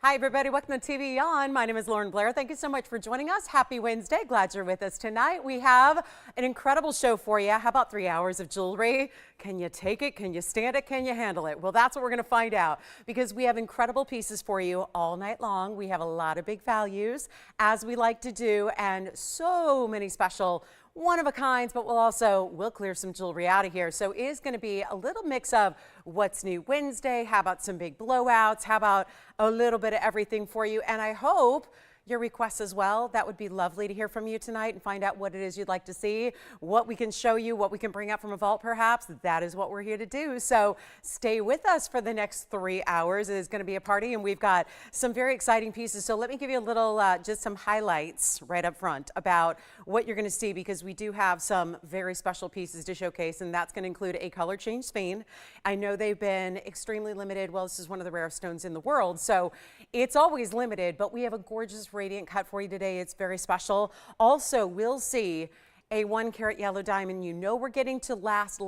Hi, everybody. Welcome to TVON. My name is Blair. Thank you so much for joining us. Happy Wednesday. Glad you're with us tonight. We have an incredible show for you. How about 3 hours of jewelry? Can you take it? Can you stand it? Can you handle it? Well, that's what we're going to find out because we have incredible pieces for you all night long. We have a lot of big values, as we like to do, and so many special one-of-a-kinds, but we'll clear some jewelry out of here. So it is going to be a little mix of what's new Wednesday. How about some big blowouts? How about a little bit of everything for you? And I hope your requests as well. That would be lovely to hear from you tonight and find out what it is you'd like to see, what we can show you, what we can bring up from a vault perhaps. That is what we're here to do. So stay with us for the next 3 hours. It is going to be a party and we've got some very exciting pieces. So let me give you a little, just some highlights right up front about what you're going to see because we do have some very special pieces to showcase, and that's going to include a color change sphene. I know they've been extremely limited. Well, this is one of the rarest stones in the world, so it's always limited, but we have a gorgeous radiant cut for you today. It's very special. Also, we'll see a 1 carat yellow diamond. You know we're getting to last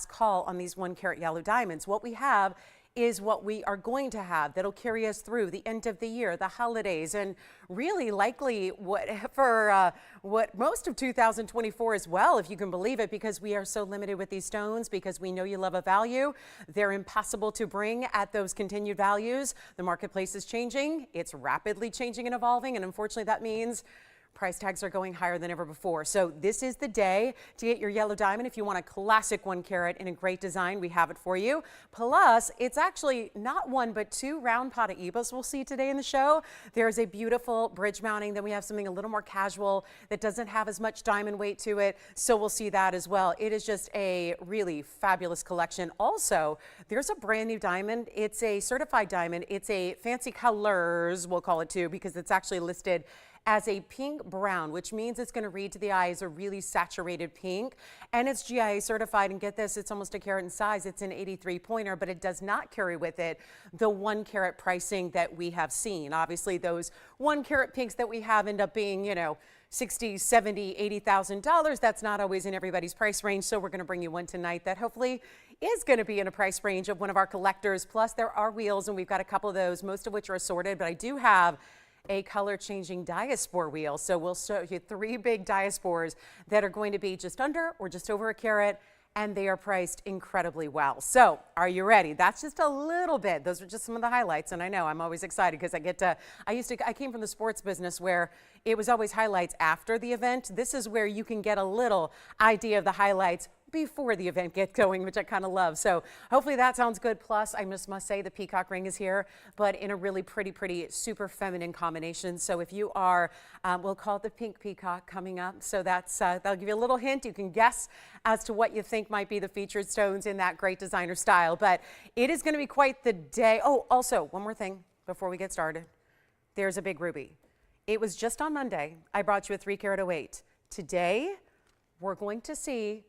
call on these 1 carat yellow diamonds. What we have is what we are going to have that'll carry us through the end of the year, the holidays, and really likely what most of 2024 as well, if you can believe it, because we are so limited with these stones, because we know you love a value. They're impossible to bring at those continued values. The marketplace is changing. It's rapidly changing and evolving, and unfortunately that means price tags are going higher than ever before. So this is the day to get your yellow diamond. If you want a classic 1 carat in a great design, we have it for you. Plus, it's actually not 1 but 2 round pot of ebas we'll see today in the show. There's a beautiful bridge mounting. Then we have something a little more casual that doesn't have as much diamond weight to it. So we'll see that as well. It is just a really fabulous collection. Also, there's a brand new diamond. It's a certified diamond. It's a fancy colors, we'll call it too, because it's actually listed as a pink brown, which means it's going to read to the eye as a really saturated pink, and it's GIA certified. And get this, it's almost a carat in size. It's an 83 pointer, but it does not carry with it the 1 carat pricing that we have seen. Obviously, those 1 carat pinks that we have end up being, you know, $60,000, $70,000, $80,000. That's not always in everybody's price range. So we're going to bring you one tonight that hopefully is going to be in a price range of one of our collectors. Plus, there are wheels, and we've got a couple of those, most of which are assorted, but I do have a color changing diaspore wheel. So we'll show you 3 big diaspores that are going to be just under or just over a carat, and they are priced incredibly well. So are you ready? That's just a little bit. Those are just some of the highlights. And I know I'm always excited because I came from the sports business where it was always highlights after the event. This is where you can get a little idea of the highlights before the event gets going, which I kind of love. So hopefully that sounds good. Plus, I just must say the peacock ring is here, but in a really pretty, super feminine combination. So if you are, we'll call it the pink peacock coming up. So that's, that'll give you a little hint. You can guess as to what you think might be the featured stones in that great designer style, but it is going to be quite the day. Oh, also one more thing before we get started. There's a big ruby. It was just on Monday. I brought you a 3 carat 08. Today, we're going to see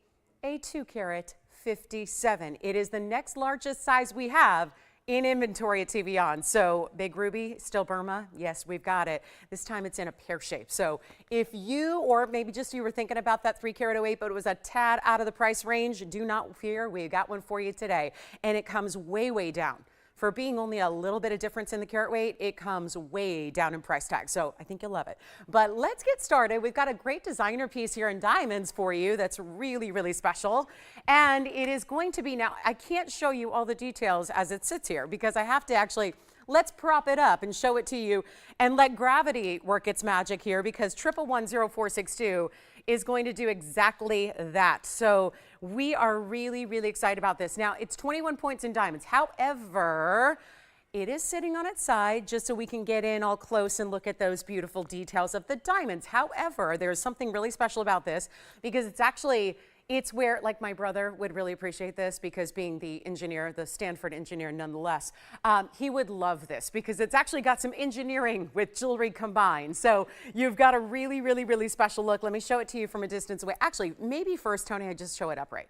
a 2 carat 57. It is the next largest size we have in inventory at TVON. So big ruby, still Burma. Yes, we've got it. This time it's in a pear shape. So if you, or maybe just you were thinking about that 3 carat 08, but it was a tad out of the price range, do not fear. We got one for you today. And it comes way down. For being only a little bit of difference in the carat weight, it comes way down in price tag. So I think you'll love it. But let's get started. We've got a great designer piece here in diamonds for you that's really special. And it is going to be, now I can't show you all the details as it sits here because I have to actually, let's prop it up and show it to you and let gravity work its magic here because 1110462 is going to do exactly that. So we are really excited about this. Now, it's 21 points in diamonds. However, it is sitting on its side just so we can get in all close and look at those beautiful details of the diamonds. However, there's something really special about this because it's where, like my brother would really appreciate this because being the engineer, the Stanford engineer nonetheless, he would love this because it's actually got some engineering with jewelry combined. So you've got a really special look. Let me show it to you from a distance away. Actually, maybe first, Tony, I just show it upright.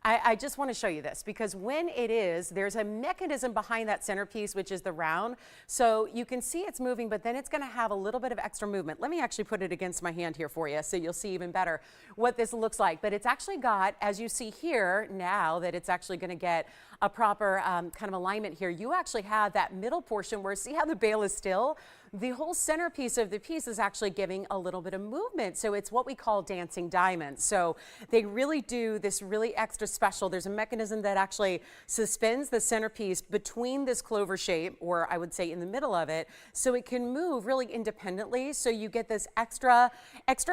I just want to show you this because when it is, there's a mechanism behind that centerpiece, which is the round. So you can see it's moving, but then it's going to have a little bit of extra movement. Let me actually put it against my hand here for you so you'll see even better what this looks like. But it's actually got, as you see here, now that it's actually going to get a proper kind of alignment here, you actually have that middle portion where, see how the bail is still? The whole centerpiece of the piece is actually giving a little bit of movement. So it's what we call dancing diamonds. So they really do this really extra special. There's a mechanism that actually suspends the centerpiece between this clover shape, or I would say in the middle of it, so it can move really independently. So you get this extra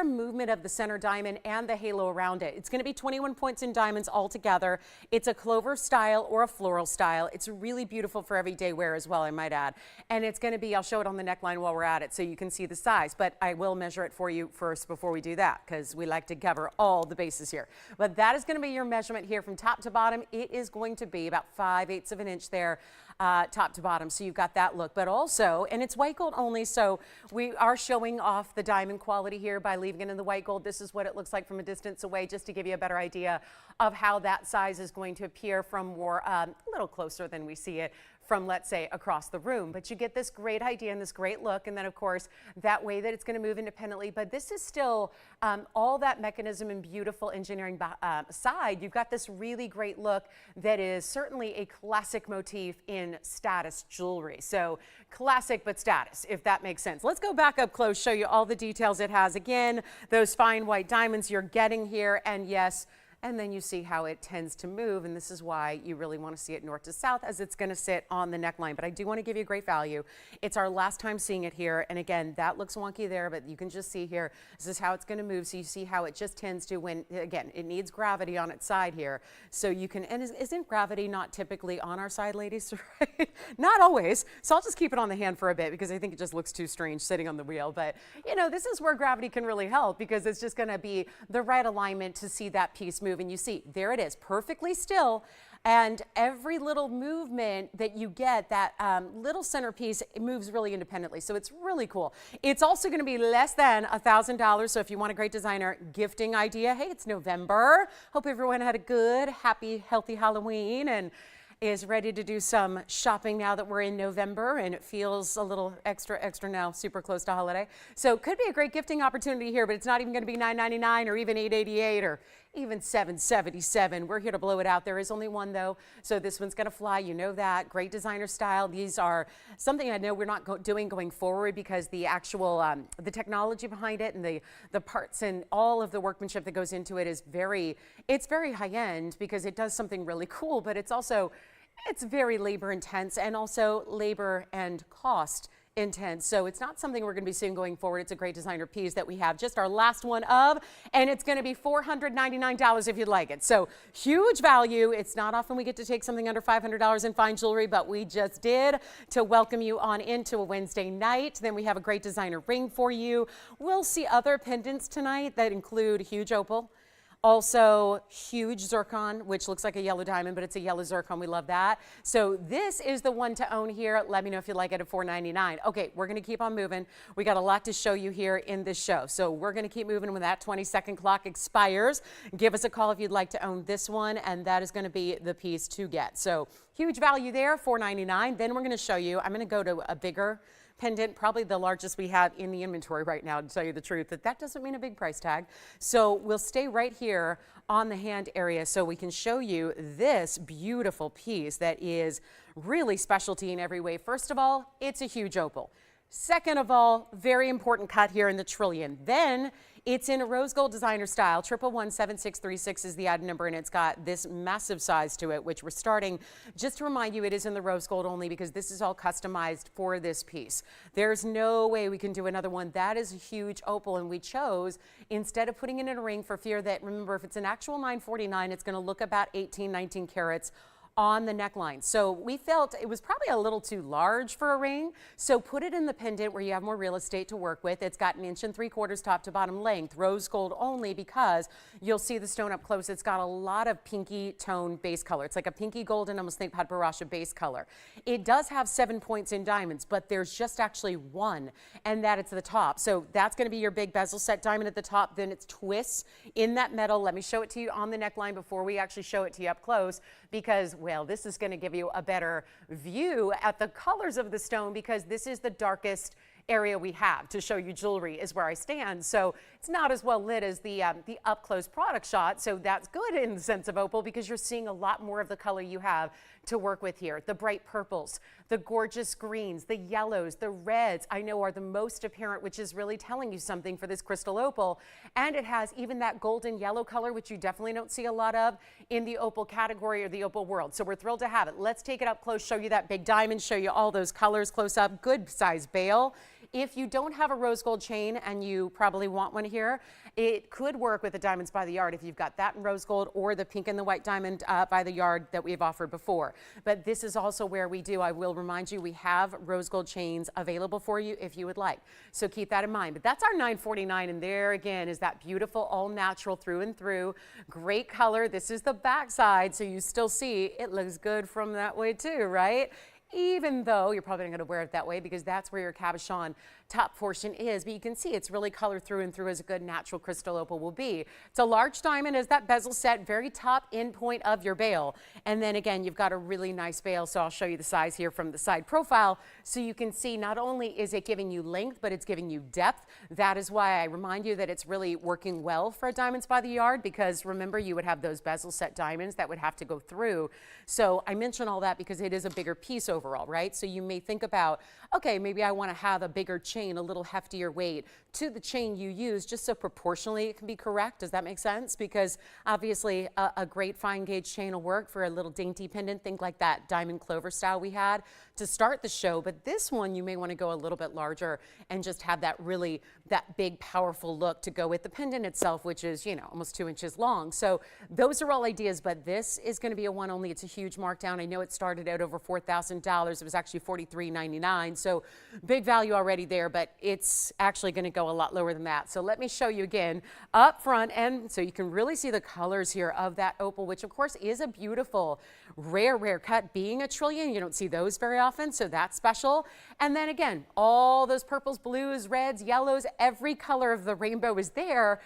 movement of the center diamond and the halo around it. It's going to be 21 points in diamonds altogether. It's a clover style or a floral style. It's really beautiful for everyday wear as well, I might add. And it's going to be, I'll show it on the neckline while we're at it so you can see the size, but I will measure it for you first before we do that because we like to cover all the bases here. But that is going to be your measurement here from top to bottom. It is going to be about 5/8 of an inch there, top to bottom. So you've got that look, but also, and it's white gold only, so we are showing off the diamond quality here by leaving it in the white gold. This is what it looks like from a distance away, just to give you a better idea of how that size is going to appear from more, a little closer than we see it from, let's say, across the room. But you get this great idea and this great look, and then of course that way that it's going to move independently. But this is still all that mechanism and beautiful engineering side. You've got this really great look that is certainly a classic motif in status jewelry. So classic but status, if that makes sense. Let's go back up close, show you all the details it has. Again, those fine white diamonds you're getting here, and yes, and then you see how it tends to move, and this is why you really want to see it north to south, as it's going to sit on the neckline. But I do want to give you great value. It's our last time seeing it here, and again, that looks wonky there, but you can just see here, this is how it's going to move. So you see how it just tends to, when, again, it needs gravity on its side here. So you can, and isn't gravity not typically on our side, ladies? Right? Not always. So I'll just keep it on the hand for a bit because I think it just looks too strange sitting on the wheel. But, you know, this is where gravity can really help because it's just going to be the right alignment to see that piece move. And you see, there it is, perfectly still. And every little movement that you get, that little centerpiece, it moves really independently. So it's really cool. It's also going to be less than $1,000. So if you want a great designer gifting idea, hey, it's November. Hope everyone had a good, happy, healthy Halloween and is ready to do some shopping now that we're in November and it feels a little extra now, super close to holiday. So it could be a great gifting opportunity here, but it's not even going to be $9.99 or even $8.88 or even $7.77. We're here to blow it out. There is only one though, so this one's going to fly. You know that. Great designer style. These are something I know we're not doing going forward because the actual the technology behind it and the parts and all of the workmanship that goes into it is it's very high end because it does something really cool, but it's very labor intense and also labor and cost intense. So it's not something we're going to be seeing going forward. It's a great designer piece that we have just our last one of, and it's going to be $499 if you'd like it. So huge value. It's not often we get to take something under $500 in fine jewelry, but we just did to welcome you on into a Wednesday night. Then we have a great designer ring for you. We'll see other pendants tonight that include huge opal. Also, huge zircon, which looks like a yellow diamond, but it's a yellow zircon. We love that. So this is the one to own here. Let me know if you like it at $499. Okay, we're going to keep on moving. We got a lot to show you here in this show. So we're going to keep moving when that 20-second clock expires. Give us a call if you'd like to own this one, and that is going to be the piece to get. So huge value there, $499. Then we're going to show you, I'm going to go to a bigger pendant, probably the largest we have in the inventory right now, to tell you the truth, that doesn't mean a big price tag. So we'll stay right here on the hand area so we can show you this beautiful piece that is really specialty in every way. First of all, it's a huge opal. Second of all, very important cut here in the trillion. Then it's in a rose gold designer style. 1117636 is the item number, and it's got this massive size to it, which we're starting. Just to remind you, it is in the rose gold only because this is all customized for this piece. There's no way we can do another one. That is a huge opal, and we chose, instead of putting it in a ring for fear that, remember, if it's an actual 949, it's going to look about 18, 19 carats. on the neckline. So we felt it was probably a little too large for a ring. So put it in the pendant where you have more real estate to work with. It's got 1 3/4 top to bottom length, rose gold only, because you'll see the stone up close. It's got a lot of pinky tone base color. It's like a pinky golden, almost think Padparashi base color. It does have 7 points in diamonds, but there's just actually one, and that it's the top. So that's going to be your big bezel set diamond at the top. Then it's twists in that metal. Let me show it to you on the neckline before we actually show it to you up close, because, well, this is going to give you a better view at the colors of the stone, because this is the darkest area we have to show you jewelry is where I stand. So it's not as well lit as the up close product shot. So that's good in the sense of opal, because you're seeing a lot more of the color you have to work with here. The bright purples, the gorgeous greens, the yellows, the reds, I know are the most apparent, which is really telling you something for this crystal opal. And it has even that golden yellow color, which you definitely don't see a lot of in the opal category or the opal world. So we're thrilled to have it. Let's take it up close, show you that big diamond, show you all those colors close up. Good size bail. If you don't have a rose gold chain, and you probably want one here, it could work with the diamonds by the yard if you've got that in rose gold, or the pink and the white diamond by the yard that we've offered before. But this is also where we do, I will remind you, we have rose gold chains available for you if you would like. So keep that in mind. But that's our $949, and there again is that beautiful all natural through and through. Great color. This is the back side, so you still see it looks good from that way too, right? Even though you're probably not going to wear it that way, because that's where your cabochon top portion is. But you can see it's really colored through and through, as a good natural crystal opal will be. It's a large diamond as that bezel set, very top end point of your bail. And then again, you've got a really nice bail. So I'll show you the size here from the side profile, so you can see not only is it giving you length, but it's giving you depth. That is why I remind you that it's really working well for diamonds by the yard, because remember, you would have those bezel set diamonds that would have to go through. So I mention all that because it is a bigger piece overall, right? So you may think about, okay, maybe I want to have a bigger chain, a little heftier weight to the chain you use, just so proportionally it can be correct. Does that make sense? Because obviously a great fine gauge chain will work for a little dainty pendant, think like that diamond clover style we had to start the show. But this one, you may want to go a little bit larger and just have that really, that big powerful look to go with the pendant itself, which is, you know, almost 2 inches long. So those are all ideas, but this is going to be a one only. It's a huge markdown. I know it started out over $4,000. It was actually $43.99. So big value already there, but it's actually going to go a lot lower than that. So let me show you again up front, and so you can really see the colors here of that opal, which of course is a beautiful rare cut. Being a trillion, you don't see those very often, so that's special. And then again, all those purples, blues, reds, yellows, every color of the rainbow is there.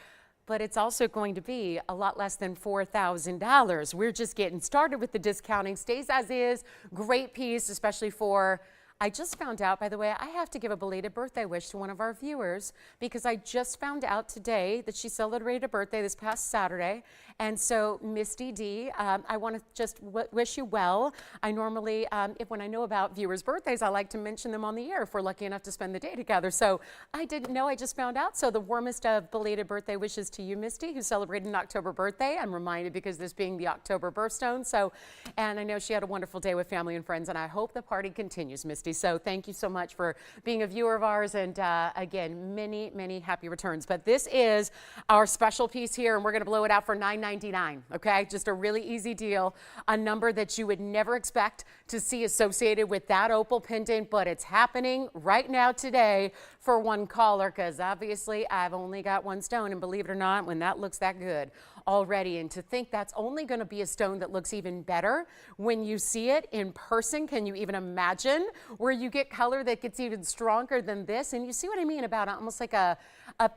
But it's also going to be a lot less than $4,000. We're just getting started with the discounting. Stays as is. Great piece, especially for, I just found out, by the way, I have to give a belated birthday wish to one of our viewers, because I just found out today that she celebrated a birthday this past Saturday. And so Misty D, I want to just wish you well. I normally, when I know about viewers' birthdays, I like to mention them on the air if we're lucky enough to spend the day together. So I didn't know, I just found out. So the warmest of belated birthday wishes to you, Misty, who celebrated an October birthday. I'm reminded because this being the October birthstone. So, and I know she had a wonderful day with family and friends, and I hope the party continues, Misty. So thank you so much for being a viewer of ours, and again, many happy returns. But this is our special piece here, and we're going to blow it out for $9.99. Okay, just a really easy deal, a number that you would never expect to see associated with that opal pendant, but it's happening right now today for one caller, because obviously I've only got one stone, and believe it or not, when that looks that good already, and to think that's only going to be a stone that looks even better when you see it in person. Can you even imagine where you get color that gets even stronger than this? And you see what I mean about almost like a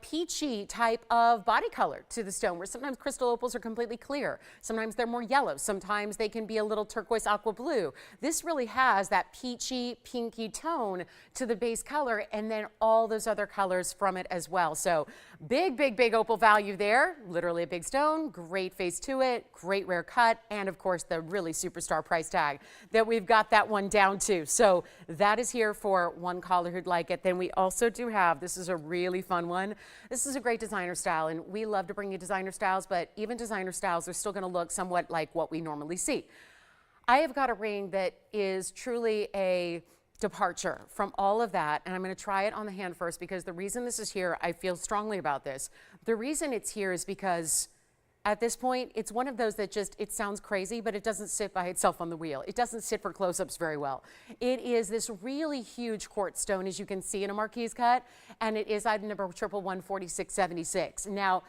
peachy type of body color to the stone, where sometimes crystal opals are completely clear, sometimes they're more yellow, sometimes they can be a little turquoise aqua blue. This really has that peachy pinky tone to the base color, and then all those other colors from it as well. So big opal value there, literally a big stone, great face to it, great rare cut, and of course the really superstar price tag that we've got that one down to. So that is here for one caller who'd like it. Then we also do have, this is a really fun one. This is a great designer style, and we love to bring you designer styles, but even designer styles are still going to look somewhat like what we normally see. I have got a ring that is truly a departure from all of that, and I'm going to try it on the hand first, because the reason this is here, I feel strongly about this. The reason it's here is because At this point, it's one of those that just, it sounds crazy, but it doesn't sit by itself on the wheel. It doesn't sit for close-ups very well. It is this really huge quartz stone, as you can see in a marquise cut, and it is item number 1114676. Now,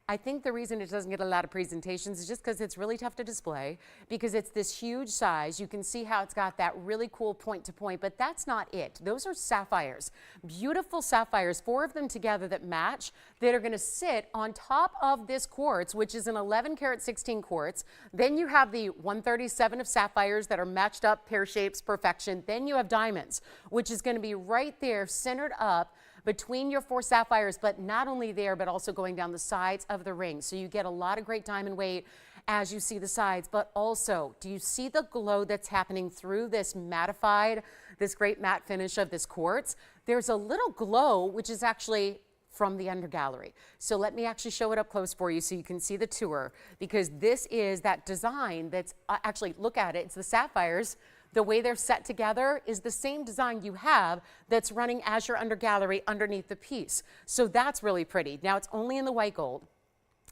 I think the reason it doesn't get a lot of presentations is just because it's really tough to display, because it's this huge size. You can see how it's got that really cool point to point, but that's not it. Those are sapphires, beautiful sapphires, 4 of them together that match, that are gonna sit on top of this quartz, which is an 11 karat 16 quartz. Then you have the 137 of sapphires that are matched up, pear shapes, perfection. Then you have diamonds, which is gonna be right there, centered up between your 4 sapphires, but not only there, but also going down the sides of the ring. So you get a lot of great diamond weight as you see the sides, but also, do you see the glow that's happening through this mattified, this great matte finish of this quartz? There's a little glow, which is actually from the undergallery. So let me actually show it up close for you so you can see the tour, because this is that design that's, actually look at it, it's the sapphires. The way they're set together is the same design you have that's running as your undergallery underneath the piece. So that's really pretty. Now it's only in the white gold.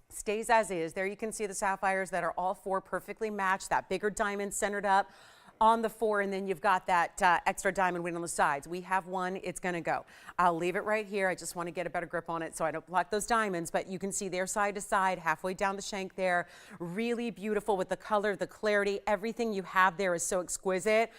Stays as is. There you can see the sapphires that are all 4 perfectly matched, that bigger diamond centered up on the 4, and then you've got that extra diamond weight on the sides. We have one, it's gonna go. I'll leave it right here. I just wanna get a better grip on it so I don't block those diamonds, but you can see they're side to side, halfway down the shank there. Really beautiful with the color, the clarity, everything you have there is so exquisite.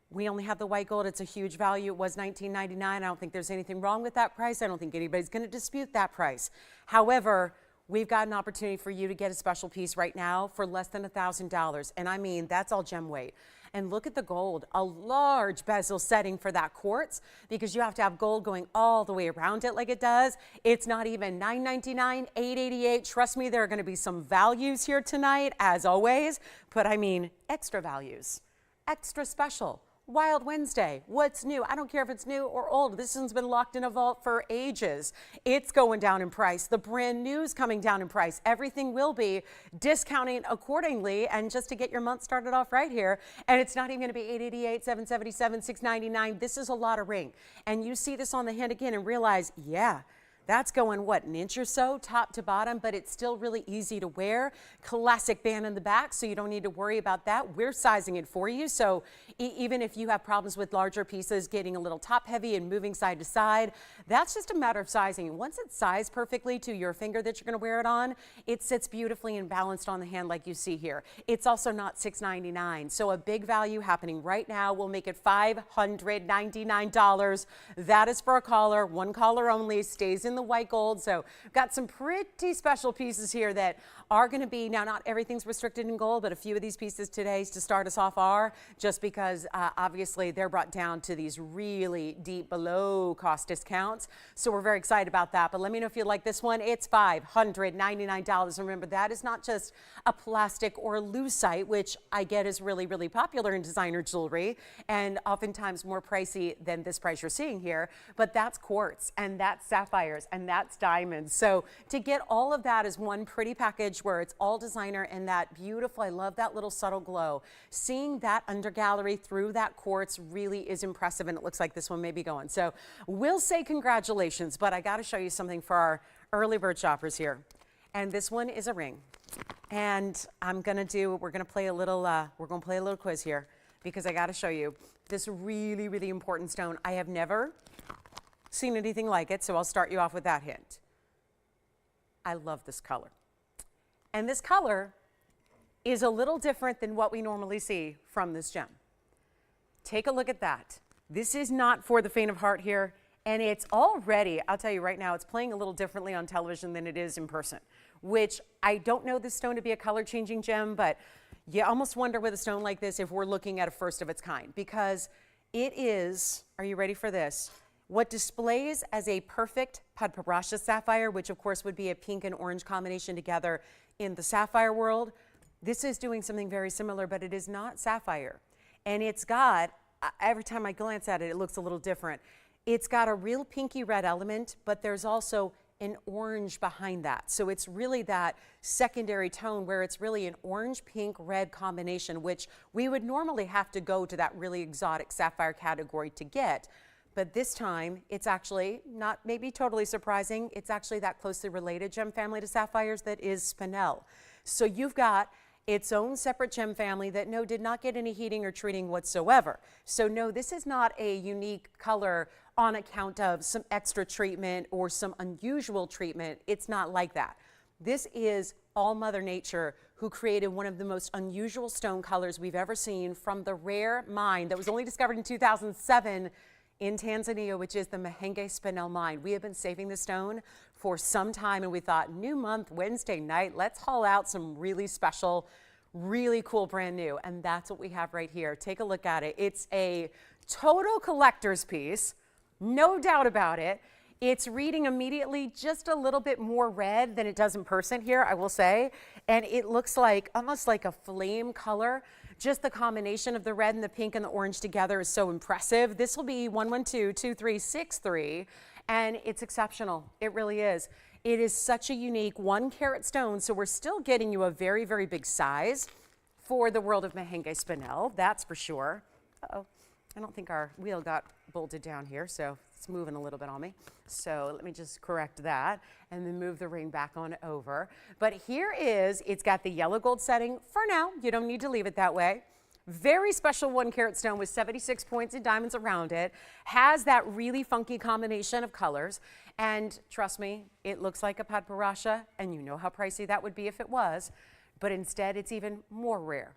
We only have the white gold. It's a huge value. It was $19.99. I don't think there's anything wrong with that price. I don't think anybody's gonna dispute that price. However, we've got an opportunity for you to get a special piece right now for less than $1,000. And I mean, that's all gem weight. And look at the gold, a large bezel setting for that quartz, because you have to have gold going all the way around it like it does. It's not even $9.99, $8.88. Trust me, there are gonna be some values here tonight, as always, but I mean, extra values, extra special. Wild Wednesday, what's new? I don't care if it's new or old. This one's been locked in a vault for ages. It's going down in price. The brand new's coming down in price. Everything will be discounting accordingly. And just to get your month started off right here, and it's not even gonna be $888, $777, $699. This is a lot of ring. And you see this on the hand again and realize, yeah, that's going, what, an inch or so, top to bottom, but it's still really easy to wear. Classic band in the back, so you don't need to worry about that. We're sizing it for you, so even if you have problems with larger pieces getting a little top heavy and moving side to side, that's just a matter of sizing. Once it's sized perfectly to your finger that you're gonna wear it on, it sits beautifully and balanced on the hand like you see here. It's also not $699, so a big value happening right now. We'll make it $599. That is for a caller, one caller only, stays in the white gold. So got some pretty special pieces here that are going to be, now not everything's restricted in gold, but a few of these pieces today to start us off are, just because obviously they're brought down to these really deep below cost discounts. So we're very excited about that. But let me know if you like this one. It's $599. Remember, that is not just a plastic or lucite, which I get is really, really popular in designer jewelry and oftentimes more pricey than this price you're seeing here, but that's quartz and that's sapphires and that's diamonds. So to get all of that as one pretty package where it's all designer and that beautiful, I love that little subtle glow. Seeing that undergallery through that quartz really is impressive, and it looks like this one may be going. So we'll say congratulations, but I got to show you something for our early bird shoppers here. And this one is a ring. And we're going to play a little quiz here, because I got to show you this really, really important stone. I have never seen anything like it, so I'll start you off with that hint. I love this color. And this color is a little different than what we normally see from this gem. Take a look at that. This is not for the faint of heart here, and it's already, I'll tell you right now, it's playing a little differently on television than it is in person, which I don't know this stone to be a color-changing gem, but you almost wonder with a stone like this if we're looking at a first of its kind, because it is, are you ready for this? What displays as a perfect Padparaksha sapphire, which of course would be a pink and orange combination together in the sapphire world, this is doing something very similar, but it is not sapphire. And it's got, every time I glance at it, it looks a little different. It's got a real pinky red element, but there's also an orange behind that. So it's really that secondary tone where it's really an orange, pink, red combination, which we would normally have to go to that really exotic sapphire category to get. But this time, it's actually not maybe totally surprising. It's actually that closely related gem family to sapphires that is spinel. So you've got its own separate gem family that no, did not get any heating or treating whatsoever. So no, this is not a unique color on account of some extra treatment or some unusual treatment. It's not like that. This is all Mother Nature who created one of the most unusual stone colors we've ever seen from the rare mine that was only discovered in 2007 in Tanzania, which is the Mahenge Spinel mine. We have been saving the stone for some time, and we thought, new month, Wednesday night, let's haul out some really special, really cool brand new. And that's what we have right here. Take a look at it. It's a total collector's piece, no doubt about it. It's reading immediately just a little bit more red than it does in person here, I will say. And it looks like almost like a flame color. Just the combination of the red and the pink and the orange together is so impressive. This will be 112-2363, and it's exceptional. It really is. It is such a unique 1 carat stone, so we're still getting you a very, very big size for the world of Mahenge Spinel, that's for sure. Uh-oh, I don't think our wheel got bolted down here, so it's moving a little bit on me. So let me just correct that and then move the ring back on over. But here is, it's got the yellow gold setting for now. You don't need to leave it that way. Very special 1 carat stone with 76 points and diamonds around it. Has that really funky combination of colors. And trust me, it looks like a Padparasha, and you know how pricey that would be if it was. But instead, it's even more rare,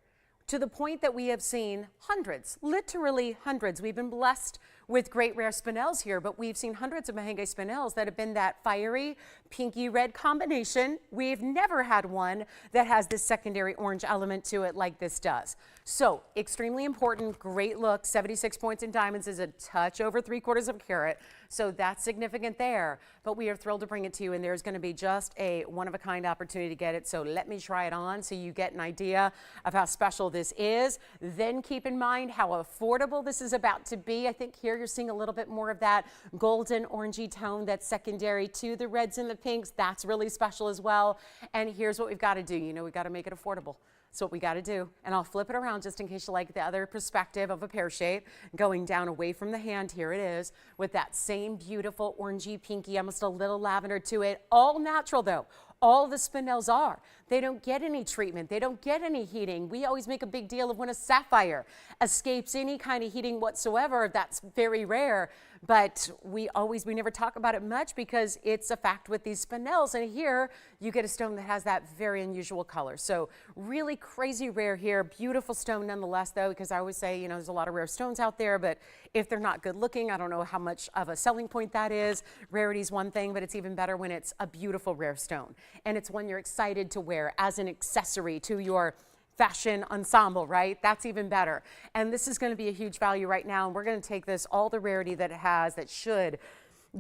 to the point that we have seen hundreds, literally hundreds. We've been blessed with great rare spinels here, but we've seen hundreds of Mahenge spinels that have been that fiery pinky red combination. We've never had one that has this secondary orange element to it like this does. So extremely important, great look. 76 points in diamonds is a touch over 3/4 of a carat. So that's significant there, but we are thrilled to bring it to you, and there's going to be just a one-of-a-kind opportunity to get it. So let me try it on so you get an idea of how special this is. Then keep in mind how affordable this is about to be. I think here you're seeing a little bit more of that golden orangey tone that's secondary to the reds and the pinks. That's really special as well. And here's what we've got to do. You know, we've got to make it affordable. So what we got to do, and I'll flip it around just in case you like the other perspective of a pear shape, going down away from the hand. Here it is with that same beautiful orangey pinky, almost a little lavender to it. All natural though. All the spinels are. They don't get any treatment. They don't get any heating. We always make a big deal of when a sapphire escapes any kind of heating whatsoever. That's very rare, but we never talk about it much because it's a fact with these spinels. And here you get a stone that has that very unusual color. So really crazy rare here. Beautiful stone nonetheless though, because I always say, you know, there's a lot of rare stones out there, but if they're not good looking, I don't know how much of a selling point that is. Rarity is one thing, but it's even better when it's a beautiful rare stone. And it's one you're excited to wear as an accessory to your fashion ensemble, right? That's even better. And this is going to be a huge value right now. And we're going to take this, all the rarity that it has that should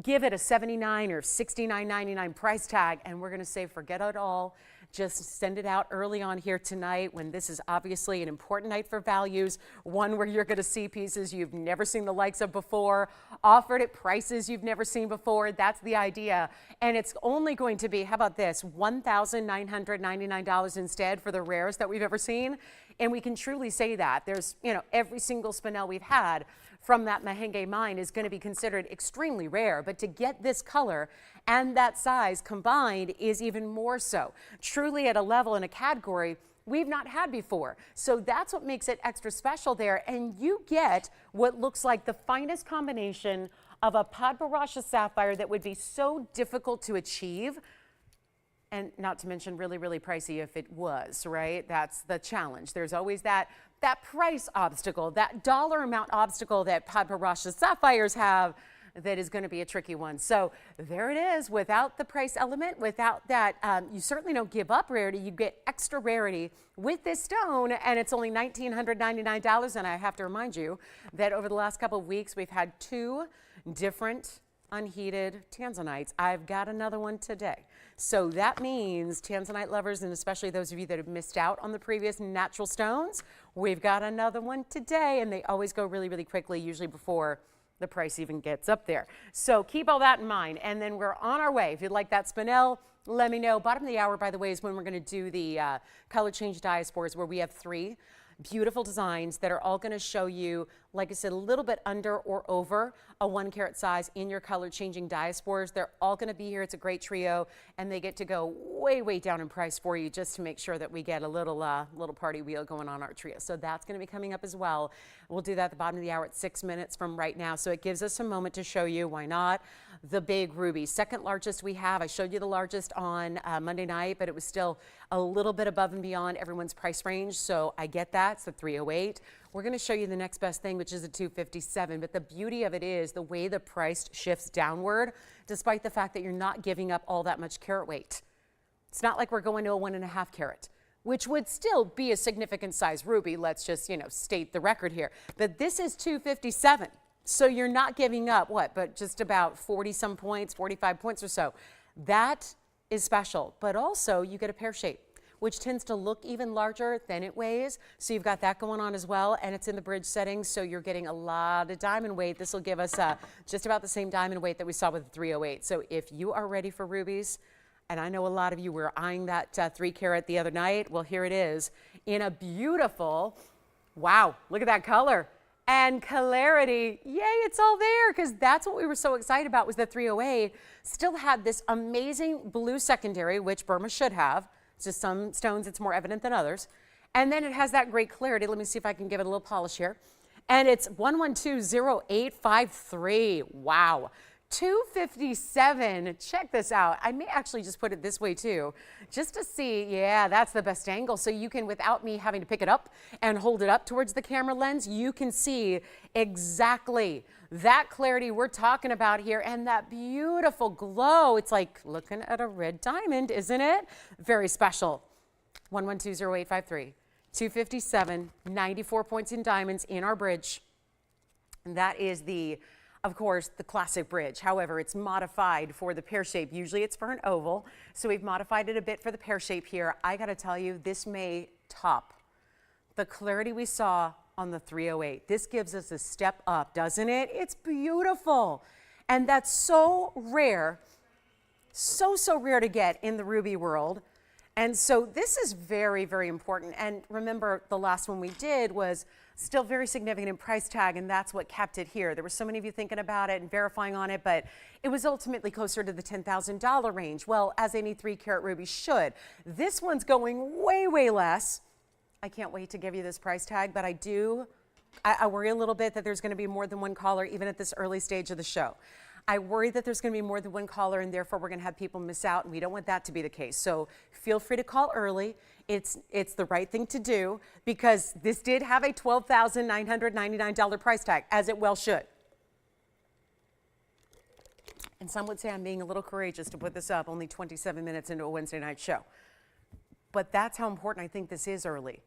give it a $79 or $69.99 price tag. And we're going to say, forget it all. Just send it out early on here tonight when this is obviously an important night for values, one where you're going to see pieces you've never seen the likes of before, offered at prices you've never seen before. That's the idea. And it's only going to be, how about this, $1,999 instead for the rarest that we've ever seen. And we can truly say that. There's, you know, every single spinel we've had from that Mahenge mine is going to be considered extremely rare, but to get this color and that size combined is even more so. Truly at a level in a category we've not had before. So that's what makes it extra special there. And you get what looks like the finest combination of a Padparasha sapphire that would be so difficult to achieve. And not to mention really, really pricey if it was, right? That's the challenge. There's always that price obstacle, that dollar amount obstacle that Padparasha sapphires have that is going to be a tricky one. So there it is. Without the price element, without that, you certainly don't give up rarity. You get extra rarity with this stone, and it's only $1,999. And I have to remind you that over the last couple of weeks, we've had 2 different unheated tanzanites. I've got another one today. So that means tanzanite lovers, and especially those of you that have missed out on the previous natural stones, we've got another one today, and they always go really, really quickly, usually before the price even gets up there. So keep all that in mind. And then we're on our way. If you'd like that spinel, let me know. Bottom of the hour, by the way, is when we're going to do the color change diaspores, where we have 3 Beautiful designs that are all going to show you, like I said, a little bit under or over a 1 carat size in your color changing diaspores. They're all going to be here. It's a great trio, and they get to go way, way down in price for you just to make sure that we get a little party wheel going on our trio. So that's going to be coming up as well. We'll do that at the bottom of the hour at 6 minutes from right now. So it gives us a moment to show you, why not, the big ruby. Second largest we have. I showed you the largest on Monday night, but it was still a little bit above and beyond everyone's price range. So I get that. It's the 308. We're going to show you the next best thing, which is a 257. But the beauty of it is the way the price shifts downward, despite the fact that you're not giving up all that much carat weight. It's not like we're going to a 1.5 carat, which would still be a significant size ruby. Let's just, state the record here. But this is 257. So you're not giving up but just about 40 some points, 45 points or so. That is special, but also you get a pear shape, which tends to look even larger than it weighs. So you've got that going on as well, and it's in the bridge setting, so you're getting a lot of diamond weight. This will give us just about the same diamond weight that we saw with the 308. So if you are ready for rubies, and I know a lot of you were eyeing that 3 carat the other night, well, here it is in a beautiful, wow, look at that color. And clarity, yay, it's all there, because that's what we were so excited about was the 308 still had this amazing blue secondary, which Burma should have. It's just some stones it's more evident than others. And then it has that great clarity. Let me see if I can give it a little polish here. And it's 1120853. Wow. 257. Check this out. I may actually just put it this way too, just to see. Yeah, that's the best angle. So you can, without me having to pick it up and hold it up towards the camera lens, you can see exactly that clarity we're talking about here and that beautiful glow. It's like looking at a red diamond, isn't it? Very special. 1120853. 257, 94 points in diamonds in our bridge. And that is of course, the classic bridge. However, it's modified for the pear shape. Usually it's for an oval, so we've modified it a bit for the pear shape here. I gotta tell you, this may top the clarity we saw on the 308. This gives us a step up, doesn't it? It's beautiful. And that's so rare, so rare to get in the ruby world. And so this is very, very important. And remember, the last one we did was still very significant in price tag, and that's what kept it here. There were so many of you thinking about it and verifying on it, but it was ultimately closer to the $10,000 range. Well, as any 3 carat ruby should. This one's going way, way less. I can't wait to give you this price tag, but I worry a little bit that there's going to be more than one caller even at this early stage of the show. I worry that there's going to be more than one caller, and therefore we're going to have people miss out, and we don't want that to be the case. So feel free to call early. It's the right thing to do, because this did have a $12,999 price tag, as it well should. And some would say I'm being a little courageous to put this up only 27 minutes into a Wednesday night show. But that's how important I think this is early,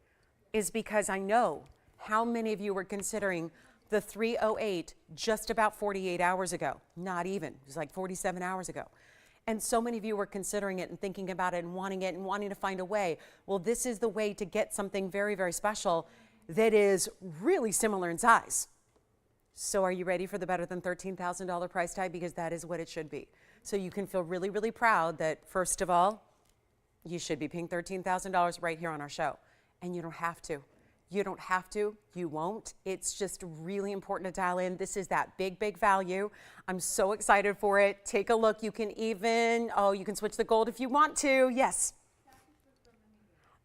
is because I know how many of you were considering the 308 just about 48 hours ago. Not even, it was like 47 hours ago. And so many of you were considering it and thinking about it and wanting to find a way. Well, this is the way to get something very, very special that is really similar in size. So are you ready for the better than $13,000 price tag? Because that is what it should be. So you can feel really, really proud that, first of all, you should be paying $13,000 right here on our show. And you don't have to. You don't have to, you won't. It's just really important to dial in. This is that big, big value. I'm so excited for it. Take a look. You can even, you can switch the gold if you want to. Yes.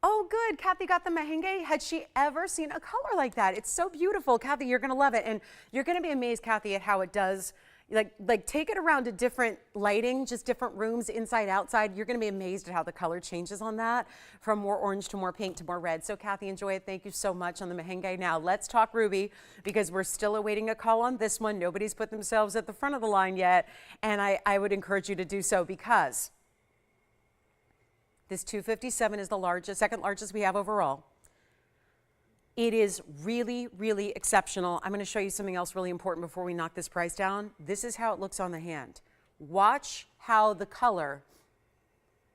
Oh, good. Kathy got the merengue. Had she ever seen a color like that? It's so beautiful. Kathy, you're going to love it. And you're going to be amazed, Kathy, at how it does. Like take it around to different lighting, just different rooms, inside, outside. You're going to be amazed at how the color changes on that, from more orange to more pink to more red. So Kathy, enjoy it. Thank you so much on the merengue. Now let's talk ruby, because we're still awaiting a call on this one. Nobody's put themselves at the front of the line yet. And I would encourage you to do so, because this 257 is the largest, second largest we have overall. It is really, really exceptional. I'm going to show you something else really important before we knock this price down. This is how it looks on the hand. Watch how the color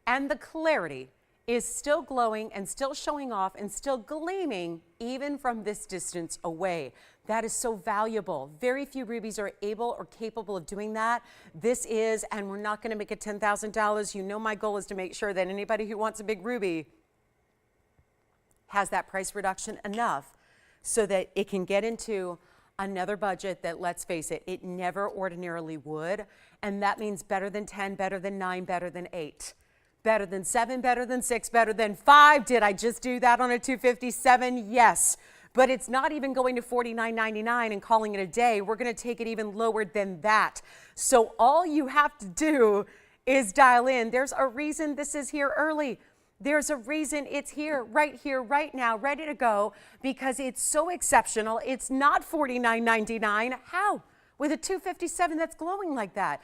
and the clarity is still glowing and still showing off and still gleaming even from this distance away. That is so valuable. Very few rubies are able or capable of doing that. This is, and we're not going to make it $10,000. You know my goal is to make sure that anybody who wants a big ruby has that price reduction enough so that it can get into another budget that, let's face it, it never ordinarily would. And that means better than 10, better than 9, better than 8, better than 7, better than 6, better than 5. Did I just do that on a 257? Yes. But it's not even going to $49.99 and calling it a day. We're going to take it even lower than that. So all you have to do is dial in. There's a reason this is here early. There's a reason it's here, right now, ready to go, because it's so exceptional. It's not $49.99. How? With a 257 that's glowing like that.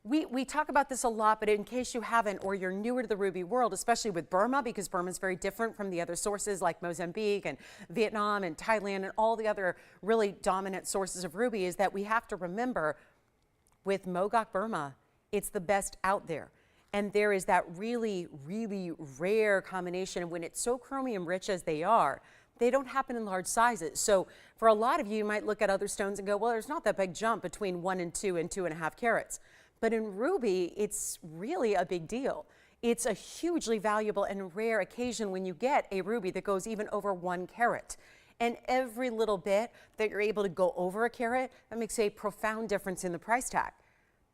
We talk about this a lot, but in case you haven't, or you're newer to the ruby world, especially with Burma, because Burma is very different from the other sources like Mozambique and Vietnam and Thailand and all the other really dominant sources of ruby, is that we have to remember with Mogok Burma, it's the best out there. And there is that really, really rare combination. When it's so chromium rich as they are, they don't happen in large sizes. So for a lot of you, you might look at other stones and go, well, there's not that big jump between 1 and 2 and 2.5 carats. But in ruby, it's really a big deal. It's a hugely valuable and rare occasion when you get a ruby that goes even over 1 carat. And every little bit that you're able to go over a carat, that makes a profound difference in the price tag.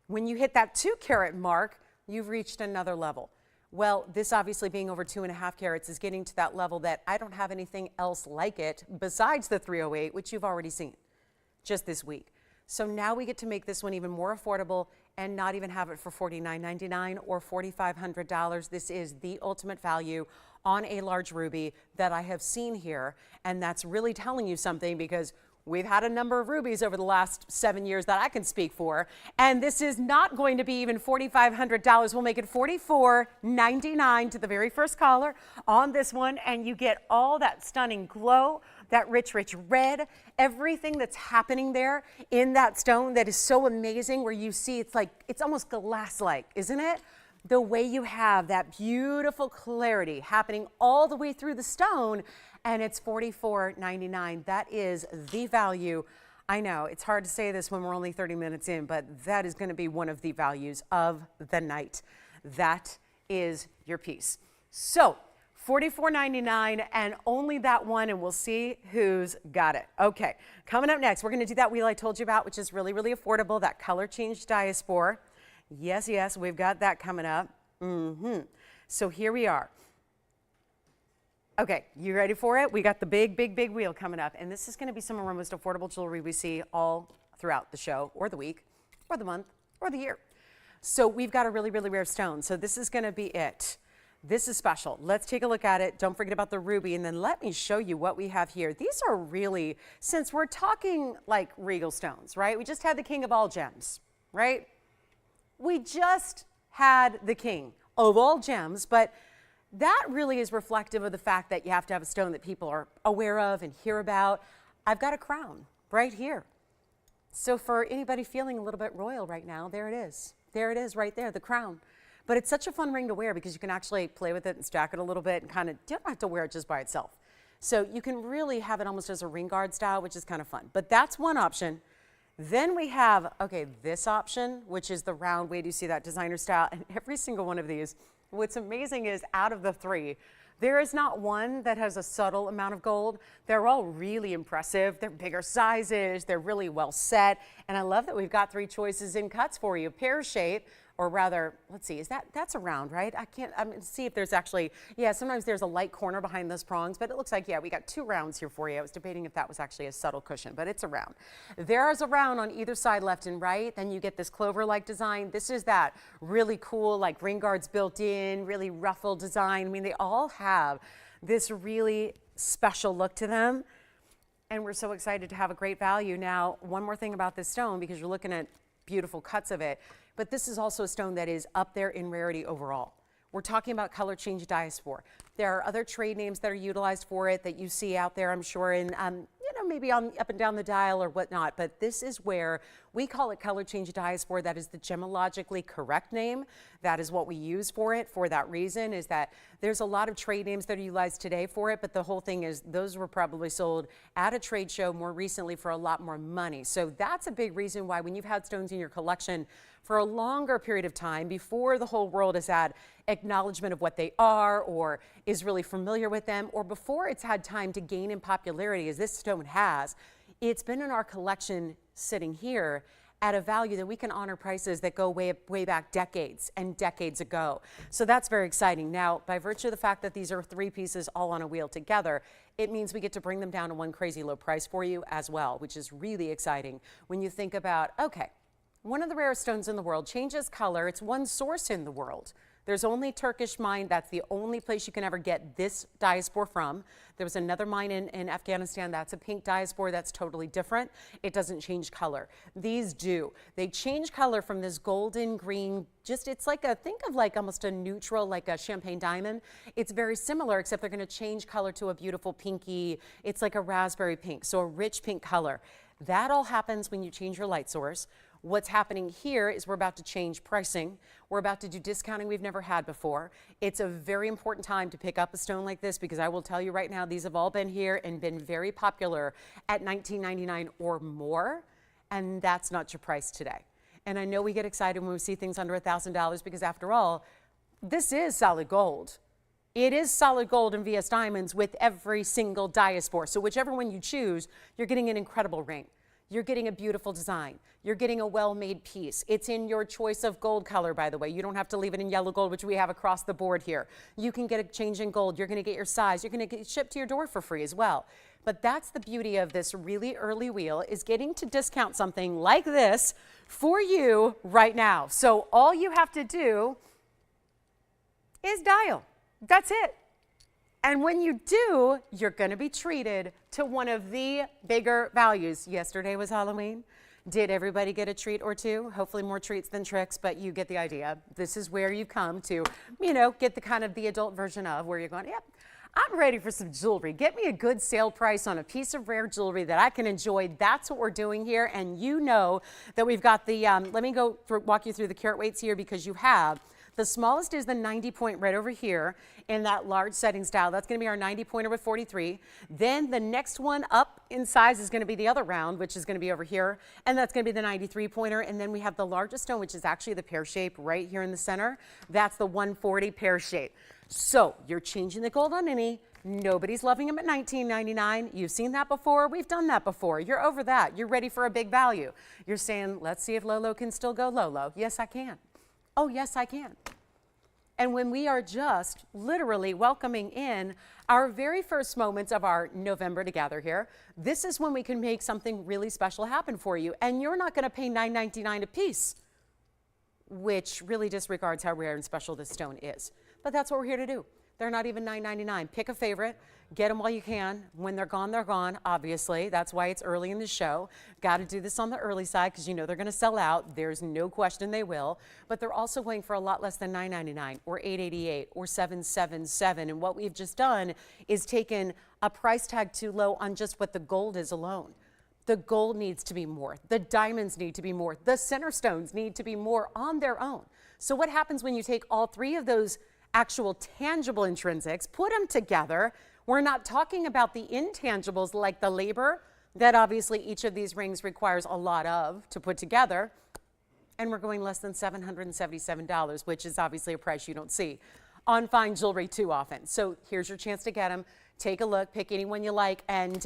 When you hit that 2 carat mark, you've reached another level. Well, this obviously being over 2.5 carats is getting to that level that I don't have anything else like it besides the 308, which you've already seen just this week. So now we get to make this one even more affordable and not even have it for $49.99 or $4,500. This is the ultimate value on a large ruby that I have seen here. And that's really telling you something, because we've had a number of rubies over the last 7 years that I can speak for. And this is not going to be even $4,500. We'll make it $44.99 to the very first caller on this one. And you get all that stunning glow, that rich, rich red, everything that's happening there in that stone that is so amazing, where you see it's like, it's almost glass-like, isn't it? The way you have that beautiful clarity happening all the way through the stone, and it's $44.99. That is the value. I know it's hard to say this when we're only 30 minutes in, but that is going to be one of the values of the night. That is your piece. So $44.99 and only that one, and we'll see who's got it. Okay, coming up next, we're going to do that wheel I told you about, which is really, really affordable, that color change diaspora. Yes, yes, we've got that coming up. So here we are. Okay, you ready for it? We got the big, big, big wheel coming up, and this is going to be some of our most affordable jewelry we see all throughout the show, or the week, or the month, or the year. So we've got a really, really rare stone. So this is going to be it. This is special. Let's take a look at it. Don't forget about the ruby, and then let me show you what we have here. These are really, since we're talking like regal stones, right? We just had the king of all gems, right? We just had the king of all gems, but that really is reflective of the fact that you have to have a stone that people are aware of and hear about. I've got a crown right here. So for anybody feeling a little bit royal right now, there it is. There it is right there, the crown. But it's such a fun ring to wear because you can actually play with it and stack it a little bit and kind of, you don't have to wear it just by itself. So you can really have it almost as a ring guard style, which is kind of fun. But that's one option. Then we have, okay, this option, which is the round way. Do you see that designer style? And every single one of these, what's amazing is out of the 3, there is not one that has a subtle amount of gold. They're all really impressive. They're bigger sizes. They're really well set. And I love that we've got 3 choices in cuts for you. Pear shape, or rather, let's see, that's a round, right? I'm gonna see if there's actually, yeah, sometimes there's a light corner behind those prongs, but it looks like, yeah, we got 2 rounds here for you. I was debating if that was actually a subtle cushion, but it's a round. There is a round on either side, left and right. Then you get this clover-like design. This is that really cool, like ring guards built in, really ruffled design. I mean, they all have this really special look to them. And we're so excited to have a great value. Now, one more thing about this stone, because you're looking at beautiful cuts of it, but this is also a stone that is up there in rarity overall. We're talking about color change diaspora. There are other trade names that are utilized for it that you see out there, I'm sure, in maybe on up and down the dial or whatnot, but this is where we call it color change diaspora. That is the gemologically correct name. That is what we use for it. For that reason is that there's a lot of trade names that are utilized today for it, but the whole thing is those were probably sold at a trade show more recently for a lot more money. So that's a big reason why when you've had stones in your collection for a longer period of time before the whole world has had acknowledgement of what they are or is really familiar with them, or before it's had time to gain in popularity as this stone has, it's been in our collection sitting here at a value that we can honor prices that go way back decades and decades ago. So that's very exciting. Now, by virtue of the fact that these are 3 pieces all on a wheel together, it means we get to bring them down to one crazy low price for you as well, which is really exciting when you think about, okay, one of the rarest stones in the world changes color. It's one source in the world. There's only Turkish mine. That's the only place you can ever get this diaspore from. There was another mine in Afghanistan. That's a pink diaspore. That's totally different. It doesn't change color. These do. They change color from this golden green, it's like think of like almost a neutral, like a champagne diamond. It's very similar, except they're going to change color to a beautiful pinky. It's like a raspberry pink, so a rich pink color. That all happens when you change your light source. What's happening here is we're about to change pricing. We're about to do discounting we've never had before. It's a very important time to pick up a stone like this, because I will tell you right now, these have all been here and been very popular at $19.99 or more, and that's not your price today. And I know we get excited when we see things under $1,000, because after all, this is solid gold. It is solid gold and VS diamonds with every single diaspore. So whichever one you choose, you're getting an incredible ring. You're getting a beautiful design. You're getting a well-made piece. It's in your choice of gold color, by the way. You don't have to leave it in yellow gold, which we have across the board here. You can get a change in gold. You're going to get your size. You're going to get it shipped to your door for free as well. But that's the beauty of this really early wheel, is getting to discount something like this for you right now. So all you have to do is dial. That's it. And when you do, you're going to be treated to one of the bigger values. Yesterday was Halloween. Did everybody get a treat or two? Hopefully more treats than tricks, but you get the idea. This is where you come to, get the kind of the adult version of where you're going, yep, I'm ready for some jewelry. Get me a good sale price on a piece of rare jewelry that I can enjoy. That's what we're doing here. And you know that we've got the, let me walk you through the carat weights here, because you have the smallest is the 90 point right over here in that large setting style. That's going to be our 90 pointer with 43. Then the next one up in size is going to be the other round, which is going to be over here. And that's going to be the 93 pointer. And then we have the largest stone, which is actually the pear shape right here in the center. That's the 140 pear shape. So you're changing the gold on any. Nobody's loving them at $19.99. You've seen that before. We've done that before. You're over that. You're ready for a big value. You're saying, let's see if Lolo can still go Lolo. Yes, I can. Oh, yes, I can. And when we are just literally welcoming in our very first moments of our November together here, this is when we can make something really special happen for you. And you're not going to pay $9.99 a piece, which really disregards how rare and special this stone is. But that's what we're here to do. They're not even $9.99. Pick a favorite. Get them while you can. When they're gone, obviously. That's why it's early in the show. Got to do this on the early side, because you know they're going to sell out. There's no question they will. But they're also going for a lot less than $9.99 or $8.88 or $7.77. And what we've just done is taken a price tag too low on just what the gold is alone. The gold needs to be more. The diamonds need to be more. The center stones need to be more on their own. So what happens when you take all 3 of those actual tangible intrinsics, put them together? We're not talking about the intangibles like the labor that obviously each of these rings requires a lot of to put together. And we're going less than $777, which is obviously a price you don't see on fine jewelry too often. So here's your chance to get them. Take a look, pick any one you like, and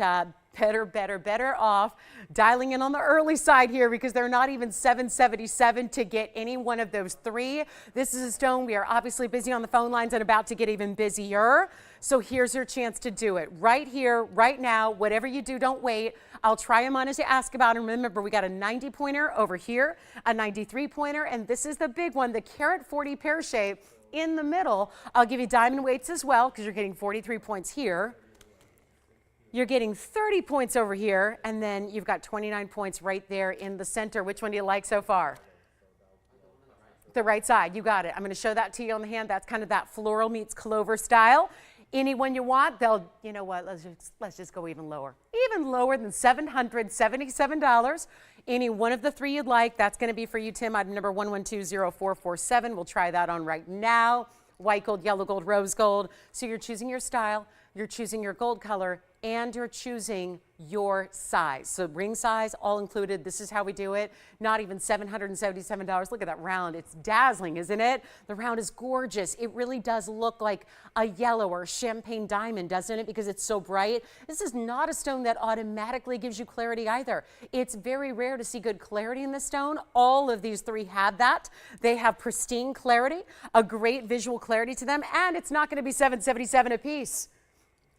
better off dialing in on the early side here, because they're not even $777 to get any one of those 3. This is a stone. We are obviously busy on the phone lines and about to get even busier. So here's your chance to do it right here, right now. Whatever you do, don't wait. I'll try them on as you ask about them. Remember, we got a 90 pointer over here, a 93 pointer, and this is the big one, the carat 40 pear shape in the middle. I'll give you diamond weights as well, because you're getting 43 points here. You're getting 30 points over here, and then you've got 29 points right there in the center. Which one do you like so far? The right side. You got it. I'm going to show that to you on the hand. That's kind of that floral meets clover style. Any one you want, you know what, let's just go even lower. Even lower than $777. Any one of the 3 you'd like, that's going to be for you, Tim. Item number 1120447. We'll try that on right now. White gold, yellow gold, rose gold. So you're choosing your style, you're choosing your gold color, and you're choosing your size. So ring size, all included. This is how we do it. Not even $777. Look at that round. It's dazzling, isn't it? The round is gorgeous. It really does look like a yellow or champagne diamond, doesn't it? Because it's so bright. This is not a stone that automatically gives you clarity either. It's very rare to see good clarity in the stone. All of these three have that. They have pristine clarity, a great visual clarity to them, and it's not going to be $777 a piece.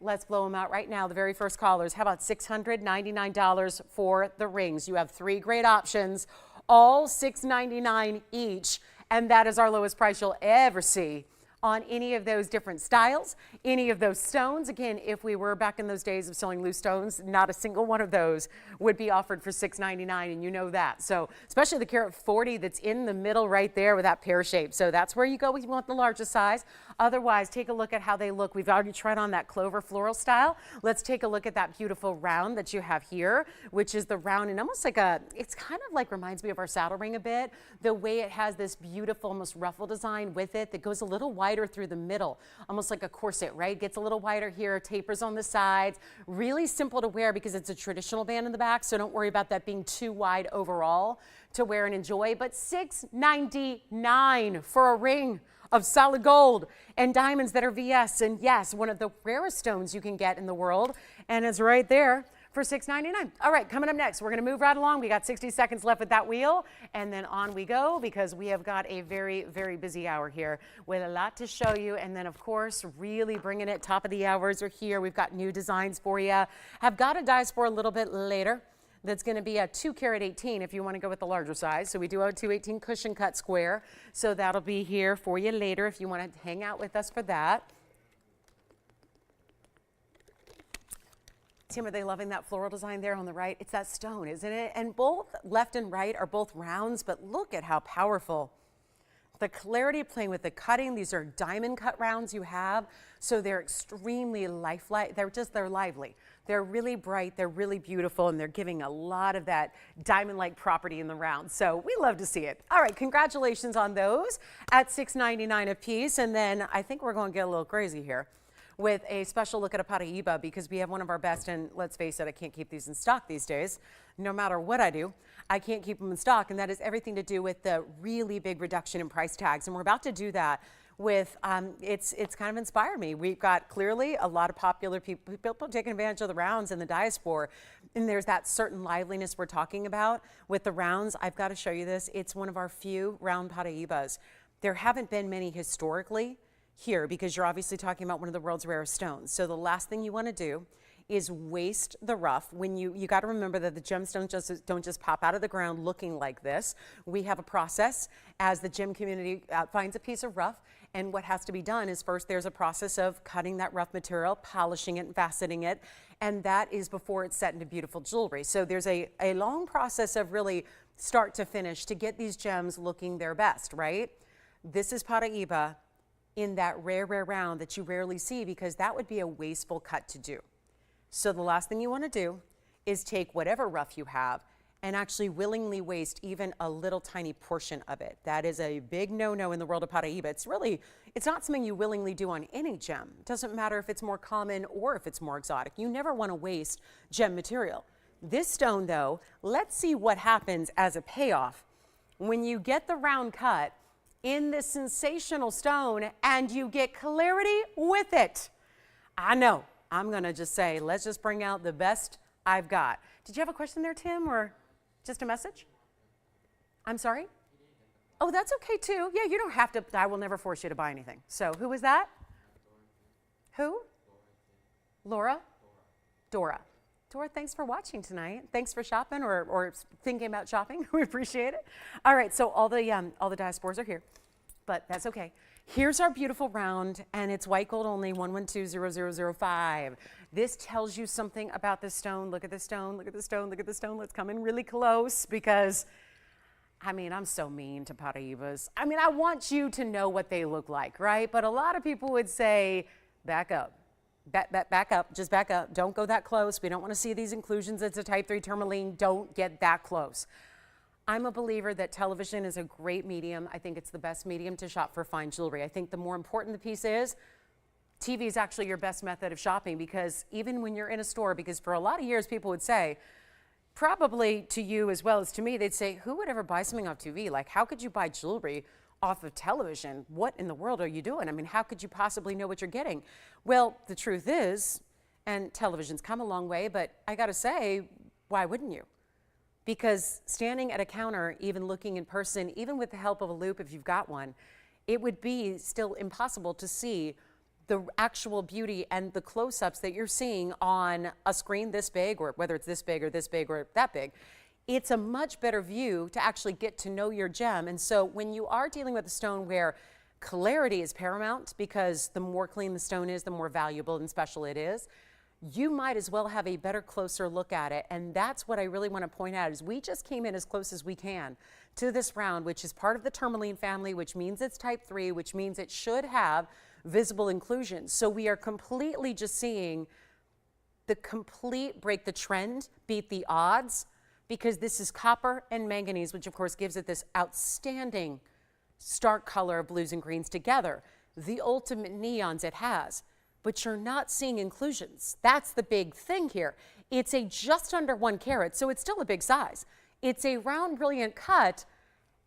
Let's blow them out right now. The very first callers. How about $699 for the rings? You have three great options, all $699 each, and that is our lowest price you'll ever see on any of those different styles, any of those stones. Again, if we were back in those days of selling loose stones, not a single one of those would be offered for $699, and you know that. So especially the carat 40 that's in the middle right there with that pear shape. So that's where you go if you want the largest size. Otherwise, take a look at how they look. We've already tried on that clover floral style. Let's take a look at that beautiful round that you have here, which is the round and almost like it's kind of like reminds me of our saddle ring a bit. The way it has this beautiful, almost ruffle design with it that goes a little wider through the middle, almost like a corset, right? Gets a little wider here, tapers on the sides. Really simple to wear because it's a traditional band in the back, so don't worry about that being too wide overall to wear and enjoy. But $699 for a ring of solid gold and diamonds that are VS, and yes, one of the rarest stones you can get in the world, and it's right there for $699. All right, coming up next, we're going to move right along. We got 60 seconds left with that wheel, and then on we go because we have got a very, very busy hour here with a lot to show you. And then, of course, really bringing it top of the hours are here. We've got new designs for you. Have got a dice for a little bit later. That's going to be a 2 carat 18 if you want to go with the larger size. So we do have a 218 cushion cut square. So that'll be here for you later if you want to hang out with us for that. Tim, are they loving that floral design there on the right? It's that stone, isn't it? And both left and right are both rounds, but look at how powerful. The clarity playing with the cutting. These are diamond cut rounds you have. So they're extremely lifelike. They're lively. They're really bright. They're really beautiful. And they're giving a lot of that diamond-like property in the round. So we love to see it. All right. Congratulations on those at $699 a piece. And then I think we're going to get a little crazy here with a special look at a Paraíba because we have one of our best, and let's face it, I can't keep these in stock these days. No matter what I do, I can't keep them in stock, and that is everything to do with the really big reduction in price tags, and we're about to do that with, it's kind of inspired me. We've got clearly a lot of popular people taking advantage of the rounds in the diaspora, and there's that certain liveliness we're talking about with the rounds. I've got to show you this. It's one of our few round Paraíbas. There haven't been many historically here because you're obviously talking about one of the world's rarest stones. So the last thing you want to do is waste the rough. When you got to remember that the gemstones don't just pop out of the ground looking like this. We have a process as the gem community finds a piece of rough, and what has to be done is first there's a process of cutting that rough material, polishing it and faceting it, and that is before it's set into beautiful jewelry. So there's a long process of really start to finish to get these gems looking their best, right? This is Paraíba in that rare round that you rarely see because that would be a wasteful cut to do. So the last thing you want to do is take whatever rough you have and actually willingly waste even a little tiny portion of it. That is a big no-no in the world of Paraíba. It's not something you willingly do on any gem. It doesn't matter if it's more common or if it's more exotic. You never want to waste gem material. This stone though, let's see what happens as a payoff when you get the round cut in this sensational stone and you get clarity with it. I know, I'm gonna just say, let's just bring out the best I've got. Did you have a question there, Tim, or just a message? I'm sorry? Oh, that's okay too. Yeah, you don't have to, I will never force you to buy anything. So who was that? Who? Laura? Dora. Dora, thanks for watching tonight. Thanks for shopping or thinking about shopping. We appreciate it. All right, so all the diasporas are here, but that's okay. Here's our beautiful round, and it's white gold only, 1120005. This tells you something about this stone. Look at the stone, look at the stone, look at the stone. Let's come in really close because, I mean, I'm so mean to Paraíbas. I mean, I want you to know what they look like, right? But a lot of people would say, back up. Back up, just back up. Don't go that close. We don't want to see these inclusions. It's a type 3 tourmaline. Don't get that close. I'm a believer that television is a great medium. I think it's the best medium to shop for fine jewelry. I think the more important the piece is, TV is actually your best method of shopping, because even when you're in a store, because for a lot of years people would say, probably to you as well as to me, they'd say, who would ever buy something off TV? Like, how could you buy jewelry off of television? What in the world are you doing? I mean, how could you possibly know what you're getting? Well, the truth is, and television's come a long way, but I gotta say, why wouldn't you? Because standing at a counter, even looking in person, even with the help of a loupe if you've got one, it would be still impossible to see the actual beauty and the close-ups that you're seeing on a screen this big, or whether it's this big or that big. It's a much better view to actually get to know your gem. And so when you are dealing with a stone where clarity is paramount, because the more clean the stone is, the more valuable and special it is, you might as well have a better, closer look at it. And that's what I really want to point out, is we just came in as close as we can to this round, which is part of the tourmaline family, which means it's type 3, which means it should have visible inclusion. So we are completely just seeing the complete break the trend, beat the odds, because this is copper and manganese, which of course gives it this outstanding stark color of blues and greens together, the ultimate neons it has. But you're not seeing inclusions. That's the big thing here. It's a just under 1 carat, so it's still a big size. It's a round, brilliant cut,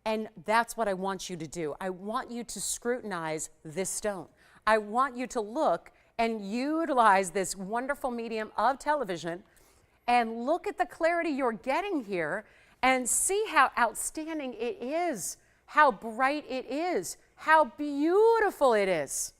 and that's what I want you to do. I want you to scrutinize this stone. I want you to look and utilize this wonderful medium of television and look at the clarity you're getting here and see how outstanding it is, how bright it is, how beautiful it is.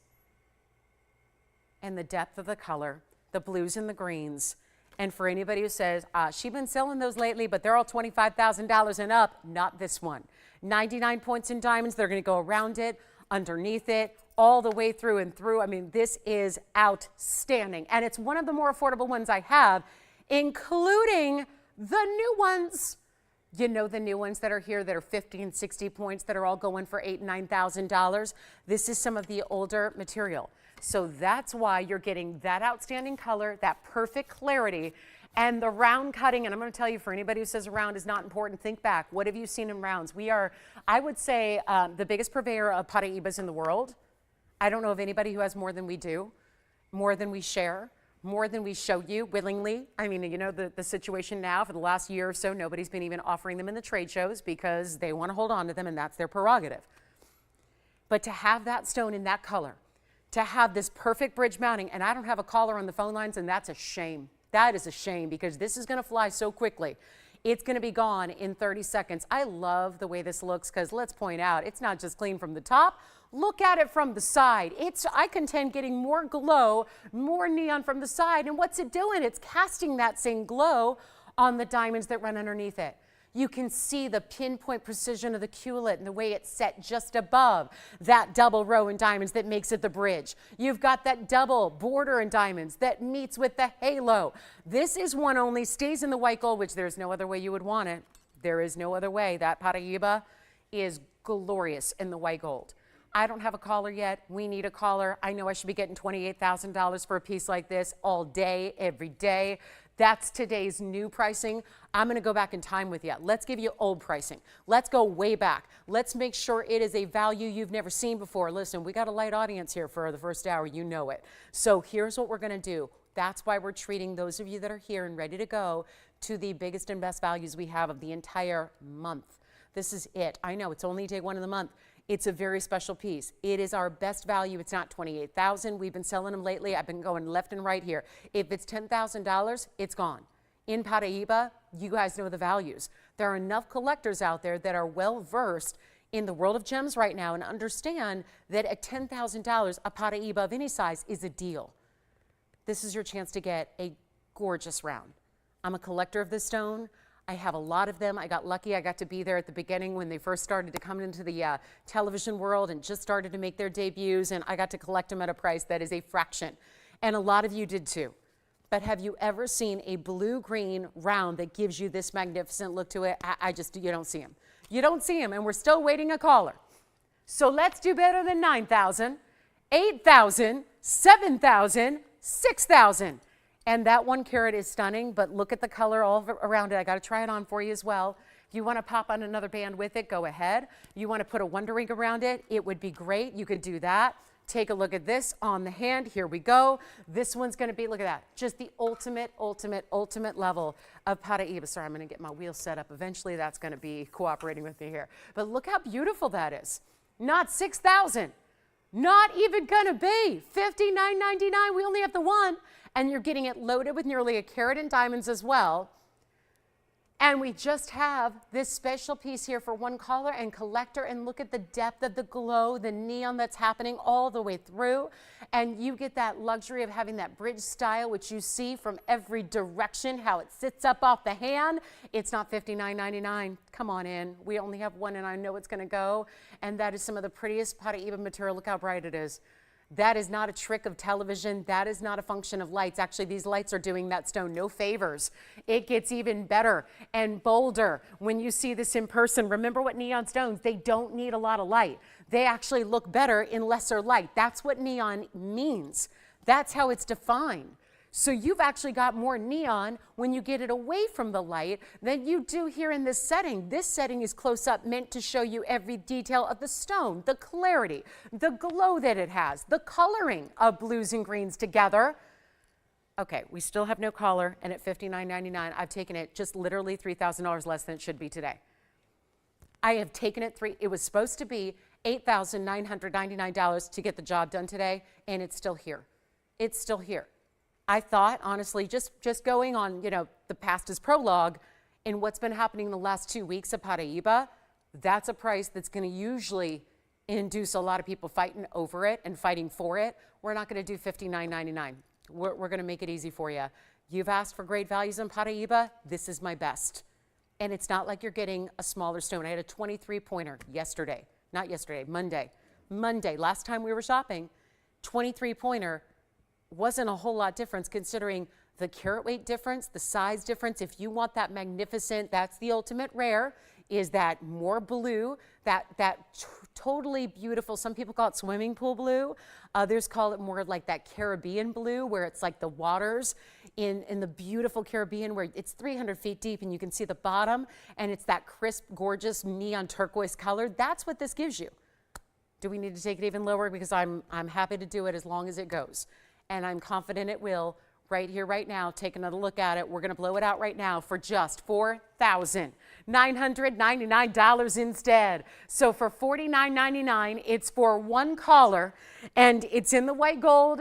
And the depth of the color, the blues and the greens. And for anybody who says, she's been selling those lately, but they're all $25,000 and up, not this one. 99 points in diamonds, they're gonna go around it, underneath it, all the way through and through. I mean, this is outstanding. And it's one of the more affordable ones I have, including the new ones. You know, the new ones that are here that are 50 and 60 points that are all going for $8,000 and $9,000. This is some of the older material. So that's why you're getting that outstanding color, that perfect clarity, and the round cutting. And I'm going to tell you, for anybody who says a round is not important, think back. What have you seen in rounds? We are, I would say, the biggest purveyor of Paraibas in the world. I don't know of anybody who has more than we do, more than we share, more than we show you willingly. I mean, you know, the situation now for the last year or so, nobody's been even offering them in the trade shows because they want to hold on to them, and that's their prerogative. But to have that stone in that color, to have this perfect bridge mounting, and I don't have a caller on the phone lines, and that's a shame. That is a shame, because this is going to fly so quickly. It's going to be gone in 30 seconds. I love the way this looks, because let's point out, it's not just clean from the top. Look at it from the side. It's, I contend, getting more glow, more neon from the side. And what's it doing? It's casting that same glow on the diamonds that run underneath it. You can see the pinpoint precision of the culet and the way it's set just above that double row in diamonds that makes it the bridge. You've got that double border in diamonds that meets with the halo. This is one only, stays in the white gold, which there's no other way you would want it. There is no other way. That Paraiba is glorious in the white gold. I don't have a caller yet. We need a caller. I know I should be getting $28,000 for a piece like this all day, every day. That's today's new pricing. I'm going to go back in time with you. Let's give you old pricing. Let's go way back. Let's make sure it is a value you've never seen before. Listen, we got a light audience here for the first hour. You know it. So here's what we're going to do. That's why we're treating those of you that are here and ready to go to the biggest and best values we have of the entire month. This is it. I know it's only day one of the month. It's a very special piece. It is our best value. It's not $28,000. We've been selling them lately. I've been going left and right here. If it's $10,000, it's gone. In Paraiba, you guys know the values. There are enough collectors out there that are well versed in the world of gems right now and understand that at $10,000, a Paraiba of any size is a deal. This is your chance to get a gorgeous round. I'm a collector of this stone. I have a lot of them. I got lucky. I got to be there at the beginning when they first started to come into the television world and just started to make their debuts, and I got to collect them at a price that is a fraction. And a lot of you did too. But have you ever seen a blue-green round that gives you this magnificent look to it? You don't see them. You don't see them, and we're still waiting a caller. So let's do better than 9,000, 8,000, 7,000, 6,000. And that 1 carat is stunning, but look at the color all around it. I got to try it on for you as well. If you want to pop on another band with it, go ahead. You want to put a wonder ring around it, it would be great. You could do that. Take a look at this on the hand. Here we go. This one's going to be, look at that, just the ultimate level of Paraíba. Sorry, I'm going to get my wheel set up. Eventually, that's going to be cooperating with me here. But look how beautiful that is. Not $6,000. Not even going to be $59.99. We only have the one. And you're getting it loaded with nearly a carat in diamonds as well. And we just have this special piece here for one caller and collector, and look at the depth of the glow, the neon that's happening all the way through. And you get that luxury of having that bridge style, which you see from every direction, how it sits up off the hand. It's not $59.99. Come on in. We only have one, and I know it's going to go. And that is some of the prettiest Paraíba material. Look how bright it is. That is not a trick of television. That is not a function of lights. Actually, these lights are doing that stone no favors. It gets even better and bolder when you see this in person. Remember what neon stones, they don't need a lot of light. They actually look better in lesser light. That's what neon means. That's how it's defined. So you've actually got more neon when you get it away from the light than you do here in this setting. This setting is close up, meant to show you every detail of the stone, the clarity, the glow that it has, the coloring of blues and greens together. Okay, we still have no caller, and at $59.99, I've taken it just literally $3,000 less than it should be today. I have taken it it was supposed to be $8,999 to get the job done today, and it's still here. It's still here. I thought, honestly, just going on, the past is prologue, and what's been happening in the last 2 weeks of Paraíba, that's a price that's going to usually induce a lot of people fighting over it and fighting for it. We're not going to do $59.99. We're going to make it easy for you. You've asked for great values on Paraíba. This is my best. And it's not like you're getting a smaller stone. I had a 23-pointer Monday, last time we were shopping, 23-pointer. Wasn't a whole lot difference considering the carat weight difference, the size difference. If you want that magnificent, that's the ultimate rare, is that more blue, that totally beautiful, some people call it swimming pool blue. Others call it more like that Caribbean blue, where it's like the waters in the beautiful Caribbean, where it's 300 feet deep and you can see the bottom, and it's that crisp, gorgeous neon turquoise color. That's what this gives you. Do we need to take it even lower? Because I'm happy to do it as long as it goes. And I'm confident it will right here, right now. Take another look at it. We're going to blow it out right now for just $4,999 instead. So for $49.99, it's for one caller, and it's in the white gold.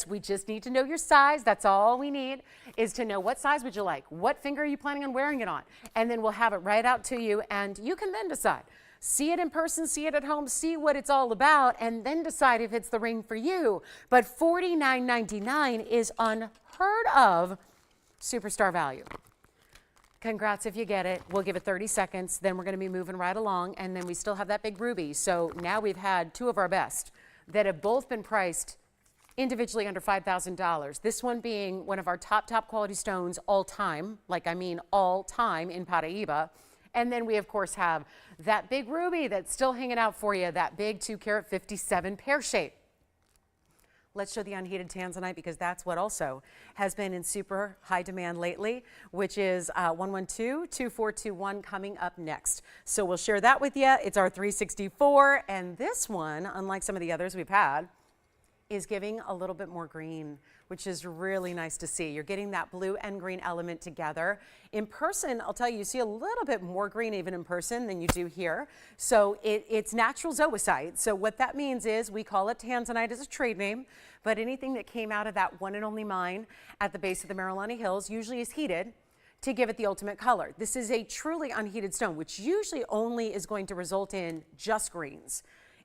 We just need to know your size. That's all we need, is to know what size would you like, what finger are you planning on wearing it on, and then we'll have it right out to you, and you can then decide. See it in person, see it at home, see what it's all about, and then decide if it's the ring for you. But $49.99 is unheard of superstar value. Congrats if you get it. We'll give it 30 seconds, then we're going to be moving right along, and then we still have that big ruby. So now we've had two of our best that have both been priced individually under $5,000. This one being one of our top quality stones all time, all time in Paraíba. And then we, of course, have that big ruby that's still hanging out for you, that big 2-carat 57 pear shape. Let's show the unheated tanzanite, because that's what also has been in super high demand lately, which is 112-2421 coming up next. So we'll share that with you. It's our 364, and this one, unlike some of the others we've had, is giving a little bit more green, which is really nice to see. You're getting that blue and green element together. In person, I'll tell you, you see a little bit more green even in person than you do here. So it's natural zoisite. So what that means is we call it tanzanite as a trade name, but anything that came out of that one and only mine at the base of the Marilani Hills usually is heated to give it the ultimate color. This is a truly unheated stone, which usually only is going to result in just greens.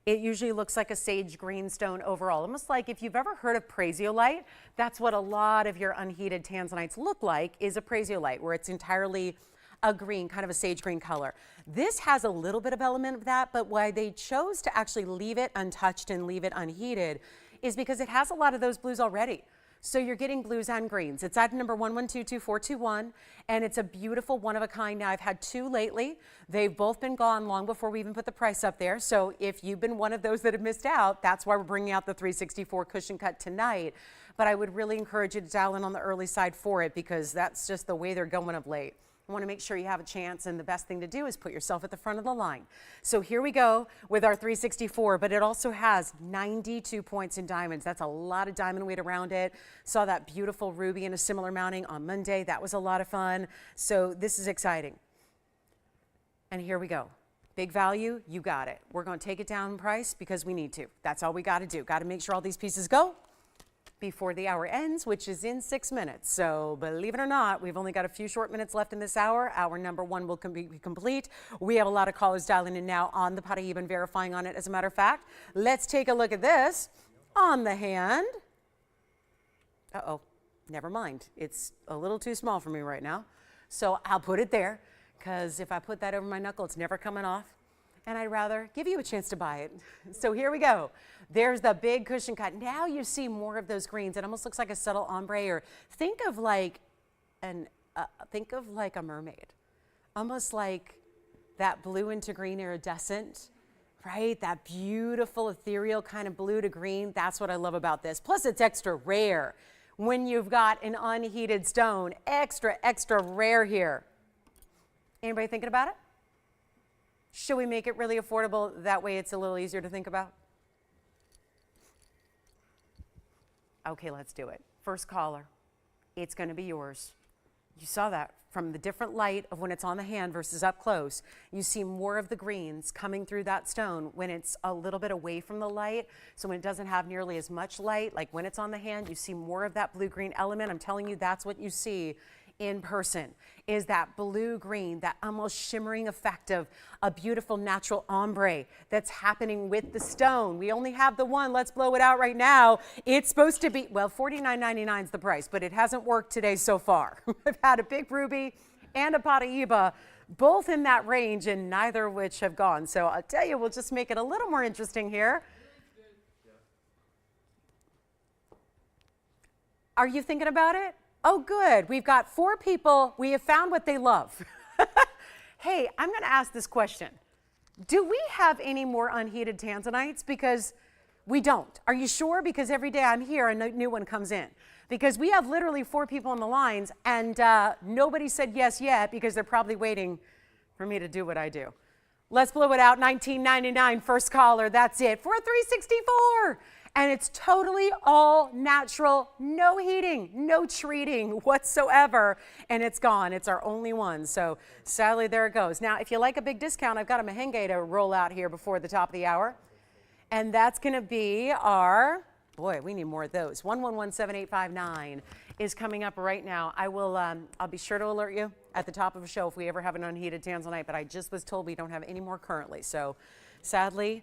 It usually looks like a sage green stone overall, almost like if you've ever heard of praisiolite, that's what a lot of your unheated tanzanites look like, is a praisiolite, where it's entirely a green, kind of a sage green color. This has a little bit of element of that, but why they chose to actually leave it untouched and leave it unheated is because it has a lot of those blues already. So you're getting blues and greens. It's item number 1122421, and it's a beautiful one-of-a-kind. Now, I've had two lately. They've both been gone long before we even put the price up there. So if you've been one of those that have missed out, that's why we're bringing out the 364 cushion cut tonight. But I would really encourage you to dial in on the early side for it, because that's just the way they're going of late. want to make sure you have a chance, and the best thing to do is put yourself at the front of the line. So here we go with our 364, but it also has 92 points in diamonds. That's a lot of diamond weight around it. Saw that beautiful ruby in a similar mounting on Monday. That was a lot of fun. So this is exciting. And here we go. Big value, you got it. We're going to take it down in price because we need to. That's all we got to do. Got to make sure all these pieces go before the hour ends, which is in 6 minutes. So believe it or not, we've only got a few short minutes left in this hour. Hour number 1 will be complete. We have a lot of callers dialing in now on the Paraíba and verifying on it. As a matter of fact, let's take a look at this on the hand. Uh-oh, never mind. It's a little too small for me right now. So I'll put it there, because if I put that over my knuckle, it's never coming off. And I'd rather give you a chance to buy it. So here we go. There's the big cushion cut. Now you see more of those greens. It almost looks like a subtle ombre, or think of like a mermaid. Almost like that blue into green iridescent, right? That beautiful ethereal kind of blue to green. That's what I love about this. Plus it's extra rare. When you've got an unheated stone, extra, extra rare here. Anybody thinking about it? Should we make it really affordable? That way it's a little easier to think about. Okay, let's do it. First caller, it's going to be yours. You saw that from the different light of when it's on the hand versus up close. You see more of the greens coming through that stone when it's a little bit away from the light. So when it doesn't have nearly as much light, like when it's on the hand, you see more of that blue-green element. I'm telling you, that's what you see in person, is that blue-green, that almost shimmering effect of a beautiful natural ombre that's happening with the stone. We only have the one. Let's blow it out right now. It's supposed to be, well, $49.99 is the price, but it hasn't worked today so far. I've had a big ruby and a Paraíba, both in that range, and neither of which have gone. So I'll tell you, we'll just make it a little more interesting here. Are you thinking about it? Oh, good. We've got 4 people. We have found what they love. Hey, I'm going to ask this question. Do we have any more unheated tanzanites? Because we don't. Are you sure? Because every day I'm here, a new one comes in. Because we have literally 4 people on the lines, and nobody said yes yet because they're probably waiting for me to do what I do. Let's blow it out. $19.99, first caller. That's it for 364. And it's totally all natural, no heating, no treating whatsoever, and it's gone. It's our only one. So sadly, there it goes. Now, if you like a big discount, I've got a merengue to roll out here before the top of the hour. And that's going to be our, boy, we need more of those. 1117859 is coming up right now. I'll be sure to alert you at the top of the show if we ever have an unheated tanzanite, but I just was told we don't have any more currently. So sadly,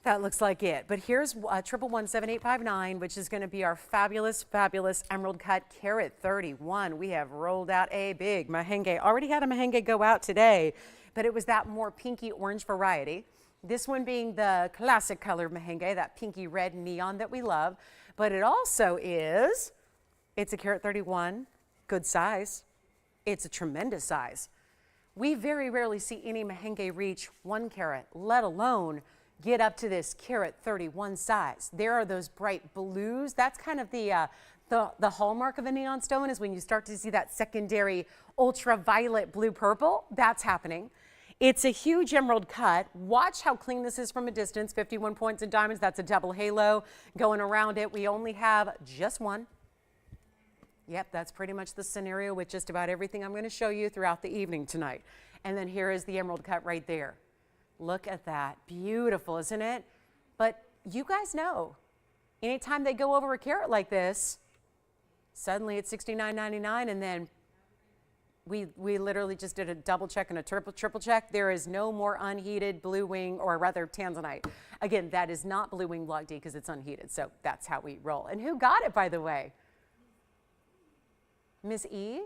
that looks like it. But here's 1117859, which is going to be our fabulous, fabulous emerald cut carat 31. We have rolled out a big merengue. Already had a merengue go out today, but it was that more pinky orange variety. This one being the classic color merengue, that pinky red neon that we love. But it also is, it's a carat 31, good size. It's a tremendous size. We very rarely see any merengue reach 1 carat, let alone get up to this carat 31 size. There are those bright blues. That's kind of the hallmark of a neon stone, is when you start to see that secondary ultraviolet blue purple. That's happening. It's a huge emerald cut. Watch how clean this is from a distance. 51 points in diamonds. That's a double halo going around it. We only have just one. Yep, that's pretty much the scenario with just about everything I'm going to show you throughout the evening tonight. And then here is the emerald cut right there. Look at that. Beautiful, isn't it? But you guys know, anytime they go over a carat like this, suddenly it's $69.99, and then we literally just did a double check and a triple check. There is no more unheated blue wing, or rather tanzanite. Again, that is not blue wing block D because it's unheated, so that's how we roll. And who got it, by the way? Miss E?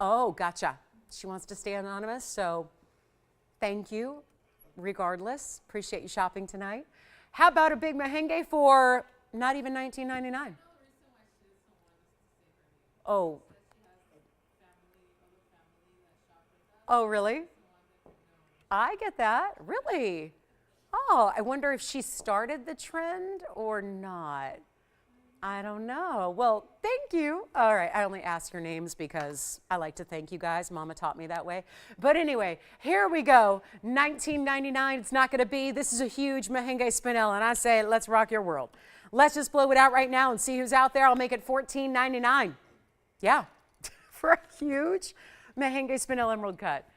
Oh, gotcha. She wants to stay anonymous, so thank you, regardless. Appreciate you shopping tonight. How about a big merengue for not even $19.99? Oh. Oh, really? I get that. Really? Oh, I wonder if she started the trend or not. I don't know. Well, thank you. All right, I only ask your names because I like to thank you guys. Mama taught me that way. But anyway, here we go. $19.99, it's not gonna be. This is a huge Merengue Spinel, and I say, let's rock your world. Let's just blow it out right now and see who's out there. I'll make it $14.99. Yeah, for a huge Merengue Spinel Emerald Cut.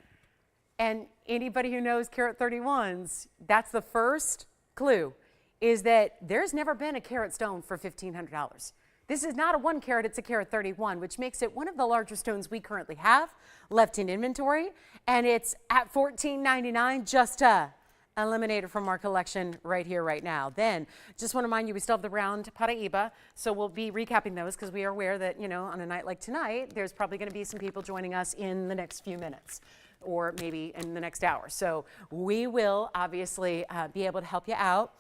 And anybody who knows carat 31s, that's the first clue, is that there's never been a carat stone for $1,500. This is not a 1 carat, it's a carat 31, which makes it one of the larger stones we currently have left in inventory. And it's at $14.99, just eliminated from our collection right here, right now. Then, just want to remind you, we still have the round Paraiba, so we'll be recapping those because we are aware that, you know, on a night like tonight, there's probably going to be some people joining us in the next few minutes, or maybe in the next hour. So we will obviously be able to help you out.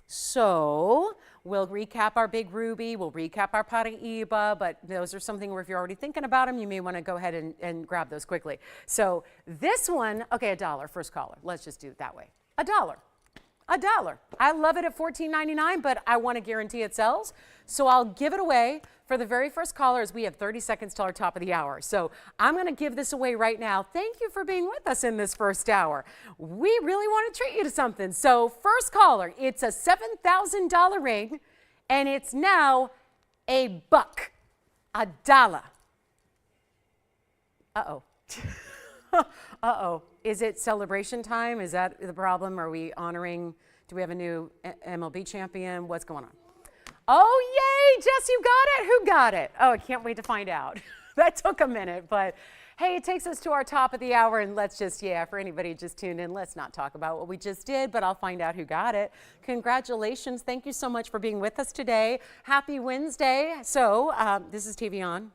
So we'll recap our big ruby, we'll recap our Paraiba, but those are something where if you're already thinking about them, you may want to go ahead and grab those quickly. So this one, okay, $1, first caller. Let's just do it that way. $1. $1. I love it at $14.99, but I want to guarantee it sells. So I'll give it away for the very first callers. We have 30 seconds till our top of the hour. So I'm going to give this away right now. Thank you for being with us in this first hour. We really want to treat you to something. So first caller, it's a $7,000 ring, and it's now $1. $1. Uh-oh. Uh-oh. Is it celebration time? Is that the problem? Are we honoring, do we have a new MLB champion? What's going on? Oh, yay, Jess, you got it. Who got it? Oh, I can't wait to find out. That took a minute, but hey, it takes us to our top of the hour, and let's just, yeah, for anybody just tuned in, let's not talk about what we just did, but I'll find out who got it. Congratulations. Thank you so much for being with us today. Happy Wednesday. So this is TVON.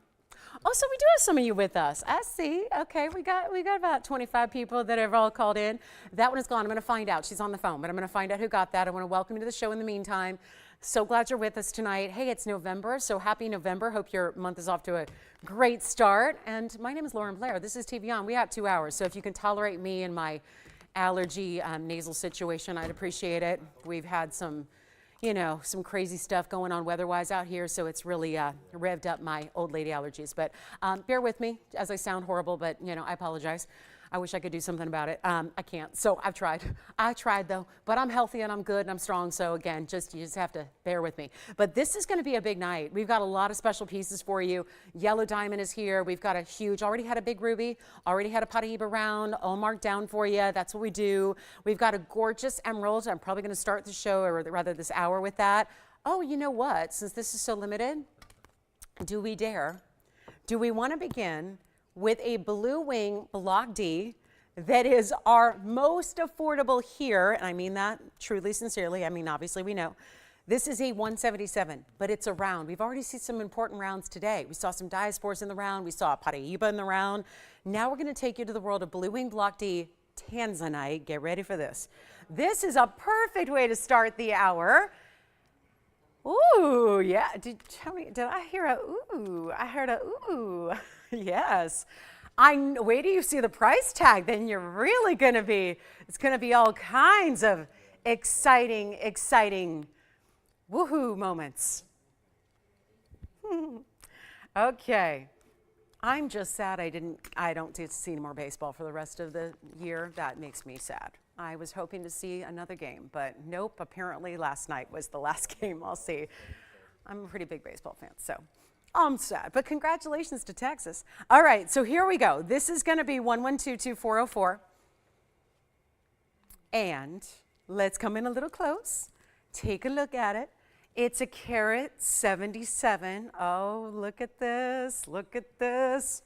Oh, so we do have some of you with us. I see. Okay, we got about 25 people that have all called in. That one is gone. I'm going to find out. She's on the phone, but I'm going to find out who got that. I want to welcome you to the show in the meantime. So glad you're with us tonight. Hey, it's November, so happy November. Hope your month is off to a great start. And my name is Lauren Blair. This is TVON. We have 2 hours, so if you can tolerate me and my allergy nasal situation, I'd appreciate it. We've had some, you know, some crazy stuff going on weather-wise out here, so it's really revved up my old lady allergies. But bear with me as I sound horrible, but, you know, I apologize. I wish I could do something about it. I can't, so I've tried. I tried, though, but I'm healthy and I'm good and I'm strong, so again, you just have to bear with me. But this is going to be a big night. We've got a lot of special pieces for you. Yellow diamond is here. We've got a huge, already had a big ruby, already had a Paraiba round, all marked down for you. That's what we do. We've got a gorgeous emerald. I'm probably going to start the show, or rather this hour, with that. Oh, you know what? Since this is so limited, do we dare? Do we want to begin with a blue wing block D that is our most affordable here, and I mean that truly, sincerely. I mean, obviously we know. This is a 177, but it's a round. We've already seen some important rounds today. We saw some diaspores in the round. We saw a Paraiba in the round. Now we're going to take you to the world of blue wing block D Tanzanite. Get ready for this. This is a perfect way to start the hour. Ooh, yeah. Did I hear a ooh? I heard a ooh. Yes. Wait till you see the price tag, then you're really going to be, it's going to be all kinds of exciting woohoo moments. Okay. I'm just sad I don't get to see any more baseball for the rest of the year. That makes me sad. I was hoping to see another game, but nope, apparently last night was the last game I'll see. I'm a pretty big baseball fan, so I'm sad, but congratulations to Texas. All right, so here we go. This is going to be 1122404. And let's come in a little close. Take a look at it. It's a carat 77. Oh, look at this. Look at this.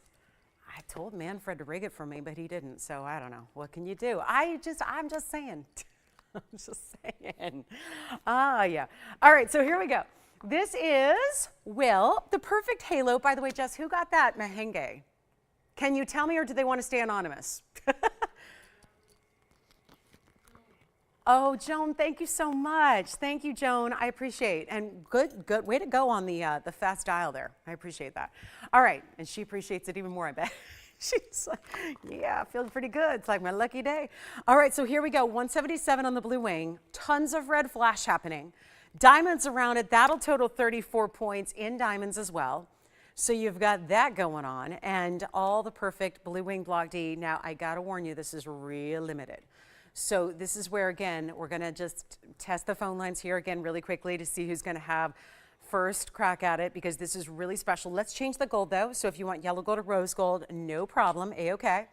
I told Manfred to rig it for me, but he didn't, so I don't know. What can you do? I'm just saying. I'm just saying. Yeah. All right, so here we go. This is, Will, the perfect halo. By the way, Jess, who got that Merengue? Can you tell me, or do they want to stay anonymous? Oh, Joan, thank you so much. Thank you, Joan. I appreciate. And good way to go on the fast dial there. I appreciate that. All right, and she appreciates it even more, I bet. She's like, yeah, feeling pretty good. It's like my lucky day. All right, so here we go. 177 on the blue wing. Tons of red flash happening. Diamonds around it, that'll total 34 points in diamonds as well. So you've got that going on, and all the perfect Blue Wing Block D. Now, I gotta warn you, this is real limited. So this is where, again, we're gonna just test the phone lines here again really quickly to see who's gonna have first crack at it, because this is really special. Let's change the gold though. So if you want yellow gold or rose gold, no problem, A-okay.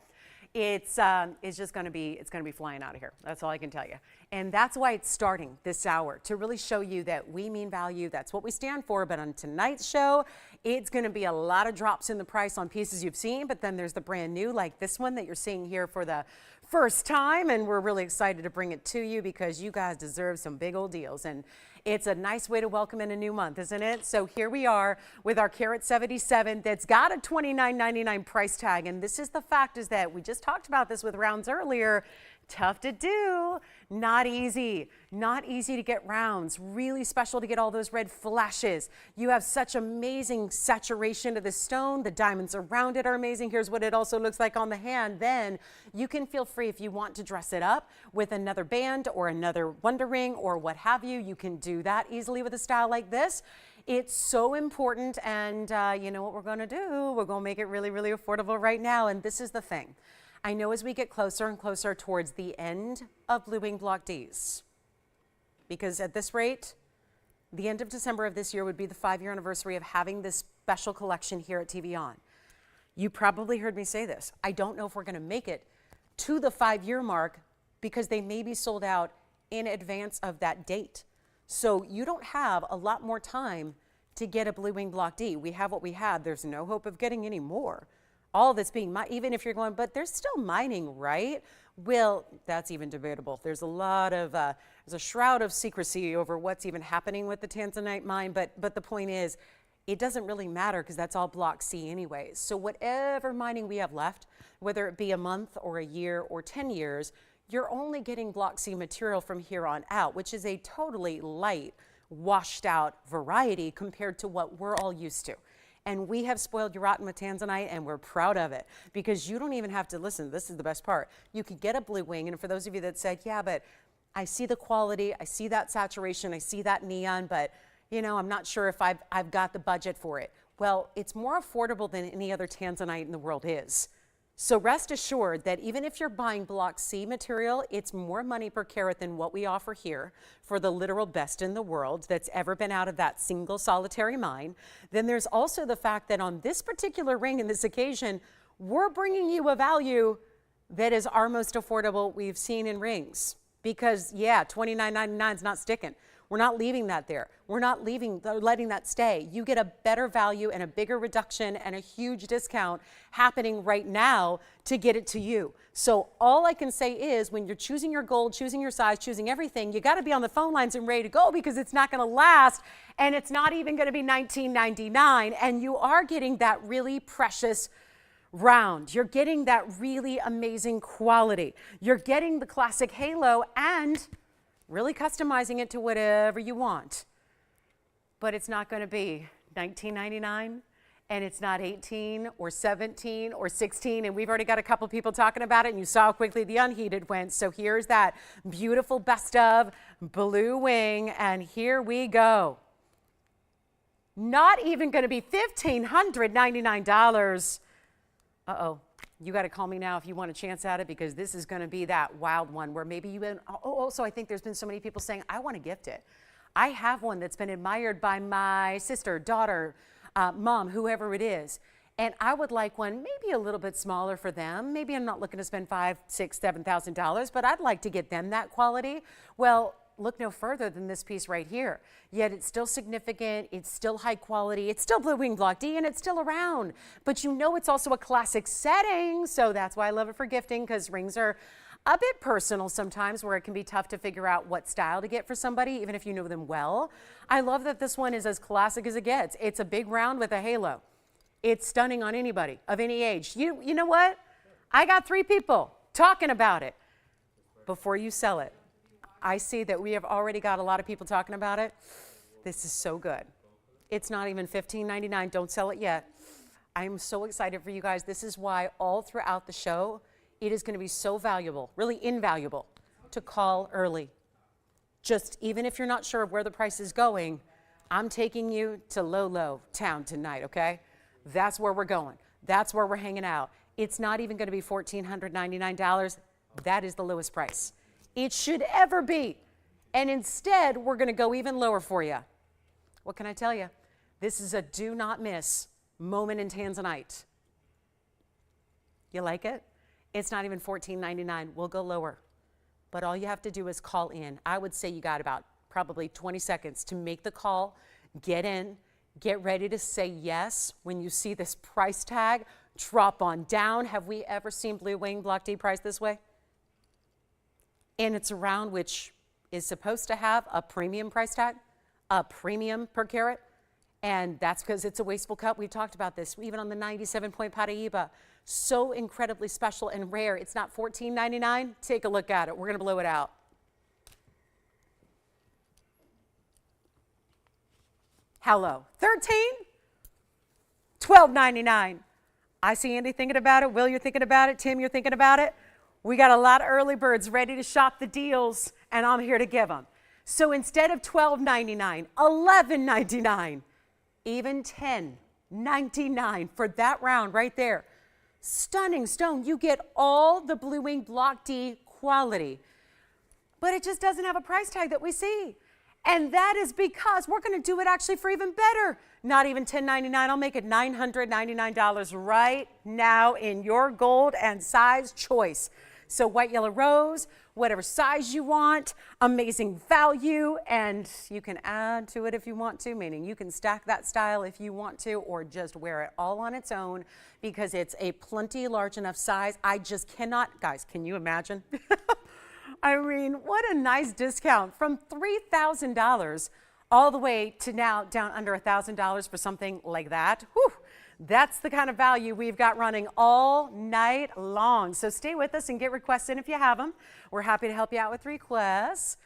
It's just gonna be flying out of here. That's all I can tell you. And that's why it's starting this hour, to really show you that we mean value. That's what we stand for. But on tonight's show, it's gonna be a lot of drops in the price on pieces you've seen, but then there's the brand new, like this one that you're seeing here for the first time, and we're really excited to bring it to you because you guys deserve some big old deals. And it's a nice way to welcome in a new month, isn't it? So here we are with our Carat 77 that's got a $29.99 price tag. And this is the fact, is that we just talked about this with rounds earlier. Tough to do, not easy to get rounds, really special to get all those red flashes. You have such amazing saturation of the stone. The diamonds around it are amazing. Here's what it also looks like on the hand. Then you can feel free, if you want to dress it up with another band or another Wonder Ring or what have you, you can do that easily with a style like this. It's so important, and you know what we're gonna do? We're gonna make it really, really affordable right now, and this is the thing. I know as we get closer and closer towards the end of Blue Wing Block Ds, because at this rate, the end of December of this year would be the 5-year anniversary of having this special collection here at TVON. You probably heard me say this. I don't know if we're gonna make it to the 5-year mark because they may be sold out in advance of that date. So you don't have a lot more time to get a Blue Wing Block D. We have what we have. There's no hope of getting any more. All that's being mined, even if you're going, but there's still mining, right? Well, that's even debatable. There's a lot of, there's a shroud of secrecy over what's even happening with the Tanzanite mine, but the point is, it doesn't really matter because that's all Block C anyways. So whatever mining we have left, whether it be a month or a year or 10 years, you're only getting Block C material from here on out, which is a totally light, washed out variety compared to what we're all used to. And we have spoiled you rotten with Tanzanite, and we're proud of it because you don't even have to listen. This is the best part. You could get a Blue Wing, and for those of you that said, yeah, but I see the quality, I see that saturation, I see that neon, but you know, I'm not sure if I've got the budget for it. Well, it's more affordable than any other Tanzanite in the world is. So rest assured that even if you're buying Block C material, it's more money per carat than what we offer here for the literal best in the world that's ever been out of that single solitary mine. Then there's also the fact that on this particular ring and this occasion, we're bringing you a value that is our most affordable we've seen in rings. Because yeah, $29.99 is not sticking. We're not leaving that there. We're not letting that stay. You get a better value and a bigger reduction and a huge discount happening right now to get it to you. So all I can say is when you're choosing your gold, choosing your size, choosing everything, you got to be on the phone lines and ready to go because it's not going to last, and it's not even going to be $19.99, and you are getting that really precious round. You're getting that really amazing quality. You're getting the classic halo and really customizing it to whatever you want. But it's not going to be $19.99, and it's not 18 or 17 or 16, and we've already got a couple people talking about it, and you saw how quickly the unheated went. So here's that beautiful best of Blue Wing, and here we go. Not even going to be $1,599. Uh-oh. You got to call me now if you want a chance at it, because this is going to be that wild one where maybe you've been, also I think there's been so many people saying, I want to gift it. I have one that's been admired by my sister, daughter, mom, whoever it is. And I would like one maybe a little bit smaller for them. Maybe I'm not looking to spend $5,000, $6,000, $7,000, but I'd like to get them that quality. Well, look no further than this piece right here. Yet it's still significant, it's still high quality, it's still Blue Wing Block D, and it's still around. But you know it's also a classic setting, so that's why I love it for gifting, because rings are a bit personal sometimes, where it can be tough to figure out what style to get for somebody, even if you know them well. I love that this one is as classic as it gets. It's a big round with a halo. It's stunning on anybody of any age. You know what? I got 3 people talking about it before you sell it. I see that we have already got a lot of people talking about it. This is so good. It's not even $15.99. Don't sell it yet. I'm so excited for you guys. This is why all throughout the show, it is going to be so valuable, really invaluable, to call early. Just even if you're not sure of where the price is going, I'm taking you to low town tonight, okay? That's where we're going. That's where we're hanging out. It's not even going to be $1,499. That is the lowest price it should ever be. And instead, we're going to go even lower for you. What can I tell you? This is a do not miss moment in Tanzanite. You like it? It's not even $14.99. We'll go lower. But all you have to do is call in. I would say you got about probably 20 seconds to make the call, get in, get ready to say yes when you see this price tag drop on down. Have we ever seen Blue Wing Block D priced this way? And it's a round which is supposed to have a premium price tag, a premium per carat. And that's because it's a wasteful cut. We talked about this even on the 97-point Paraíba. So incredibly special and rare. It's not $14.99. Take a look at it. We're going to blow it out. Hello. $13? $12.99. I see Andy thinking about it. Will, you're thinking about it. Tim, you're thinking about it. We got a lot of early birds ready to shop the deals, and I'm here to give them. So instead of $12.99, $11.99, even $10.99 for that round right there. Stunning stone. You get all the Blue Wing Block D quality, but it just doesn't have a price tag that we see. And that is because we're going to do it actually for even better. Not even $10.99. I'll make it $999 right now in your gold and size choice. So white, yellow, rose, whatever size you want, amazing value, and you can add to it if you want to, meaning you can stack that style if you want to, or just wear it all on its own because it's a plenty large enough size. I just cannot, guys, can you imagine? I mean, what a nice discount from $3,000 all the way to now down under $1,000 for something like that. Whew. That's the kind of value we've got running all night long. So stay with us and get requests in if you have them. We're happy to help you out with requests.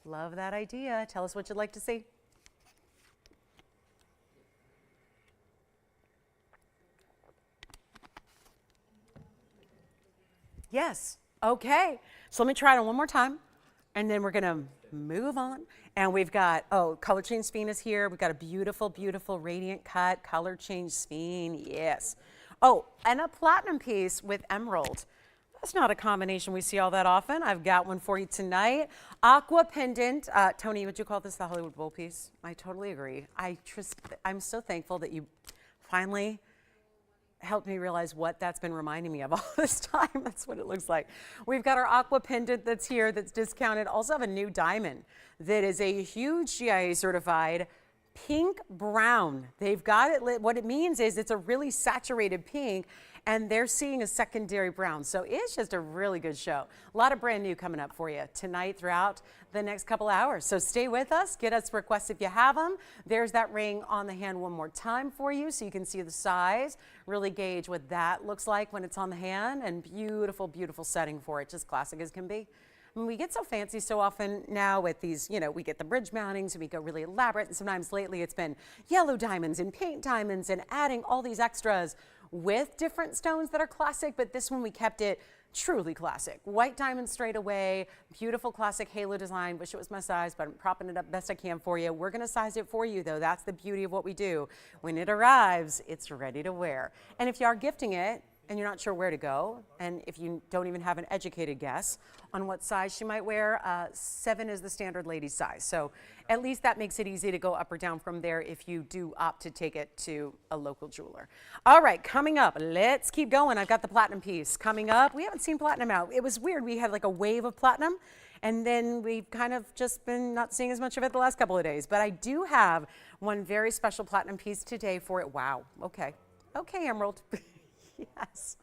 Love that idea. Tell us what you'd like to see. Yes. Okay. So let me try it on one more time, and then we're going to move on. And we've got, color change speen is here. We've got a beautiful, beautiful radiant cut, color change speen. Yes. Oh, and a platinum piece with emerald. That's not a combination we see all that often. I've got one for you tonight. Aqua pendant. Tony, would you call this the Hollywood Bowl piece? I totally agree. I'm so thankful that you finally helped me realize what that's been reminding me of all this time. That's what it looks like. We've got our aqua pendant that's here that's discounted. Also have a new diamond that is a huge GIA certified pink brown. They've got it lit. What it means is it's a really saturated pink, and they're seeing a secondary brown. So it's just a really good show. A lot of brand new coming up for you tonight throughout the next couple hours. So stay with us. Get us requests if you have them. There's that ring on the hand one more time for you so you can see the size, really gauge what that looks like when it's on the hand, and beautiful, beautiful setting for it. Just classic as can be. I mean, we get so fancy so often now with these, we get the bridge mountings and we go really elaborate. And sometimes lately it's been yellow diamonds and pink diamonds and adding all these extras with different stones that are classic. But this one we kept it truly classic. White diamond straight away, beautiful classic halo design. Wish it was my size, but I'm propping it up best I can for you. We're going to size it for you, though. That's the beauty of what we do. When it arrives, it's ready to wear. And if you are gifting it, and you're not sure where to go, and if you don't even have an educated guess on what size she might wear, 7 is the standard ladies size. So at least that makes it easy to go up or down from there if you do opt to take it to a local jeweler. All right, coming up, let's keep going. I've got the platinum piece coming up. We haven't seen platinum out. It was weird. We had like a wave of platinum, and then we've kind of just been not seeing as much of it the last couple of days. But I do have one very special platinum piece today for it. Wow. Okay. Okay, Emerald. Yes.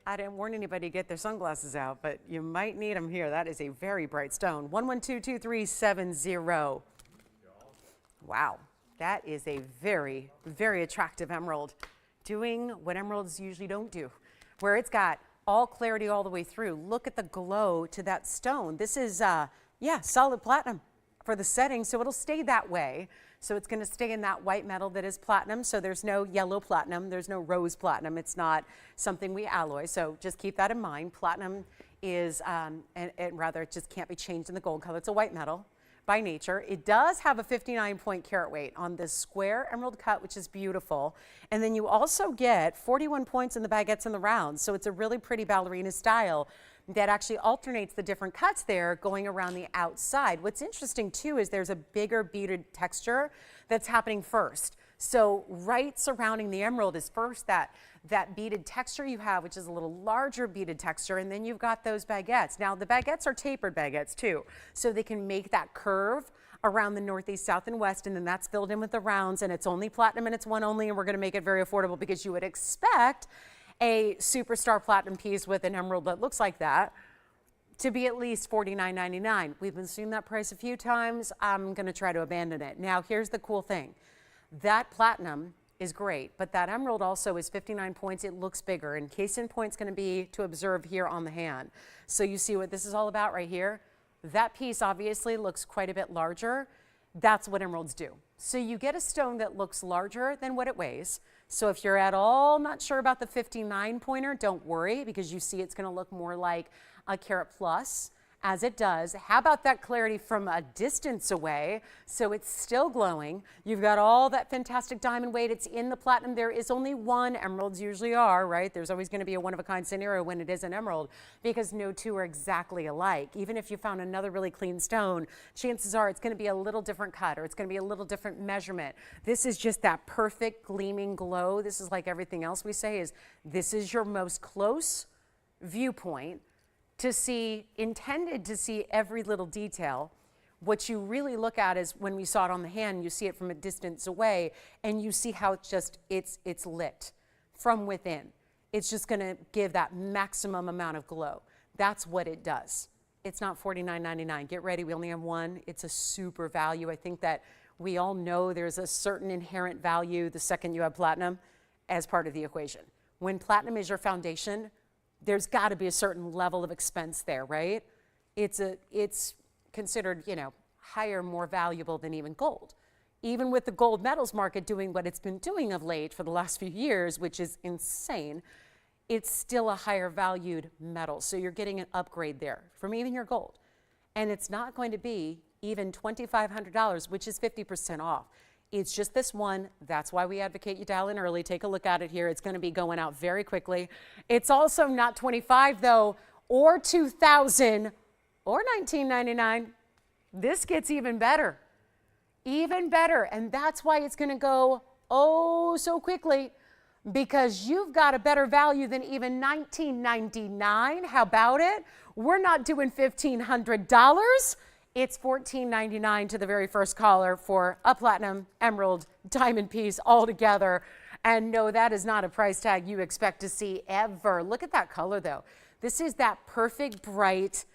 I didn't warn anybody to get their sunglasses out, but you might need them here. That is a very bright stone. 1122370. Wow. That is a very, very attractive emerald, doing what emeralds usually don't do, where it's got all clarity all the way through. Look at the glow to that stone. This is, solid platinum for the setting, so it'll stay that way. So it's going to stay in that white metal that is platinum. So there's no yellow platinum. There's no rose platinum. It's not something we alloy. So just keep that in mind. Platinum is, and rather it just can't be changed in the gold color. It's a white metal by nature. It does have a 59 carat weight on this square emerald cut, which is beautiful. And then you also get 41 points in the baguettes and the rounds. So it's a really pretty ballerina style that actually alternates the different cuts there going around the outside. What's interesting too is there's a bigger beaded texture that's happening first. So right surrounding the emerald is first that beaded texture you have, which is a little larger beaded texture, and then you've got those baguettes. Now the baguettes are tapered baguettes too, so they can make that curve around the northeast, south, and west, and then that's filled in with the rounds, and it's only platinum and it's one only, and we're gonna make it very affordable because you would expect a superstar platinum piece with an emerald that looks like that to be at least $49.99. We've been seeing that price a few times. I'm gonna try to abandon it. Now here's the cool thing. That platinum is great, but that emerald also is 59 points. It looks bigger, and case in point is going to be to observe here on the hand. So you see what this is all about right here? That piece obviously looks quite a bit larger. That's what emeralds do. So you get a stone that looks larger than what it weighs. So if you're at all not sure about the 59 pointer, don't worry, because you see it's going to look more like a carat plus as it does. How about that clarity from a distance away? So it's still glowing. You've got all that fantastic diamond weight. It's in the platinum. There is only one. Emeralds usually are, right? There's always going to be a one-of-a-kind scenario when it is an emerald because no two are exactly alike. Even if you found another really clean stone, chances are it's going to be a little different cut or it's going to be a little different measurement. This is just that perfect gleaming glow. This is like everything else we say is this is your most close viewpoint to see, intended to see every little detail. What you really look at is when we saw it on the hand, you see it from a distance away and you see how it's lit from within. It's just gonna give that maximum amount of glow. That's what it does. It's not $49.99. Get ready, we only have one. It's a super value. I think that we all know there's a certain inherent value the second you have platinum as part of the equation. When platinum is your foundation, there's got to be a certain level of expense there, right? It's considered, you know, higher, more valuable than even gold. Even with the gold metals market doing what it's been doing of late for the last few years, which is insane, it's still a higher valued metal. So you're getting an upgrade there from even your gold. And it's not going to be even $2,500, which is 50% off. It's just this one. That's why we advocate you dial in early. Take a look at it here. It's going to be going out very quickly. It's also not $25 though, or $2,000 or $19.99. This gets even better, and that's why it's going to go oh so quickly because you've got a better value than even $19.99. How about it? We're not doing $1,500. It's $14.99 to the very first caller for a platinum, emerald, diamond piece all together. And no, that is not a price tag you expect to see ever. Look at that color though. This is that perfect, bright,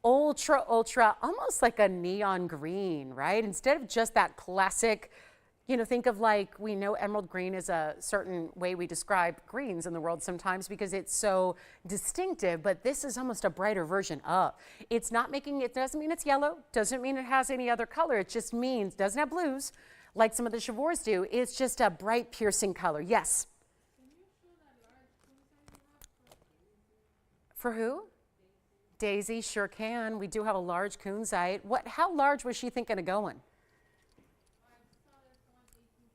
ultra, almost like a neon green, right? Instead of just that classic, you know, think of like, we know emerald green is a certain way we describe greens in the world sometimes because it's so distinctive, but this is almost a brighter version of. It's not making, it doesn't mean it's yellow, doesn't mean it has any other color, it just means, doesn't have blues like some of the Chivors do, it's just a bright piercing color. Yes? For who? Daisy sure can. We do have a large kunzite. How large was she thinking of going?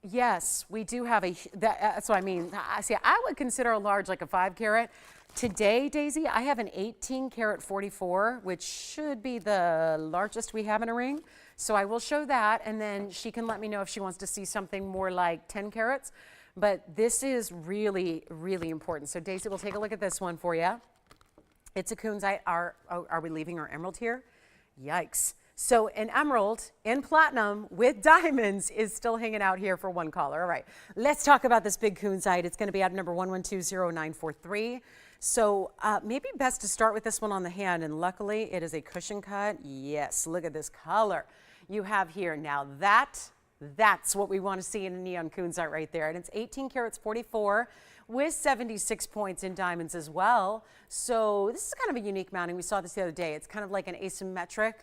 Yes, we do have that's what I mean. See, I would consider a large like a 5 carat. Today, Daisy, I have an 18 carat 44, which should be the largest we have in a ring. So I will show that, and then she can let me know if she wants to see something more like 10 carats. But this is really, really important. So Daisy, we'll take a look at this one for you. It's a kunzite. Are we leaving our emerald here? Yikes. So an emerald in platinum with diamonds is still hanging out here for one caller. All right, let's talk about this big kunzite. It's going to be item number 11200943. So maybe best to start with this one on the hand, and luckily it is a cushion cut. Yes, look at this color you have here. Now that's what we want to see in a neon kunzite right there, and it's 18 carats 44 with 76 points in diamonds as well. So this is kind of a unique mounting. We saw this the other day. It's kind of like an asymmetric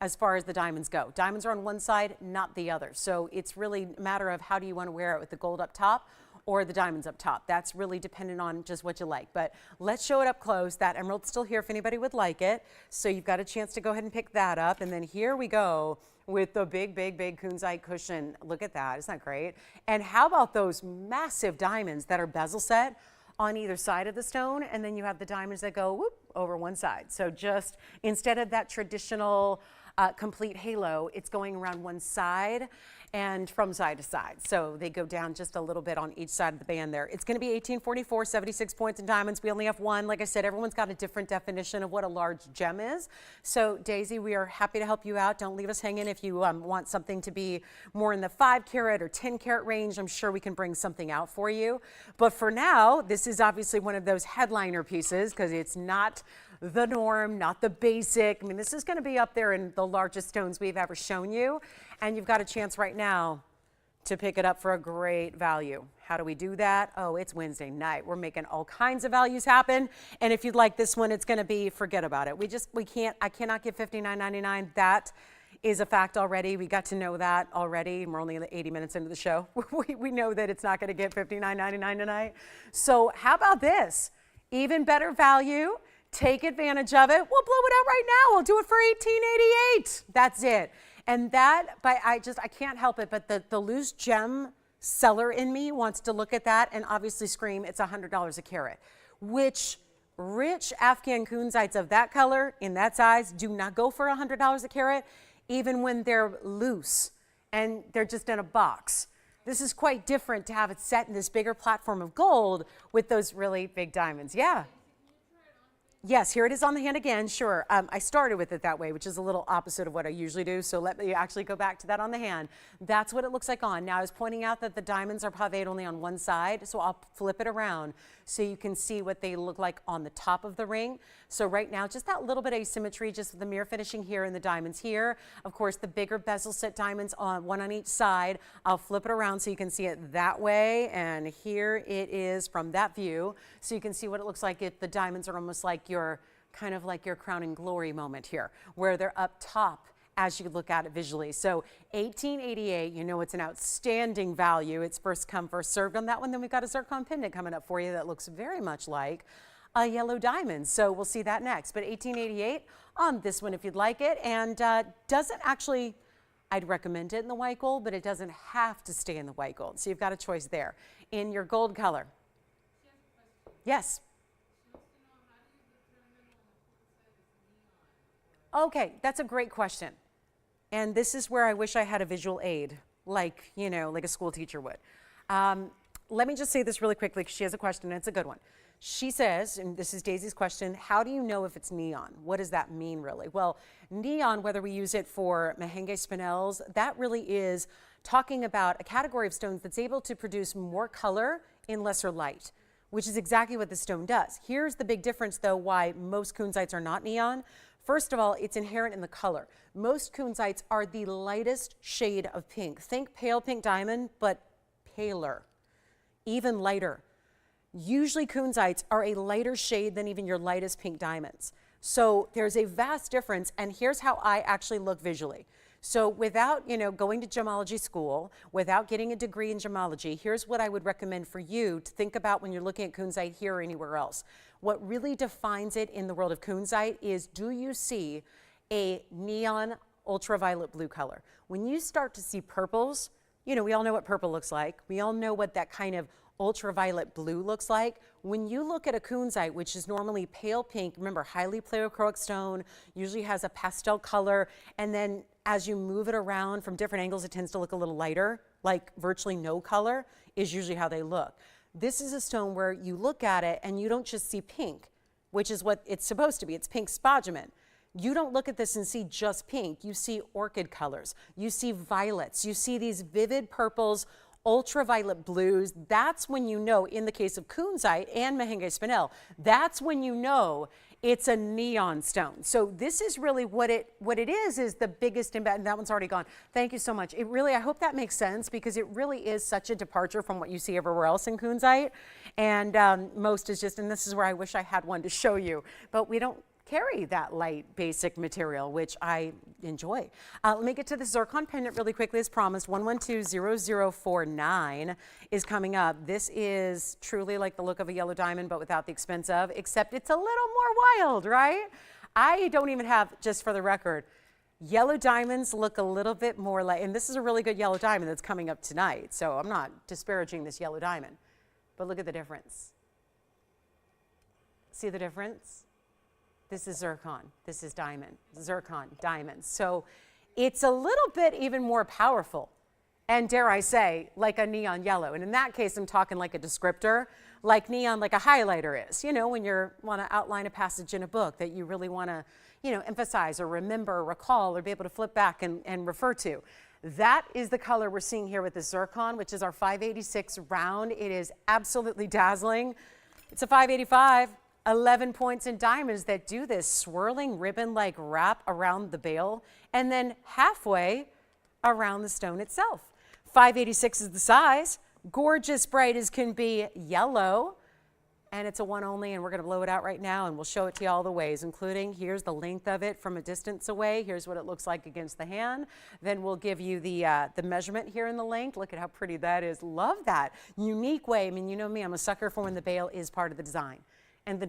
as far as the diamonds go. Diamonds are on one side, not the other. So it's really a matter of how do you want to wear it with the gold up top or the diamonds up top. That's really dependent on just what you like. But let's show it up close. That emerald's still here if anybody would like it. So you've got a chance to go ahead and pick that up. And then here we go with the big kunzite cushion. Look at that. Isn't that great? And how about those massive diamonds that are bezel set on either side of the stone? And then you have the diamonds that go whoop over one side. So just instead of that traditional complete halo, it's going around one side and from side to side. So they go down just a little bit on each side of the band there. It's going to be 1844, 76 points in diamonds. We only have one. Like I said, everyone's got a different definition of what a large gem is. So Daisy, we are happy to help you out. Don't leave us hanging. If you want something to be more in the 5 carat or 10 carat range, I'm sure we can bring something out for you. But for now, this is obviously one of those headliner pieces because it's not the norm, not the basic. I mean, this is going to be up there in the largest stones we've ever shown you. And you've got a chance right now to pick it up for a great value. How do we do that? Oh, it's Wednesday night. We're making all kinds of values happen. And if you'd like this one, it's going to be, forget about it. I cannot give $59.99. That is a fact already. We got to know that already. And we're only 80 minutes into the show. we know that it's not going to get $59.99 tonight. So how about this? Even better value. Take advantage of it. We'll blow it out right now. We'll do it for $18.88. That's it. And that, I can't help it, but the loose gem seller in me wants to look at that and obviously scream it's $100 a carat, which rich Afghan kunzites of that color in that size do not go for $100 a carat, even when they're loose and they're just in a box. This is quite different to have it set in this bigger platform of gold with those really big diamonds. Yeah. Yes, here it is on the hand again, sure. I started with it that way, which is a little opposite of what I usually do, so let me actually go back to that on the hand. That's what it looks like on. Now, I was pointing out that the diamonds are paved only on one side, so I'll flip it around so you can see what they look like on the top of the ring. So right now, just that little bit of asymmetry, just the mirror finishing here and the diamonds here. Of course, the bigger bezel set diamonds on one on each side. I'll flip it around so you can see it that way, and here it is from that view, so you can see what it looks like if the diamonds are almost like your kind of like your crowning glory moment here, where they're up top as you look at it visually. So $18.88, you know it's an outstanding value. It's first come, first served on that one. Then we've got a zircon pendant coming up for you that looks very much like a yellow diamond. So we'll see that next. But $18.88 on this one if you'd like it. And doesn't actually, I'd recommend it in the white gold, but it doesn't have to stay in the white gold. So you've got a choice there. In your gold color. Yes. Okay, that's a great question. And this is where I wish I had a visual aid, like, you know, like a school teacher would. Let me just say this really quickly because she has a question and it's a good one. She says, and this is Daisy's question, how do you know if it's neon? What does that mean really? Well, neon, whether we use it for merengue spinels, that really is talking about a category of stones that's able to produce more color in lesser light, which is exactly what the stone does. Here's the big difference though why most kunzites are not neon. First of all, it's inherent in the color. Most kunzites are the lightest shade of pink. Think pale pink diamond, but paler, even lighter. Usually kunzites are a lighter shade than even your lightest pink diamonds. So there's a vast difference, and here's how I actually look visually. So without, you know, going to gemology school, without getting a degree in gemology, here's what I would recommend for you to think about when you're looking at kunzite here or anywhere else. What really defines it in the world of kunzite is, do you see a neon ultraviolet blue color? When you start to see purples, you know, we all know what purple looks like. We all know what that kind of ultraviolet blue looks like. When you look at a kunzite, which is normally pale pink, remember, highly pleochroic stone, usually has a pastel color, and then as you move it around from different angles, it tends to look a little lighter, like virtually no color is usually how they look. This is a stone where you look at it and you don't just see pink, which is what it's supposed to be. It's pink spodumene. You don't look at this and see just pink. You see orchid colors. You see violets. You see these vivid purples, ultraviolet blues. That's when you know, in the case of kunzite and merengue spinel, that's when you know it's a neon stone. So this is really what it is the biggest impact, and that one's already gone. Thank you so much. It really, I hope that makes sense because it really is such a departure from what you see everywhere else in kunzite. And most is just, and this is where I wish I had one to show you, but we don't carry that light basic material, which I enjoy. Let me get to the zircon pendant really quickly as promised. 1120049 is coming up. This is truly like the look of a yellow diamond, but without the expense of, except it's a little more wild, right? I don't even have, just for the record, yellow diamonds look a little bit more like, and this is a really good yellow diamond that's coming up tonight, so I'm not disparaging this yellow diamond, but look at the difference. See the difference? This is zircon, this is diamond, zircon, diamond. So it's a little bit even more powerful, and dare I say, like a neon yellow. And in that case, I'm talking like a descriptor, like neon, like a highlighter is. You know, when you want to outline a passage in a book that you really want to, you know, emphasize or remember or recall or be able to flip back and refer to. That is the color we're seeing here with the zircon, which is our 586 round. It is absolutely dazzling. It's a 585. 11 points in diamonds that do this swirling ribbon-like wrap around the bail and then halfway around the stone itself. 586 is the size, gorgeous, bright as can be, yellow, and it's a one only, and we're going to blow it out right now, and we'll show it to you all the ways, including here's the length of it from a distance away. Here's what it looks like against the hand. Then we'll give you the measurement here in the length. Look at how pretty that is. Love that unique way. I mean, you know me, I'm a sucker for when the bail is part of the design. And the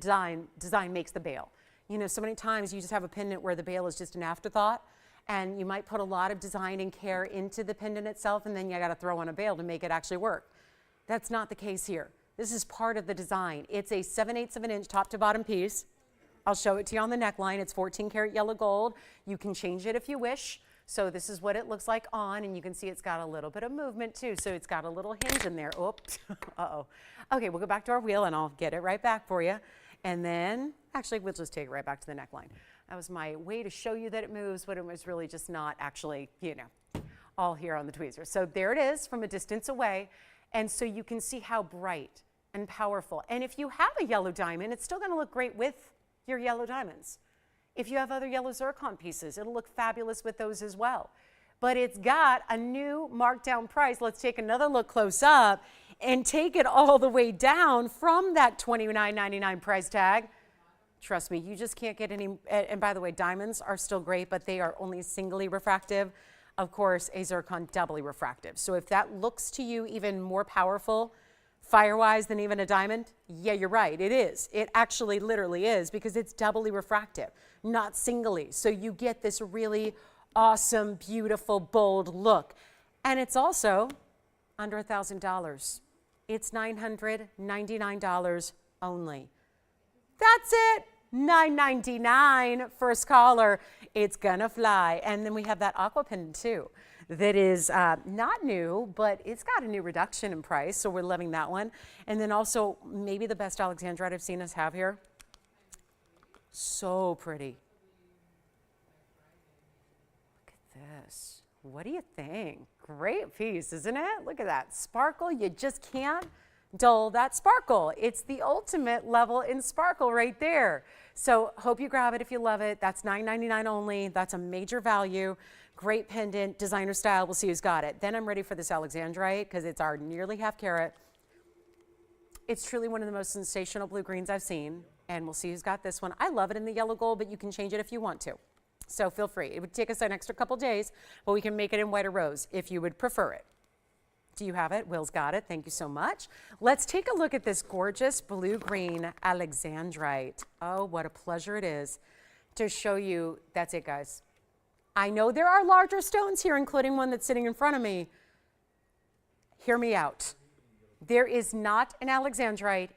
design makes the bail. You know, so many times you just have a pendant where the bail is just an afterthought, and you might put a lot of design and care into the pendant itself, and then you got to throw on a bail to make it actually work. That's not the case here. This is part of the design. It's a 7/8 of an inch top to bottom piece. I'll show it to you on the neckline. It's 14 karat yellow gold. You can change it if you wish. So this is what it looks like on, and you can see it's got a little bit of movement too. So it's got a little hinge in there. Oops, uh-oh. Okay, we'll go back to our wheel and I'll get it right back for you. And then, actually, we'll just take it right back to the neckline. That was my way to show you that it moves, but it was really just not actually, you know, all here on the tweezer. So there it is from a distance away. And so you can see how bright and powerful. And if you have a yellow diamond, it's still gonna look great with your yellow diamonds. If you have other yellow zircon pieces, it'll look fabulous with those as well. But it's got a new markdown price. Let's take another look close up and take it all the way down from that $29.99 price tag. Trust me, you just can't get any, and by the way, diamonds are still great, but they are only singly refractive. Of course, a zircon doubly refractive. So if that looks to you even more powerful, fire-wise than even a diamond, yeah, you're right, it is. It actually literally is because it's doubly refractive, not singly. So you get this really awesome, beautiful, bold look. And it's also under $1,000. It's $999 only. That's it. $999 first caller. It's gonna fly. And then we have that aqua pendant too. That is not new, but it's got a new reduction in price, so we're loving that one. And then also maybe the best alexandrite I've seen us have here. So pretty. Look at this. What do you think? Great piece, isn't it? Look at that sparkle. You just can't dull that sparkle. It's the ultimate level in sparkle right there. So hope you grab it if you love it. That's $9.99 only. That's a major value. Great pendant, designer style. We'll see who's got it. Then I'm ready for this alexandrite because it's our nearly half carat. It's truly one of the most sensational blue greens I've seen, and we'll see who's got this one. I love it in the yellow gold, but you can change it if you want to. So feel free. It would take us an extra couple days, but we can make it in white or rose if you would prefer it. Do you have it? Will's got it. Thank you so much. Let's take a look at this gorgeous blue-green alexandrite. Oh, what a pleasure it is to show you. That's it, guys. I know there are larger stones here, including one that's sitting in front of me. Hear me out. There is not an alexandrite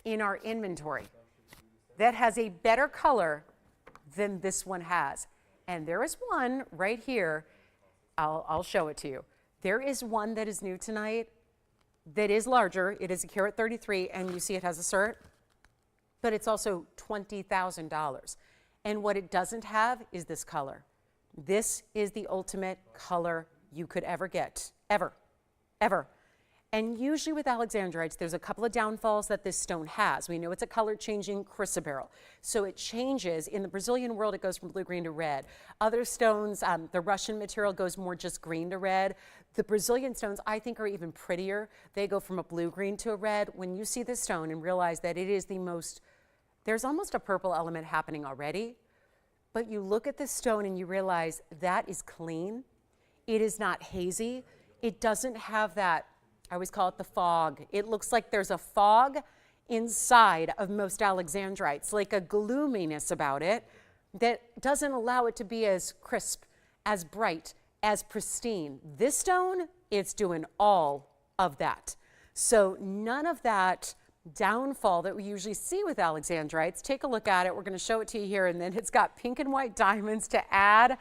in our inventory that has a better color than this one has. And there is one right here. I'll show it to you. There is one that is new tonight that is larger. It is a carat 33, and you see it has a cert, but it's also $20,000. And what it doesn't have is this color. This is the ultimate color you could ever get, ever, ever. And usually with alexandrites, there's a couple of downfalls that this stone has. We know it's a color-changing chrysoberyl. So it changes. In the Brazilian world, it goes from blue-green to red. Other stones, the Russian material goes more just green to red. The Brazilian stones, I think, are even prettier. They go from a blue-green to a red. When you see this stone and realize that it is the most there's almost a purple element happening already, but you look at this stone and you realize that is clean. It is not hazy. It doesn't have that, I always call it the fog. It looks like there's a fog inside of most alexandrites, like a gloominess about it that doesn't allow it to be as crisp, as bright, as pristine. This stone, it's doing all of that. So none of that downfall that we usually see with alexandrites. Take a look at it. We're going to show it to you here, and then it's got pink and white diamonds to add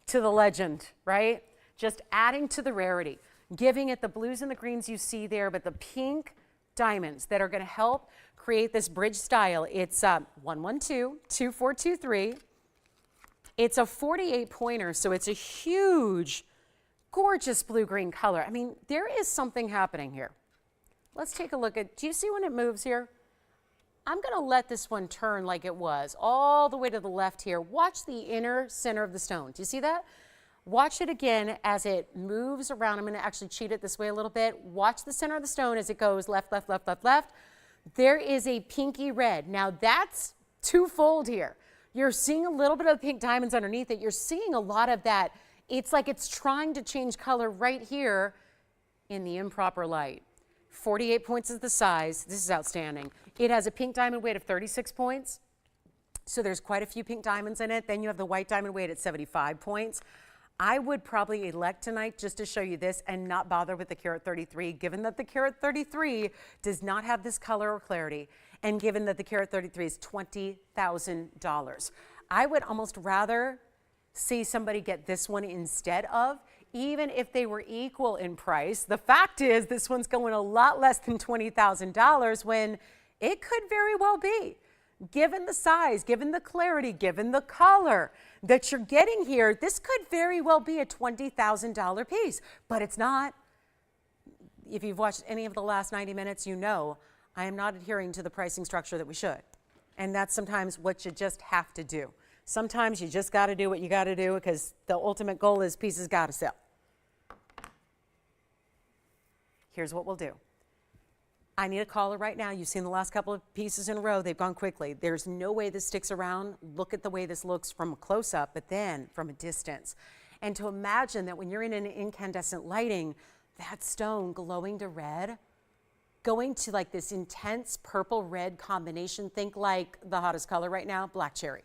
to the legend, right? Just adding to the rarity, giving it the blues and the greens you see there, but the pink diamonds that are going to help create this bridge style. It's 112-2423. It's a 48 pointer, so it's a huge, gorgeous blue-green color. I mean, there is something happening here. Let's take a look at, do you see when it moves here? I'm going to let this one turn like it was, all the way to the left here. Watch the inner center of the stone. Do you see that? Watch it again as it moves around. I'm going to actually cheat it this way a little bit. Watch the center of the stone as it goes left, left, left, left, left. There is a pinky red. Now that's twofold here. You're seeing a little bit of pink diamonds underneath it. You're seeing a lot of that. It's like it's trying to change color right here in the improper light. 48 points is the size. This is outstanding. It has a pink diamond weight of 36 points. So there's quite a few pink diamonds in it. Then you have the white diamond weight at 75 points. I would probably elect tonight just to show you this and not bother with the carat 33, given that the carat 33 does not have this color or clarity, and given that the carat 33 is $20,000. I would almost rather see somebody get this one instead of, even if they were equal in price. The fact is this one's going a lot less than $20,000 when it could very well be. Given the size, given the clarity, given the color that you're getting here, this could very well be a $20,000 piece, but it's not. If you've watched any of the last 90 minutes, you know I am not adhering to the pricing structure that we should. And that's sometimes what you just have to do. Sometimes you just got to do what you got to do because the ultimate goal is pieces got to sell. Here's what we'll do. I need a caller right now. You've seen the last couple of pieces in a row. They've gone quickly. There's no way this sticks around. Look at the way this looks from a close-up, but then from a distance. And to imagine that when you're in an incandescent lighting, that stone glowing to red, going to like this intense purple-red combination. Think like the hottest color right now, black cherry.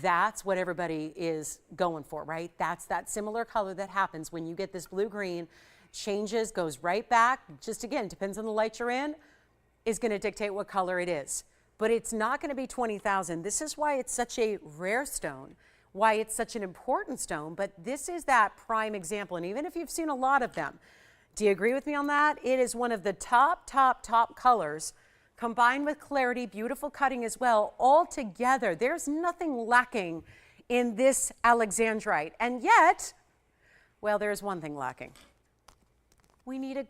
That's what everybody is going for, right? That's that similar color that happens when you get this blue-green, changes, goes right back, just again, depends on the light you're in, is going to dictate what color it is. But it's not going to be 20,000. This is why it's such a rare stone, why it's such an important stone, but this is that prime example. And even if you've seen a lot of them, do you agree with me on that? It is one of the top colors, combined with clarity, beautiful cutting as well, all together. There's nothing lacking in this alexandrite. And yet, well, there's one thing lacking. We need a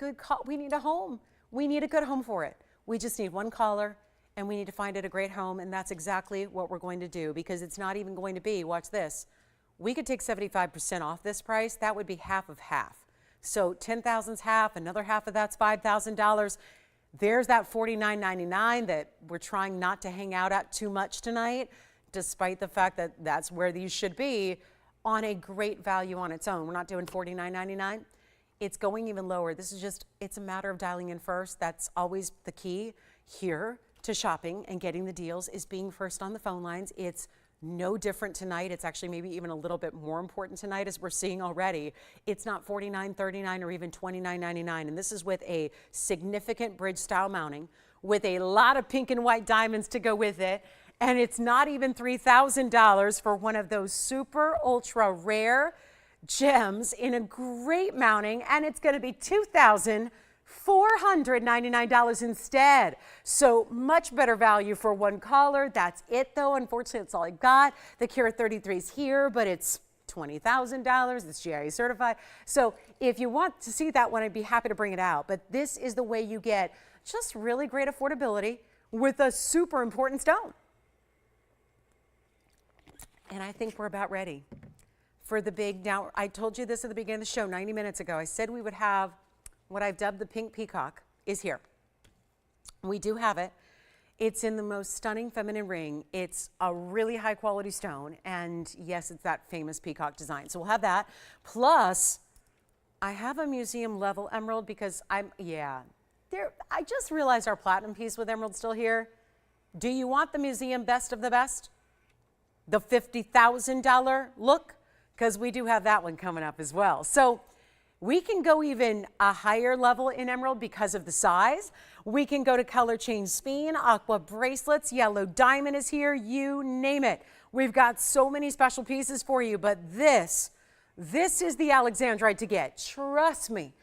home. We need a good home for it. We just need one caller, and we need to find it a great home, and that's exactly what we're going to do, because it's not even going to be, watch this, we could take 75% off this price. That would be half of half. So 10,000's half, another half of that's $5,000. There's that $49.99 that we're trying not to hang out at too much tonight, despite the fact that that's where these should be, on a great value on its own. We're not doing $49.99. It's going even lower. This is just, it's a matter of dialing in first. That's always the key here to shopping and getting the deals, is being first on the phone lines. It's no different tonight. It's actually maybe even a little bit more important tonight, as we're seeing already. It's not $49.39 or even $29.99. And this is with a significant bridge style mounting with a lot of pink and white diamonds to go with it. And it's not even $3,000 for one of those super ultra rare gems in a great mounting, and it's going to be $2,499 instead. So much better value for one caller. That's it though. Unfortunately, that's all I got. The carat 33 is here, but it's $20,000. It's GIA certified. So if you want to see that one, I'd be happy to bring it out. But this is the way you get just really great affordability with a super important stone. And I think we're about ready for the big. Now, I told you this at the beginning of the show 90 minutes ago. I said we would have what I've dubbed the pink peacock is here. We do have it. It's in the most stunning feminine ring. It's a really high quality stone. And yes, it's that famous peacock design. So we'll have that. Plus, I have a museum level emerald because I just realized our platinum piece with emerald still here. Do you want the museum best of the best? The $50,000 look? Because we do have that one coming up as well. So we can go even a higher level in emerald because of the size. We can go to color change spin, aqua bracelets, yellow diamond is here, you name it. We've got so many special pieces for you, but this is the Alexandrite to get, trust me.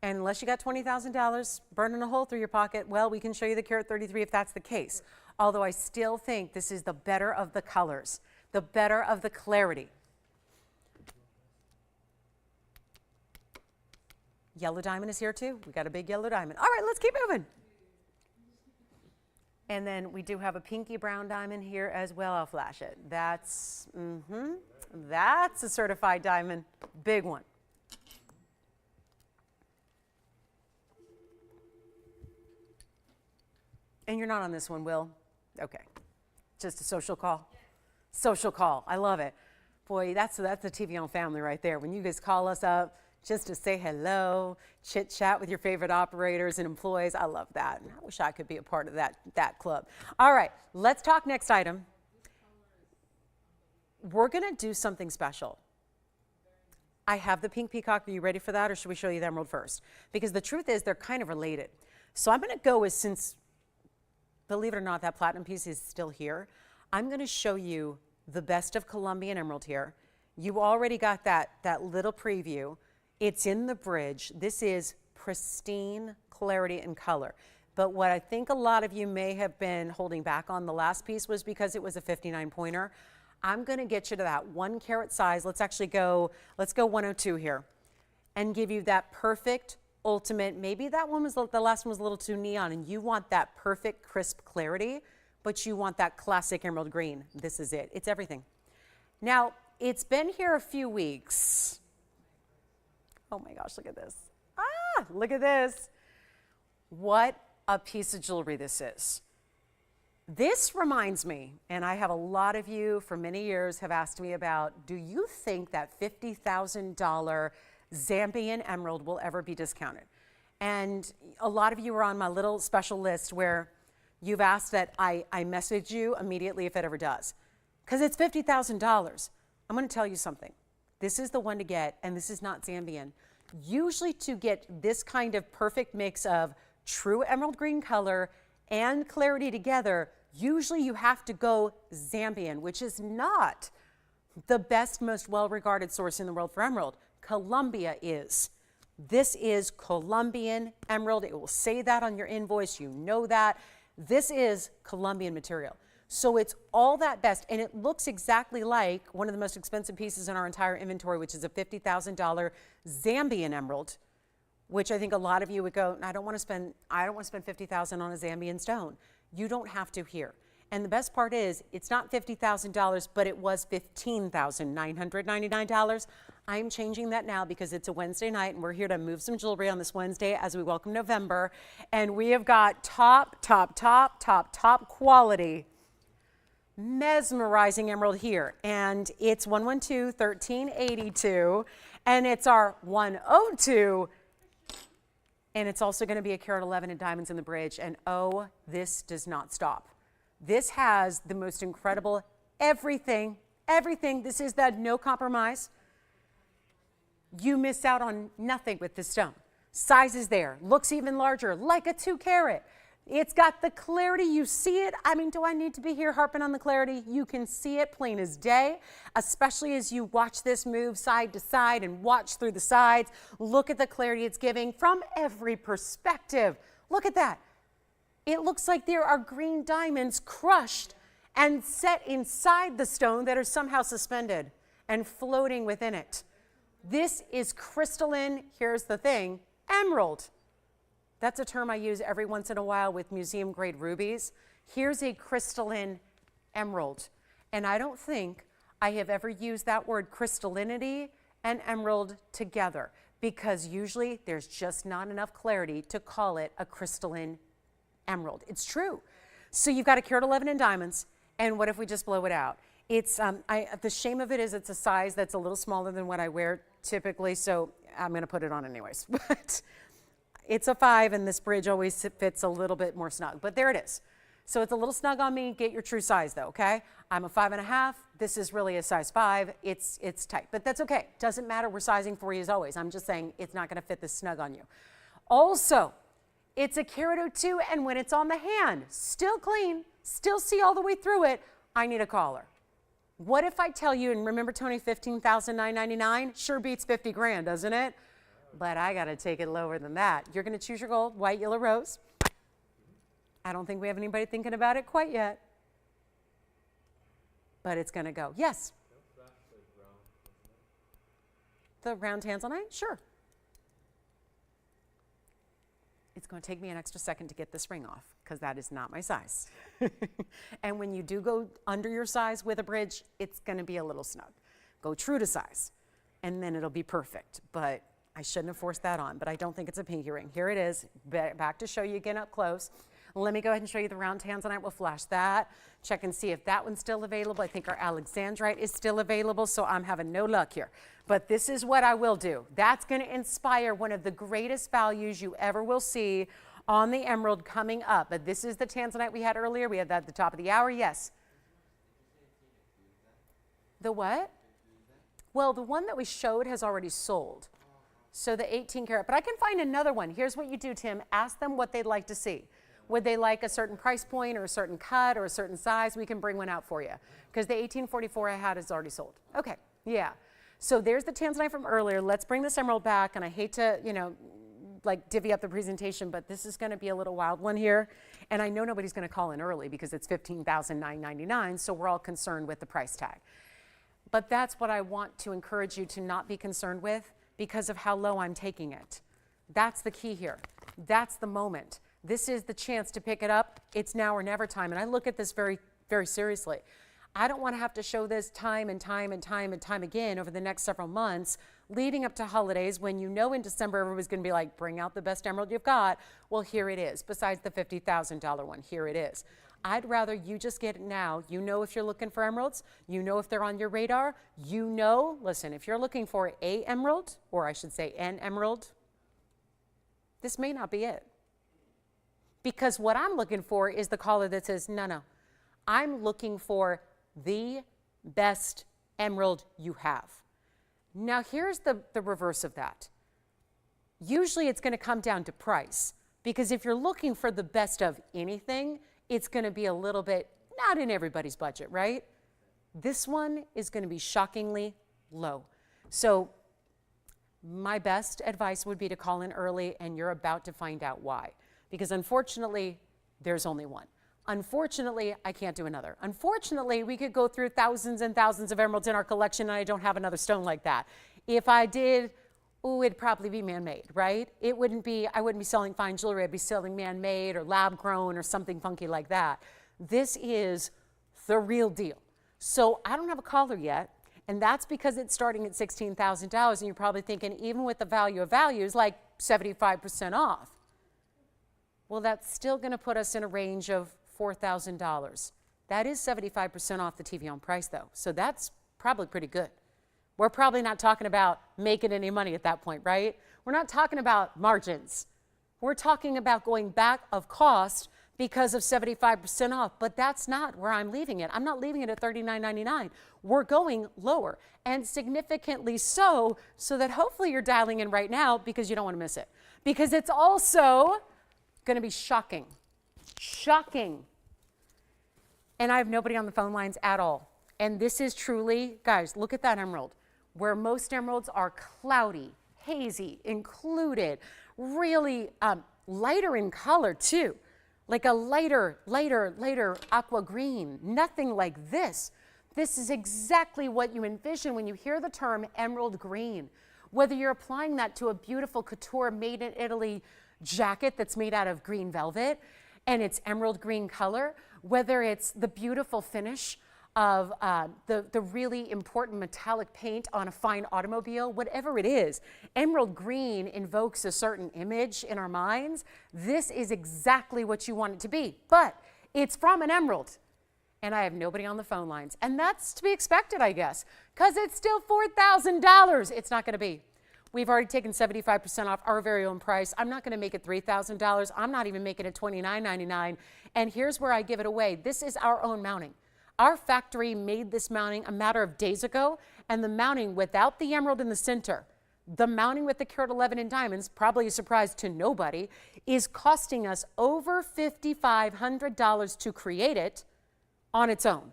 And unless you got $20,000 burning a hole through your pocket, well, we can show you the carat 33 if that's the case. Although I still think this is the better of the colors, the better of the clarity. Yellow diamond is here too. We got a big yellow diamond. All right, let's keep moving. And then we do have a pinky brown diamond here as well. I'll flash it. That's a certified diamond, big one. And you're not on this one, Will? Okay, just a social call. Social call, I love it. Boy, that's the TVON family right there. When you guys call us up just to say hello, chit chat with your favorite operators and employees, I love that. I wish I could be a part of that club. All right, let's talk next item. We're gonna do something special. I have the pink peacock. Are you ready for that, or should we show you the emerald first? Because the truth is they're kind of related. So I'm gonna go since, believe it or not, that platinum piece is still here. I'm gonna show you the best of Colombian emerald here. You already got that little preview. It's in the bridge. This is pristine clarity and color. But what I think a lot of you may have been holding back on the last piece was because it was a 59 pointer. I'm gonna get you to that 1 carat size. Let's go 102 here and give you that perfect ultimate. Maybe that one was, the last one was a little too neon and you want that perfect crisp clarity, but you want that classic emerald green. This is it, it's everything. Now, it's been here a few weeks. Oh my gosh, look at this. Ah, look at this. What a piece of jewelry this is. This reminds me, and I have a lot of you for many years have asked me about, do you think that $50,000 Zambian emerald will ever be discounted? And a lot of you are on my little special list where you've asked that I message you immediately if it ever does. Because it's $50,000. I'm going to tell you something. This is the one to get, and this is not Zambian. Usually to get this kind of perfect mix of true emerald green color and clarity together, usually you have to go Zambian, which is not the best, most well-regarded source in the world for emerald. Colombia is. This is Colombian emerald. It will say that on your invoice. You know that. This is Colombian material. So it's all that best, and it looks exactly like one of the most expensive pieces in our entire inventory, which is a $50,000 Zambian emerald, which I think a lot of you would go, I don't want to spend $50,000 on a Zambian stone. You don't have to here. And the best part is, it's not $50,000, but it was $15,999. I'm changing that now because it's a Wednesday night and we're here to move some jewelry on this Wednesday as we welcome November. And we have got top quality, mesmerizing emerald here. And it's 112-1382, and it's our 102. And it's also going to be a carat 11 in diamonds in the bridge. And oh, this does not stop. This has the most incredible everything. This is that no compromise. You miss out on nothing with this stone. Size is there, looks even larger, like a 2 carat. It's got the clarity, you see it. I mean, do I need to be here harping on the clarity? You can see it plain as day, especially as you watch this move side to side and watch through the sides. Look at the clarity it's giving from every perspective. Look at that. It looks like there are green diamonds crushed and set inside the stone that are somehow suspended and floating within it. This is crystalline, here's the thing, emerald. That's a term I use every once in a while with museum grade rubies. Here's a crystalline emerald. And I don't think I have ever used that word crystallinity and emerald together because usually there's just not enough clarity to call it a crystalline emerald. It's true. So you've got a carat 11 in diamonds, and what if we just blow it out? It's, the shame of it is it's a size that's a little smaller than what I wear typically, so I'm gonna put it on anyways. But it's a 5, and this bridge always fits a little bit more snug, but there it is. So it's a little snug on me. Get your true size though, okay? I'm a 5.5. This is really a size 5. It's tight, but that's okay. Doesn't matter. We're sizing for you as always. I'm just saying it's not gonna fit this snug on you. Also, it's a carat 02, and when it's on the hand, still clean, still see all the way through it, I need a collar. What if I tell you, and remember Tony, $15,999 sure beats 50 grand, doesn't it? But I gotta take it lower than that. You're gonna choose your gold, white, yellow, rose. I don't think we have anybody thinking about it quite yet. But it's gonna go. Yes? The round tanzanite? Sure. It's going to take me an extra second to get this ring off because that is not my size. And when you do go under your size with a bridge, it's going to be a little snug. Go true to size, and then it'll be perfect. But I shouldn't have forced that on, but I don't think it's a pinky ring. Here it is, back to show you again up close. Let me go ahead and show you the round tanzanite. We'll flash that. Check and see if that one's still available. I think our Alexandrite is still available, so I'm having no luck here. But this is what I will do. That's going to inspire one of the greatest values you ever will see on the emerald coming up. But this is the tanzanite we had earlier. We had that at the top of the hour. Yes. The what? Well, the one that we showed has already sold. So the 18 karat. But I can find another one. Here's what you do, Tim. Ask them what they'd like to see. Would they like a certain price point or a certain cut or a certain size? We can bring one out for you. Because the 1844 I had is already sold. Okay, yeah. So there's the tanzanite from earlier. Let's bring this emerald back. And I hate to, you know, like divvy up the presentation, but this is going to be a little wild one here. And I know nobody's going to call in early because it's $15,999. So we're all concerned with the price tag. But that's what I want to encourage you to not be concerned with because of how low I'm taking it. That's the key here. That's the moment. This is the chance to pick it up. It's now or never time. And I look at this very, very seriously. I don't want to have to show this time and time and time and time again over the next several months leading up to holidays when you know in December everybody's going to be like, bring out the best emerald you've got. Well, here it is. Besides the $50,000 one, here it is. I'd rather you just get it now. You know if you're looking for emeralds. You know if they're on your radar. You know, listen, if you're looking for a emerald, or I should say an emerald, this may not be it. Because what I'm looking for is the caller that says, no, no, I'm looking for the best emerald you have. Now, here's the reverse of that. Usually it's going to come down to price. Because if you're looking for the best of anything, it's going to be a little bit not in everybody's budget, right? This one is going to be shockingly low. So my best advice would be to call in early, and you're about to find out why. Because unfortunately, there's only one. Unfortunately, I can't do another. Unfortunately, we could go through thousands and thousands of emeralds in our collection, and I don't have another stone like that. If I did, ooh, it'd probably be man-made, right? I wouldn't be selling fine jewelry. I'd be selling man-made or lab-grown or something funky like that. This is the real deal. So I don't have a caller yet, and that's because it's starting at $16,000, and you're probably thinking, even with the value of values, like 75% off. Well, that's still going to put us in a range of $4,000. That is 75% off the TVON price, though. So that's probably pretty good. We're probably not talking about making any money at that point, right? We're not talking about margins. We're talking about going back of cost because of 75% off, but that's not where I'm leaving it. I'm not leaving it at $39.99. We're going lower, and significantly so that hopefully you're dialing in right now because you don't want to miss it. Because it's also going to be shocking. Shocking. And I have nobody on the phone lines at all. And this is truly, guys, look at that emerald. Where most emeralds are cloudy, hazy, included, really lighter in color too. Like a lighter aqua green. Nothing like this. This is exactly what you envision when you hear the term emerald green. Whether you're applying that to a beautiful couture made in Italy jacket that's made out of green velvet and it's emerald green color, whether it's the beautiful finish of the really important metallic paint on a fine automobile, whatever it is, emerald green invokes a certain image in our minds. This is exactly what you want it to be, but It's from an emerald. And I have nobody on the phone lines. And that's to be expected, I guess, because it's still $4,000. It's not going to be. We've already taken 75% off our very own price. I'm not going to make it $3,000. I'm not even making it $29.99. And here's where I give it away. This is our own mounting. Our factory made this mounting a matter of days ago, and the mounting without the emerald in the center, the mounting with the carat 11 in diamonds, probably a surprise to nobody, is costing us over $5,500 to create it on its own.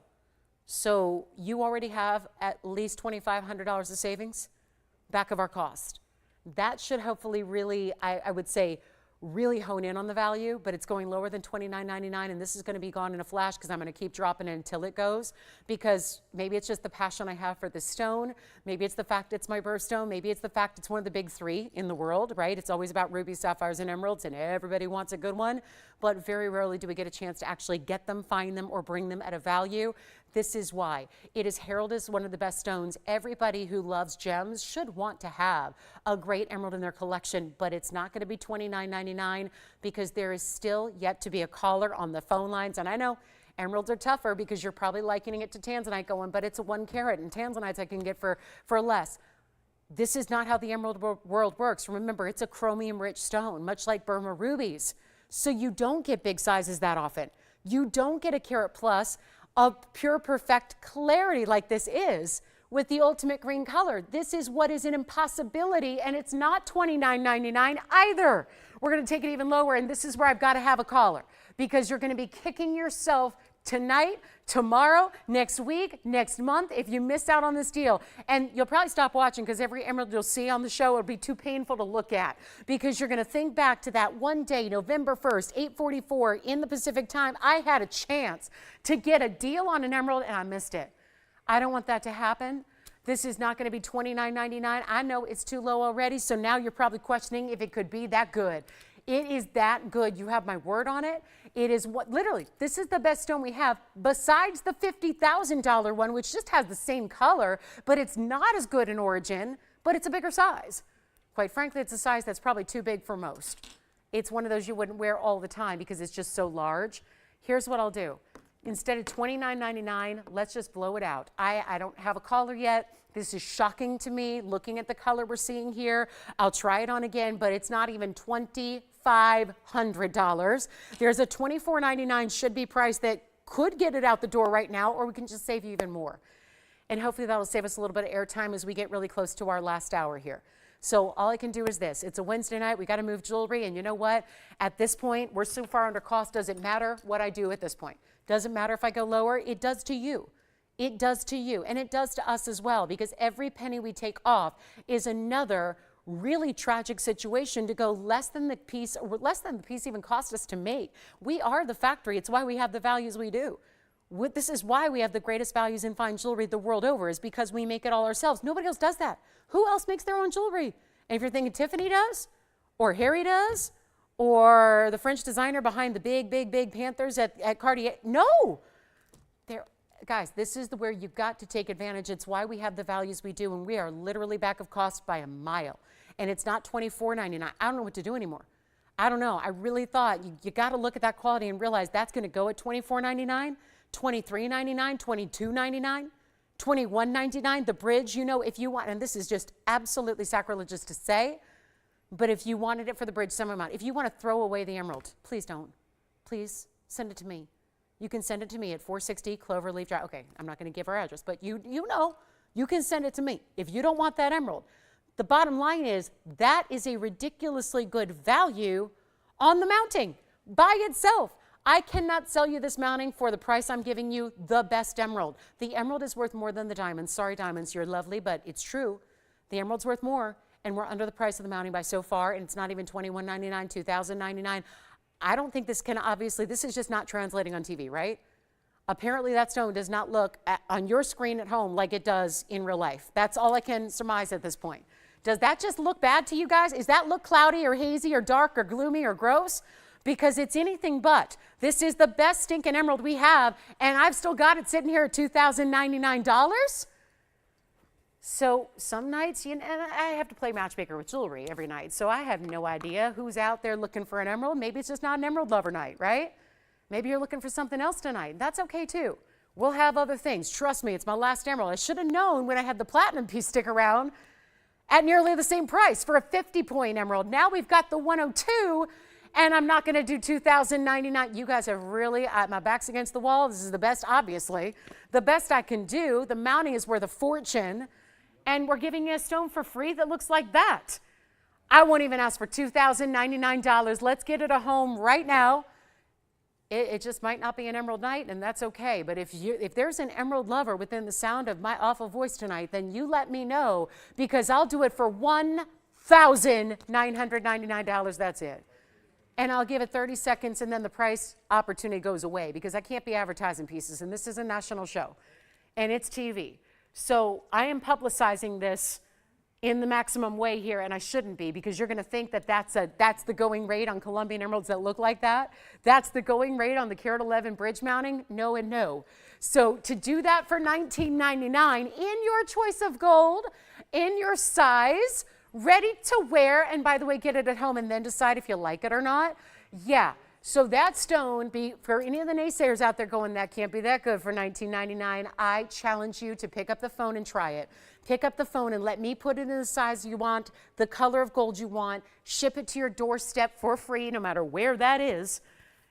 So you already have at least $2,500 of savings back of our cost. That should hopefully really, I would say, really hone in on the value, but it's going lower than $29.99, and this is going to be gone in a flash because I'm going to keep dropping it until it goes, because maybe it's just the passion I have for this stone. Maybe it's the fact it's my birthstone. Maybe it's the fact it's one of the big three in the world, right? It's always about rubies, sapphires, and emeralds, and everybody wants a good one, but very rarely do we get a chance to actually get them, find them, or bring them at a value. This is why. It is heralded as one of the best stones. Everybody who loves gems should want to have a great emerald in their collection, but it's not going to be $29.99 because there is still yet to be a caller on the phone lines. And I know emeralds are tougher because you're probably likening it to tanzanite going, but it's a 1 carat, and tanzanites I can get for less. This is not how the emerald world works. Remember, it's a chromium-rich stone, much like Burma rubies. So you don't get big sizes that often. You don't get a carat plus of pure perfect clarity like this is with the ultimate green color. This is what is an impossibility, and it's not $29.99 either. We're going to take it even lower, and this is where I've got to have a caller, because you're going to be kicking yourself tonight, tomorrow, next week, next month if you miss out on this deal. And you'll probably stop watching because every emerald you'll see on the show will be too painful to look at, because you're going to think back to that one day, November 1st, 8:44 in the Pacific time. I had a chance to get a deal on an emerald and I missed it. I don't want that to happen. This is not going to be $29.99. I know it's too low already, so now you're probably questioning if it could be that good. It is that good. You have my word on it. It is what, literally, this is the best stone we have besides the $50,000 one, which just has the same color, but it's not as good in origin, but it's a bigger size. Quite frankly, it's a size that's probably too big for most. It's one of those you wouldn't wear all the time because it's just so large. Here's what I'll do. Instead of $29.99, let's just blow it out. I don't have a caller yet. This is shocking to me, looking at the color we're seeing here. I'll try it on again, but it's not even $2,500. There's a $24.99 should be price that could get it out the door right now, or we can just save you even more. And hopefully that'll save us a little bit of airtime as we get really close to our last hour here. So all I can do is this. It's a Wednesday night. We got to move jewelry. And you know what? At this point, we're so far under cost. Doesn't matter what I do at this point. Doesn't matter if I go lower. It does to you. It does to you. And it does to us as well, because every penny we take off is another really tragic situation to go less than the piece, or less than the piece even cost us to make. We are the factory. It's why we have the values we do. This is why we have the greatest values in fine jewelry the world over, is because we make it all ourselves. Nobody else does that. Who else makes their own jewelry? And if you're thinking Tiffany does, or Harry does, or the French designer behind the big Panthers at Cartier, no. Guys, this is where you've got to take advantage. It's why we have the values we do, and we are literally back of cost by a mile. And it's not $24.99. I don't know what to do anymore. I don't know. I really thought you got to look at that quality and realize that's going to go at $24.99, $23.99, $22.99, $21.99. The bridge, you know, if you want, and this is just absolutely sacrilegious to say, but if you wanted it for the bridge, some amount. If you want to throw away the emerald, please don't. Please send it to me. You can send it to me at 460 Cloverleaf Drive. Okay, I'm not going to give our address, but you know, you can send it to me if you don't want that emerald. The bottom line is that is a ridiculously good value on the mounting by itself. I cannot sell you this mounting for the price I'm giving you, the best emerald. The emerald is worth more than the diamonds. Sorry, diamonds, you're lovely, but it's true. The emerald's worth more, and we're under the price of the mounting by so far, and it's not even $21.99, $2,099. I don't think this can, obviously, this is just not translating on TV, right? Apparently that stone does not look on your screen at home like it does in real life. That's all I can surmise at this point. Does that just look bad to you guys? Does that look cloudy or hazy or dark or gloomy or gross? Because it's anything but. This is the best stinking emerald we have, and I've still got it sitting here at $2,099. So some nights, and I have to play matchmaker with jewelry every night, so I have no idea who's out there looking for an emerald. Maybe it's just not an emerald lover night, right? Maybe you're looking for something else tonight. That's okay too. We'll have other things. Trust me, it's my last emerald. I should have known when I had the platinum piece stick around at nearly the same price for a 50-point emerald. Now we've got the 102, and I'm not going to do $2,099. You guys have really, my back's against the wall. This is the best, obviously. The best I can do. The mounting is worth a fortune, and we're giving you a stone for free that looks like that. I won't even ask for $2,099. Let's get it a home right now. It just might not be an emerald night, and that's okay. But if there's an emerald lover within the sound of my awful voice tonight, then you let me know, because I'll do it for $1,999. That's it. And I'll give it 30 seconds, and then the price opportunity goes away, because I can't be advertising pieces, and this is a national show, and it's TV. So I am publicizing this in the maximum way here, and I shouldn't be, because you're going to think that that's the going rate on Colombian emeralds that look like that. That's the going rate on the Carat 11 bridge mounting. No and no. So to do that for $19.99 in your choice of gold, in your size, ready to wear, and by the way, get it at home and then decide if you like it or not. Yeah. So that stone, for any of the naysayers out there going, that can't be that good for $19.99, I challenge you to pick up the phone and try it. Pick up the phone and let me put it in the size you want, the color of gold you want, ship it to your doorstep for free, no matter where that is.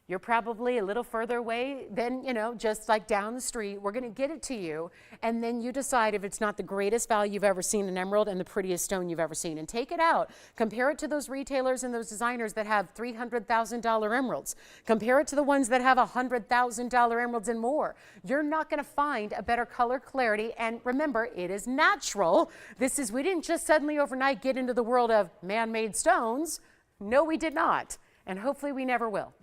You're probably a little further away than, just like down the street. We're going to get it to you, and then you decide if it's not the greatest value you've ever seen in emerald and the prettiest stone you've ever seen. And take it out. Compare it to those retailers and those designers that have $300,000 emeralds. Compare it to the ones that have $100,000 emeralds and more. You're not going to find a better color clarity. And remember, it is natural. We didn't just suddenly overnight get into the world of man-made stones. No, we did not. And hopefully we never will.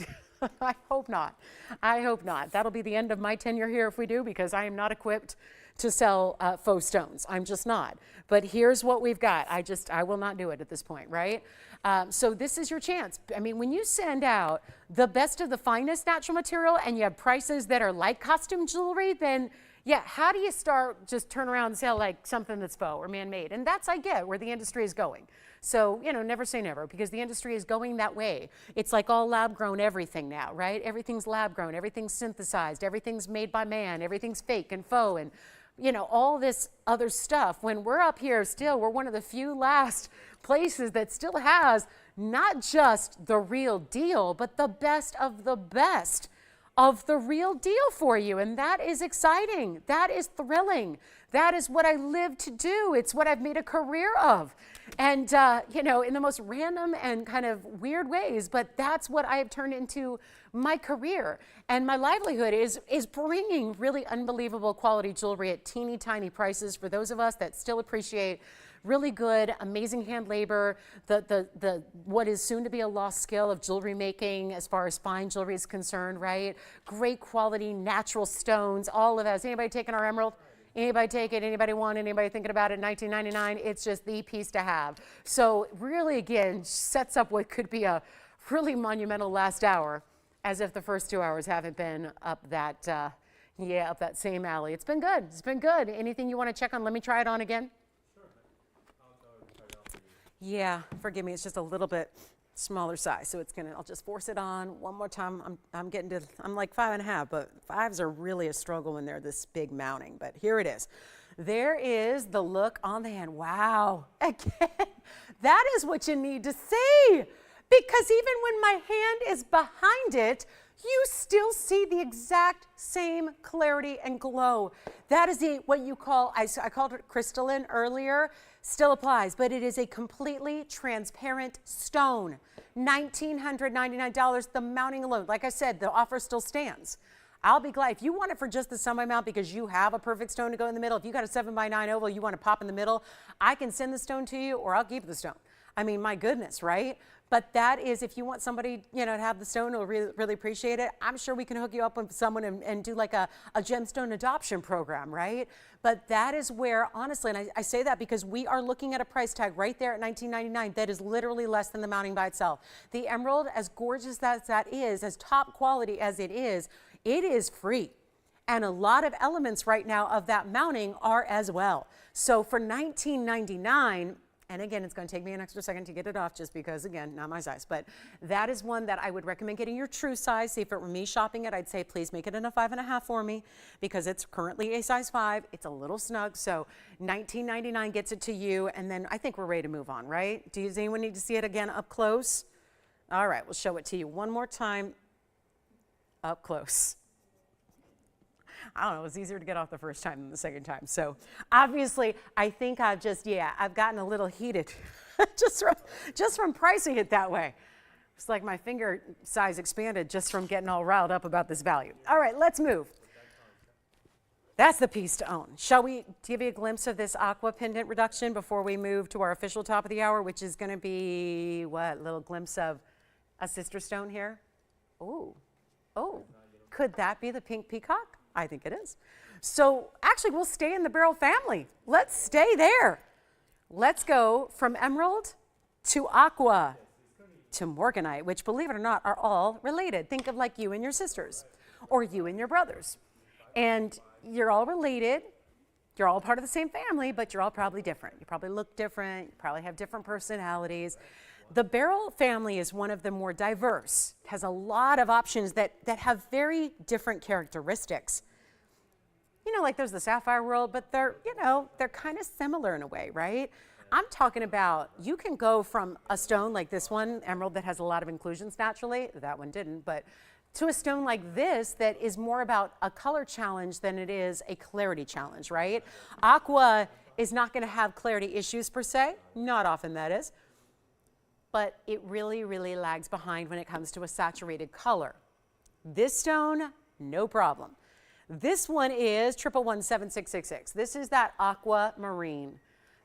I hope not. I hope not. That'll be the end of my tenure here if we do, because I am not equipped to sell faux stones. I'm just not. But here's what we've got. I will not do it at this point, right? So this is your chance. I mean, when you send out the best of the finest natural material and you have prices that are like costume jewelry, then yeah, how do you start just turn around and sell like something that's faux or man-made? And that's, I get, where the industry is going. So, never say never, because the industry is going that way. It's like all lab-grown everything now, right? Everything's lab-grown, everything's synthesized, everything's made by man, everything's fake and faux, and, all this other stuff. When we're up here still, we're one of the few last places that still has not just the real deal, but the best of the best of the real deal for you. And that is exciting. That is thrilling. That is what I live to do. It's what I've made a career of. And, in the most random and kind of weird ways, but that's what I have turned into my career. And my livelihood is bringing really unbelievable quality jewelry at teeny tiny prices for those of us that still appreciate really good, amazing hand labor, the what is soon to be a lost skill of jewelry making as far as fine jewelry is concerned, right? Great quality, natural stones, all of that. Has anybody taken our emerald? Anybody take it? Anybody want it? Anybody thinking about it? $19.99. It's just the piece to have. So really, again, sets up what could be a really monumental last hour, as if the first 2 hours haven't been up that, up that same alley. It's been good. It's been good. Anything you want to check on? Let me try it on again. Sure. I'll try it out for you. Yeah, forgive me. It's just a little bit smaller size, so I'll just force it on one more time. I'm like 5.5, but 5s are really a struggle when they're this big mounting, but here it is. There is the look on the hand. Wow. Again, that is what you need to see, because even when my hand is behind it, you still see the exact same clarity and glow. That is what you call, I called it crystalline earlier, still applies, but it is a completely transparent stone. $1,999, the mounting alone. Like I said, the offer still stands. I'll be glad if you want it for just the sum amount because you have a perfect stone to go in the middle. If you got a 7x9 oval you want to pop in the middle, I can send the stone to you or I'll keep the stone. I mean, my goodness, right? But that is, if you want somebody, to have the stone who'll really appreciate it, I'm sure we can hook you up with someone and do like a gemstone adoption program, right? But that is where, honestly, and I say that because we are looking at a price tag right there at $19.99 that is literally less than the mounting by itself. The emerald, as gorgeous as that is, as top quality as it is free. And a lot of elements right now of that mounting are as well. So for $19.99, And again, it's going to take me an extra second to get it off just because, again, not my size. But that is one that I would recommend getting your true size. See, if it were me shopping it, I'd say please make it in a 5.5 for me because it's currently a size 5. It's a little snug. So $19.99 gets it to you. And then I think we're ready to move on, right? Does anyone need to see it again up close? All right, we'll show it to you one more time up close. I don't know, it was easier to get off the first time than the second time. So obviously, I think I've gotten a little heated just from pricing it that way. It's like my finger size expanded just from getting all riled up about this value. All right, let's move. That's the piece to own. Shall we give you a glimpse of this aqua pendant reduction before we move to our official top of the hour, which is going to be, what, a little glimpse of a sister stone here? Oh, could that be the pink peacock? I think it is. So actually, we'll stay in the Beryl family. Let's stay there. Let's go from emerald to aqua to morganite, which, believe it or not, are all related. Think of like you and your sisters or you and your brothers. And you're all related. You're all part of the same family, but you're all probably different. You probably look different. You probably have different personalities. The Beryl family is one of the more diverse, has a lot of options that have very different characteristics. You know, like there's the sapphire world, but they're kind of similar in a way, right? I'm talking about, you can go from a stone like this one, emerald, that has a lot of inclusions naturally, that one didn't, but to a stone like this that is more about a color challenge than it is a clarity challenge, right? Aqua is not going to have clarity issues per se, not often that is, but it really, really lags behind when it comes to a saturated color. This stone, no problem. This one is 1117666. This is that aquamarine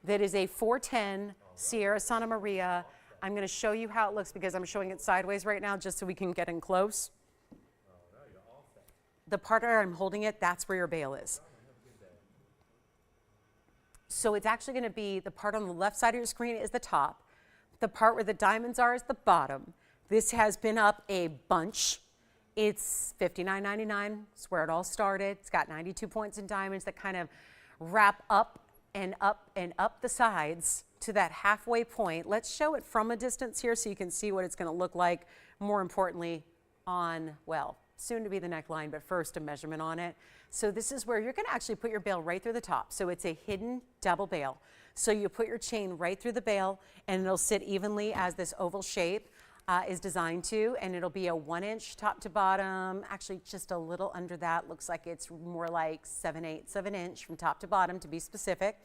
that is a 410 Sierra Santa Maria. I'm going to show you how it looks because I'm showing it sideways right now just so we can get in close. The part where I'm holding it, that's where your bail is. So it's actually going to be the part on the left side of your screen is the top. The part where the diamonds are is the bottom. This has been up a bunch. It's $59.99. It's where it all started. It's got 92 points in diamonds that kind of wrap up and up and up the sides to that halfway point. Let's show it from a distance here so you can see what it's going to look like. More importantly, on, well, soon to be the neckline, but first a measurement on it. So this is where you're going to actually put your bail right through the top. So it's a hidden double bail. So you put your chain right through the bail and it'll sit evenly as this oval shape is designed to, and it'll be a 1 inch top to bottom, actually just a little under that. Looks like it's more like 7/8 of an inch from top to bottom to be specific.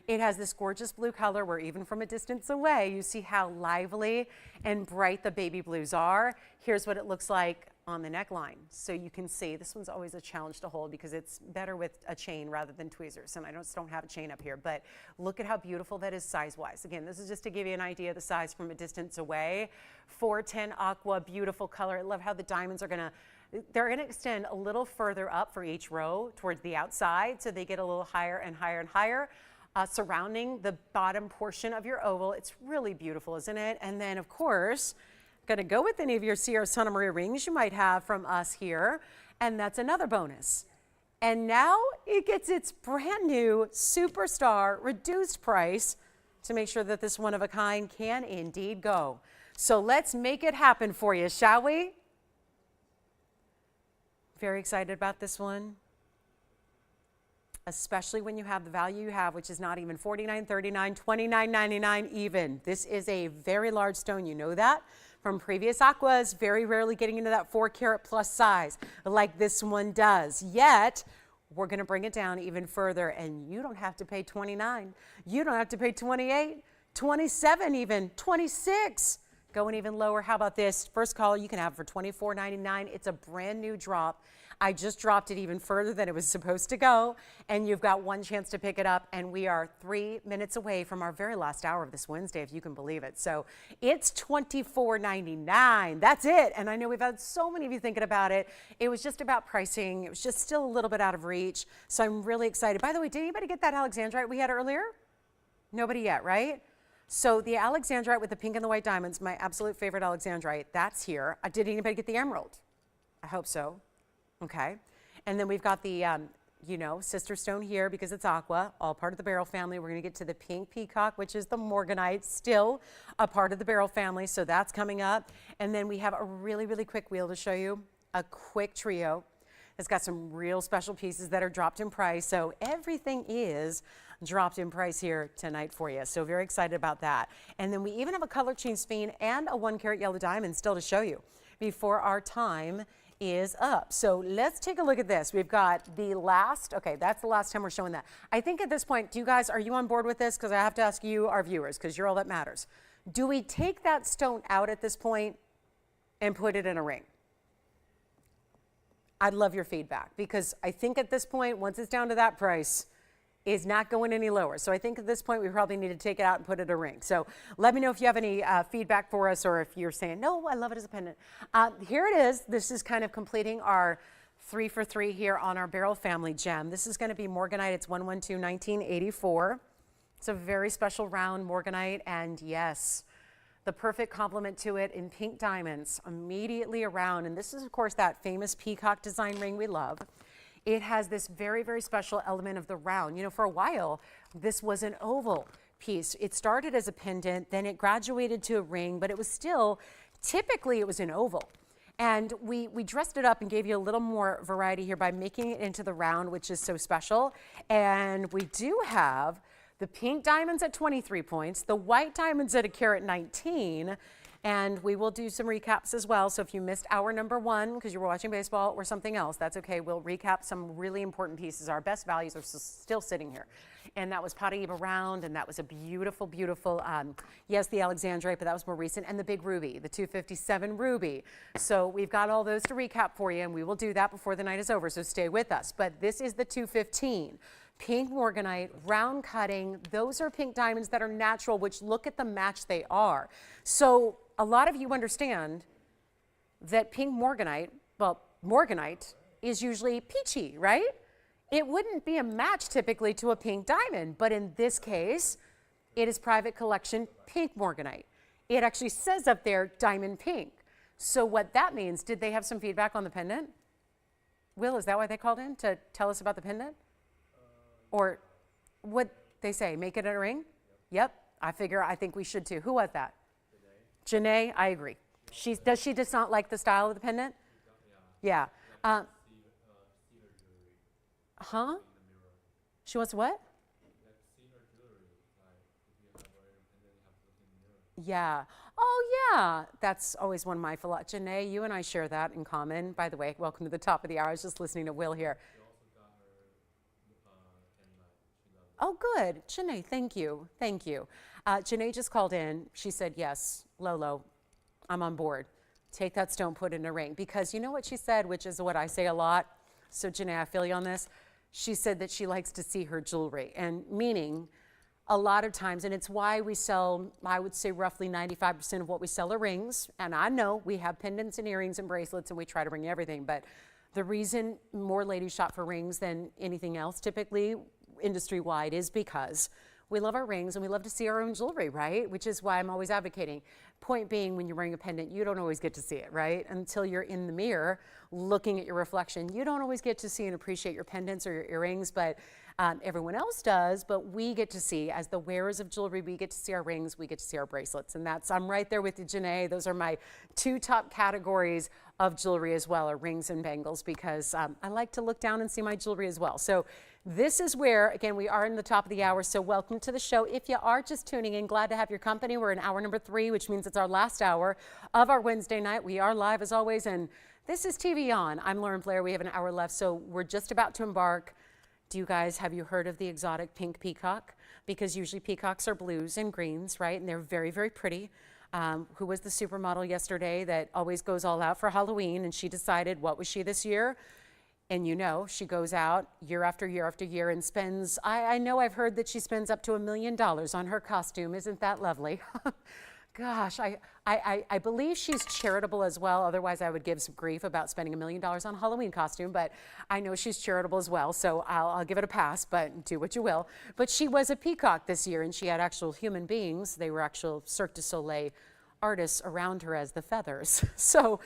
It has this gorgeous blue color where even from a distance away, you see how lively and bright the baby blues are. Here's what it looks like on the neckline. So you can see, this one's always a challenge to hold because it's better with a chain rather than tweezers. And I just don't have a chain up here, but look at how beautiful that is size-wise. Again, this is just to give you an idea of the size from a distance away. 410 aqua, beautiful color. I love how the diamonds are they're gonna extend a little further up for each row towards the outside, so they get a little higher and higher and higher. Surrounding the bottom portion of your oval. It's really beautiful, isn't it? And then, of course, going to go with any of your Sierra Santa Maria rings you might have from us here, and that's another bonus. And now it gets its brand new superstar reduced price to make sure that this one of a kind can indeed go. So let's make it happen for you, shall we? Very excited about this one. Especially when you have the value you have, which is not even $49.39, $29.99 even. This is a very large stone, you know that from previous aquas, very rarely getting into that 4 carat plus size like this one does. Yet, we're gonna bring it down even further, and you don't have to pay $29. You don't have to pay $28, $27 even, $26. Going even lower, how about this? First caller, you can have it for $24.99. It's a brand new drop. I just dropped it even further than it was supposed to go, and you've got one chance to pick it up, and we are 3 minutes away from our very last hour of this Wednesday, if you can believe it. So it's $24.99. That's it. And I know we've had so many of you thinking about it. It was just about pricing. It was just still a little bit out of reach. So I'm really excited. By the way, did anybody get that Alexandrite we had earlier? Nobody yet, right? So the Alexandrite with the pink and the white diamonds, my absolute favorite Alexandrite, that's here. Did anybody get the emerald? I hope so. Okay. And then we've got the you know, sister stone here because it's aqua, all part of the beryl family. We're going to get to the pink peacock, which is the morganite, still a part of the beryl family. So that's coming up. And then we have a really, really quick wheel to show you, a quick trio. It's got some real special pieces that are dropped in price. So everything is dropped in price here tonight for you. So very excited about that. And then we even have a color change speen and a 1 carat yellow diamond still to show you before our time is up. So let's take a look at this. We've got the last, okay, that's the last time we're showing that. I think at this point, do you guys, are you on board with this? Because I have to ask you, our viewers, because you're all that matters. Do we take that stone out at this point and put it in a ring? I'd love your feedback, because I think at this point, once it's down to that price, is not going any lower. So I think at this point, we probably need to take it out and put it in a ring. So let me know if you have any feedback for us, or if you're saying, no, I love it as a pendant. Here it is. This is kind of completing our 3 for 3 here on our beryl family gem. This is going to be morganite. It's 112-1984. It's a very special round morganite, and yes, the perfect complement to it in pink diamonds immediately around. And this is, of course, that famous peacock design ring we love. It has this very, very special element of the round. You know, for a while, this was an oval piece. It started as a pendant, then it graduated to a ring, but it was still, typically it was an oval. And we dressed it up and gave you a little more variety here by making it into the round, which is so special. And we do have the pink diamonds at 23 points, the white diamonds at 1.19 carat, and we will do some recaps as well. So if you missed hour number 1 because you were watching baseball or something else, that's okay. We'll recap some really important pieces. Our best values are still sitting here. And that was Paraíba round, and that was a beautiful, beautiful, yes, the Alexandrite, but that was more recent, and the big ruby, the 257 ruby. So we've got all those to recap for you, and we will do that before the night is over, so stay with us. But this is the 215. Pink morganite, round cutting. Those are pink diamonds that are natural, which look at the match they are. So a lot of you understand that pink morganite, well, morganite is usually peachy, right? It wouldn't be a match typically to a pink diamond, but in this case, it is private collection pink morganite. It actually says up there diamond pink. So what that means, did they have some feedback on the pendant? Will, is that why they called in, to tell us about the pendant? Or what they say, make it a ring? Yep, I think we should too. Who was that? Janae, I agree. Does she just not like the style of the pendant? Yeah. Huh? She wants what? Yeah. Oh, yeah. That's always one of my philosophies. Janae, you and I share that in common. By the way, welcome to the top of the hour. I was just listening to Will here. Oh, good. Janae, thank you. Thank you. Janae just called in. She said, yes, Lolo, I'm on board. Take that stone, put it in a ring. Because you know what she said, which is what I say a lot. So Janae, I feel you on this. She said that she likes to see her jewelry. And meaning, a lot of times, and it's why we sell, I would say roughly 95% of what we sell are rings. And I know we have pendants and earrings and bracelets, and we try to bring everything. But the reason more ladies shop for rings than anything else typically, industry-wide, is because we love our rings and we love to see our own jewelry, right? Which is why I'm always advocating. Point being, when you're wearing a pendant, you don't always get to see it, right? Until you're in the mirror looking at your reflection. You don't always get to see and appreciate your pendants or your earrings, but everyone else does. But we get to see, as the wearers of jewelry, we get to see our rings, we get to see our bracelets. And that's, I'm right there with you, Janae. Those are my 2 top categories of jewelry as well, are rings and bangles, because I like to look down and see my jewelry as well. So this is where, again, we are in the top of the hour, so welcome to the show. If you are just tuning in, glad to have your company. We're in hour number 3, which means it's our last hour of our Wednesday night. We are live as always, and this is TVON. I'm Lauren Blair. We have an hour left, so we're just about to embark. Have you heard of the exotic pink peacock? Because usually peacocks are blues and greens, right? And they're very, very pretty. Who was the supermodel yesterday that always goes all out for Halloween, and she decided, what was she this year? And you know, she goes out year after year after year and spends, I know I've heard that she spends up to $1 million on her costume. Isn't that lovely? Gosh, I believe she's charitable as well. Otherwise, I would give some grief about spending $1 million on a Halloween costume. But I know she's charitable as well, so I'll give it a pass, but do what you will. But she was a peacock this year, and she had actual human beings. They were actual Cirque du Soleil artists around her as the feathers. So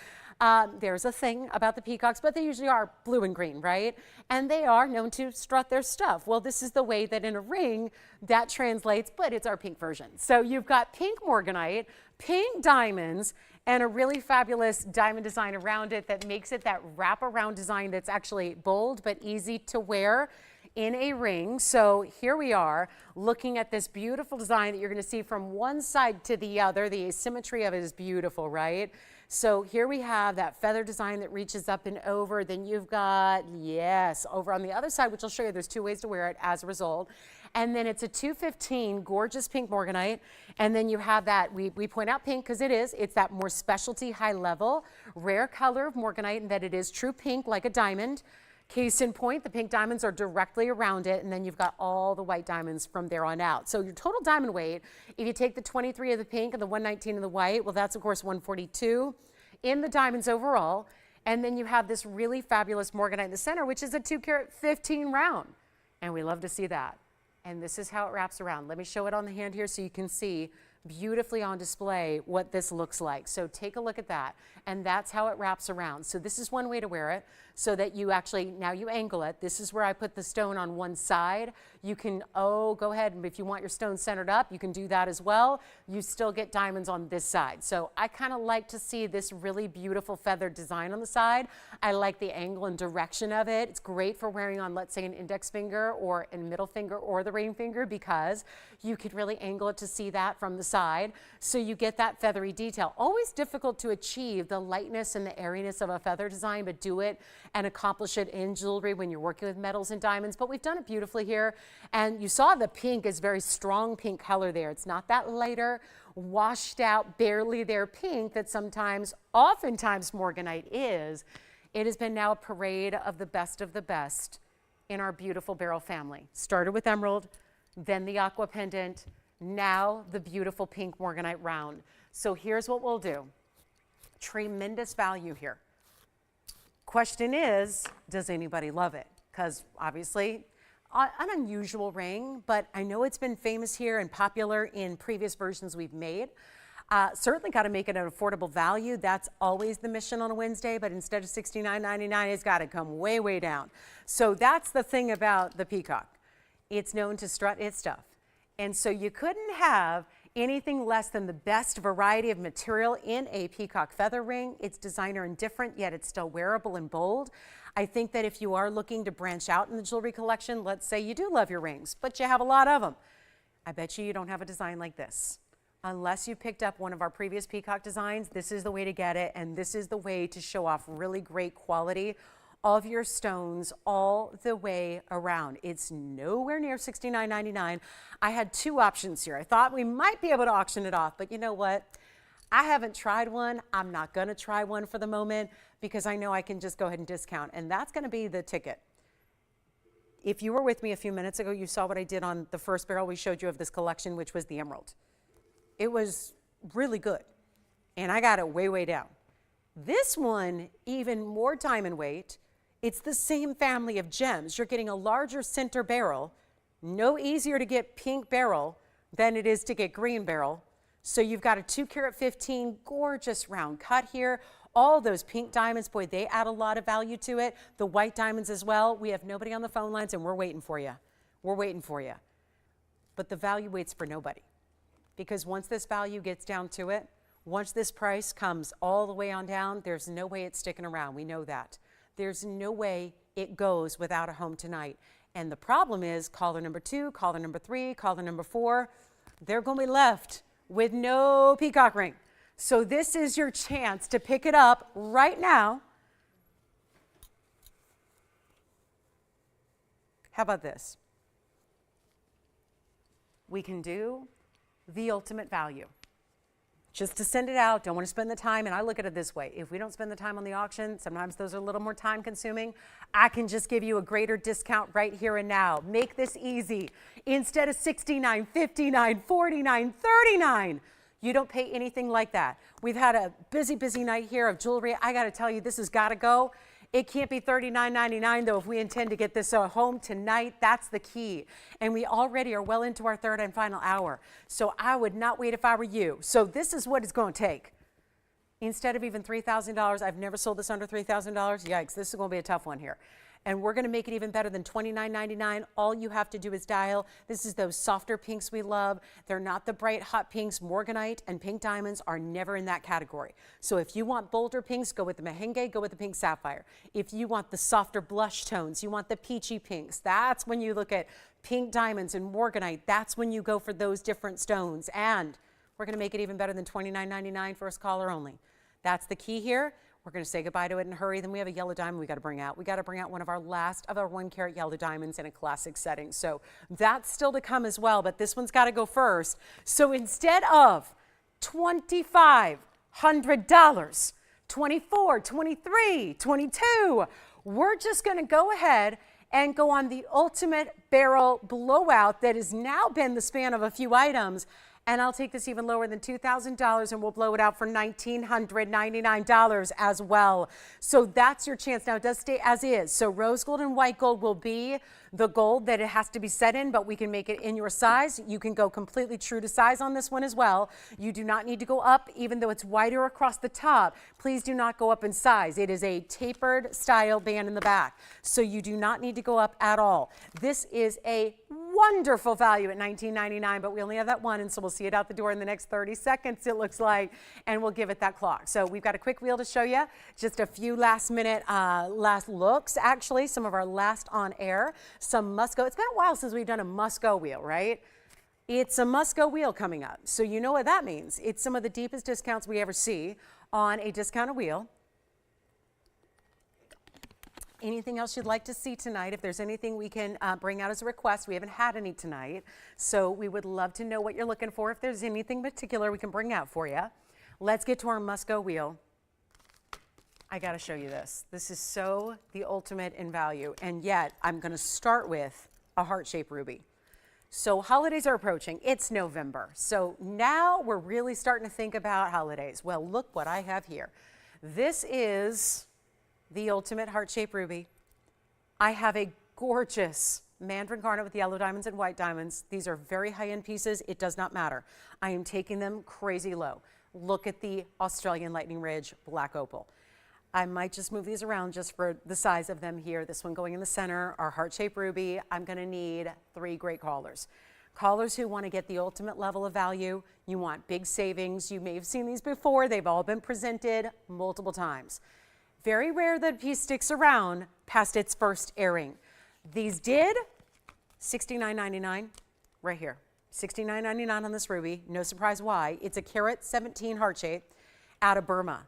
There's a thing about the peacocks, but they usually are blue and green, right? And they are known to strut their stuff. Well, this is the way that in a ring that translates, but it's our pink version. So you've got pink morganite, pink diamonds, and a really fabulous diamond design around it that makes it that wraparound design that's actually bold but easy to wear in a ring. So here we are looking at this beautiful design that you're going to see from one side to the other. The asymmetry of it is beautiful, right? So here we have that feather design that reaches up and over. Then you've got, yes, over on the other side, which I'll show you, there's two ways to wear it as a result. And then it's a 215 gorgeous pink morganite. And then you have that, we point out pink because it's that more specialty high level, rare color of morganite, and that it is true pink like a diamond. Case in point, the pink diamonds are directly around it, and then you've got all the white diamonds from there on out. So your total diamond weight, if you take the 23 of the pink and the 119 of the white, well, that's of course 142 in the diamonds overall. And then you have this really fabulous morganite in the center, which is a 2 carat 15 round. And we love to see that. And this is how it wraps around. Let me show it on the hand here so you can see beautifully on display what this looks like. So take a look at that. And that's how it wraps around. So this is one way to wear it so that you actually, now you angle it. This is where I put the stone on one side. You can, go ahead, and if you want your stone centered up, you can do that as well. You still get diamonds on this side. So I kind of like to see this really beautiful feathered design on the side. I like the angle and direction of it. It's great for wearing on, let's say, an index finger or a middle finger or the ring finger because you could really angle it to see that from the side. So you get that feathery detail. Always difficult to achieve the lightness and the airiness of a feather design, but do it and accomplish it in jewelry when you're working with metals and diamonds. But we've done it beautifully here. And you saw the pink is very strong pink color there. It's not that lighter, washed out, barely there pink that oftentimes morganite is. It has been now a parade of the best in our beautiful beryl family. Started with emerald, then the aqua pendant, now the beautiful pink morganite round. So here's what we'll do. Tremendous value here. Question is, does anybody love it? Because obviously, an unusual ring, but I know it's been famous here and popular in previous versions we've made. Certainly got to make it an affordable value. That's always the mission on a Wednesday, but instead of $69.99, it's got to come way, way down. So that's the thing about the peacock. It's known to strut its stuff. And so you couldn't have anything less than the best variety of material in a peacock feather ring. It's designer and different, yet it's still wearable and bold. I think that if you are looking to branch out in the jewelry collection, let's say you do love your rings, but you have a lot of them. I bet you don't have a design like this. Unless you picked up one of our previous peacock designs, this is the way to get it, and this is the way to show off really great quality of your stones all the way around. It's nowhere near $69.99. I had two options here. I thought we might be able to auction it off, but you know what? I haven't tried one. I'm not going to try one for the moment because I know I can just go ahead and discount, and that's going to be the ticket. If you were with me a few minutes ago, you saw what I did on the first barrel we showed you of this collection, which was the emerald. It was really good, and I got it way, way down. This one, even more diamond weight. It's the same family of gems. You're getting a larger center barrel. No easier to get pink beryl than it is to get green beryl. So you've got a 2 carat 15, gorgeous round cut here. All those pink diamonds, boy, they add a lot of value to it. The white diamonds as well. We have nobody on the phone lines and we're waiting for you. We're waiting for you. But the value waits for nobody. Because once this value gets down to it, once this price comes all the way on down, there's no way it's sticking around. We know that. There's no way it goes without a home tonight. And the problem is caller number 2, caller number 3, caller number 4, they're going to be left with no peacock ring. So this is your chance to pick it up right now. How about this? We can do the ultimate value. Just to send it out, don't want to spend the time, and I look at it this way. If we don't spend the time on the auction, sometimes those are a little more time consuming, I can just give you a greater discount right here and now. Make this easy. Instead of $69, $59, $49, $39, you don't pay anything like that. We've had a busy, busy night here of jewelry. I got to tell you, this has got to go. It can't be $39.99 though if we intend to get this home tonight. That's the key. And we already are well into our third and final hour. So I would not wait if I were you. So this is what it's going to take. instead of even $3,000, I've never sold this under $3,000. Yikes, this is going to be a tough one here. And we're going to make it even better than $29.99. All you have to do is dial. This is those softer pinks we love. They're not the bright hot pinks. Morganite and pink diamonds are never in that category. So if you want bolder pinks, go with the Mahenge, go with the pink sapphire. If you want the softer blush tones, you want the peachy pinks, that's when you look at pink diamonds and Morganite. That's when you go for those different stones. And we're going to make it even better than $29.99, first caller only. That's the key here. We're going to say goodbye to it in a hurry. Then we have a yellow diamond we got to bring out. We got to bring out one of our last of our 1 carat yellow diamonds in a classic setting. So that's still to come as well, but this one's got to go first. So instead of $2,500, $24, $23, $22, we're just going to go ahead and go on the ultimate barrel blowout that has now been the span of a few items. And I'll take this even lower than $2,000 and we'll blow it out for $1,999 as well. So that's your chance. Now it does stay as is. So rose gold and white gold will be the gold that it has to be set in, but we can make it in your size. You can go completely true to size on this one as well. You do not need to go up, even though it's wider across the top. Please do not go up in size. It is a tapered style band in the back. So you do not need to go up at all. This is a wonderful value at $19.99, but we only have that one, and so we'll see it out the door in the next 30 seconds, it looks like, and we'll give it that clock. So we've got a quick wheel to show you, just a few last looks, actually, some of our last on air, some must-go. It's been a while since we've done a must-go wheel, right? It's a must-go wheel coming up, so you know what that means. It's some of the deepest discounts we ever see on a discounted wheel. Anything else you'd like to see tonight? If there's anything we can bring out as a request, we haven't had any tonight. So we would love to know what you're looking for. If there's anything particular we can bring out for you. Let's get to our must-go wheel. I got to show you this. This is so the ultimate in value. And yet, I'm going to start with a heart-shaped ruby. So holidays are approaching. It's November. So now we're really starting to think about holidays. Well, look what I have here. This is the ultimate heart-shaped ruby. I have a gorgeous mandarin garnet with yellow diamonds and white diamonds. These are very high-end pieces. It does not matter. I am taking them crazy low. Look at the Australian Lightning Ridge black opal. I might just move these around just for the size of them here. This one going in the center, our heart-shaped ruby. I'm going to need 3 great callers. Callers who want to get the ultimate level of value. You want big savings. You may have seen these before. They've all been presented multiple times. Very rare that a piece sticks around past its first airing. These did $69.99 right here. $69.99 on this ruby. No surprise why. It's a carat 17 heart shape out of Burma.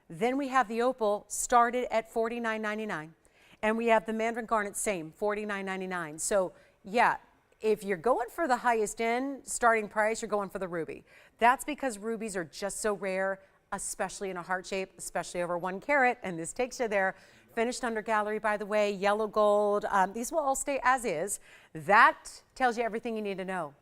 Then we have the opal started at $49.99. And we have the mandarin garnet, same, $49.99. So yeah, if you're going for the highest end starting price, you're going for the ruby. That's because rubies are just so rare, especially in a heart shape, especially over 1 carat, and this takes you there. Finished under gallery, by the way, yellow gold. These will all stay as is. That tells you everything you need to know.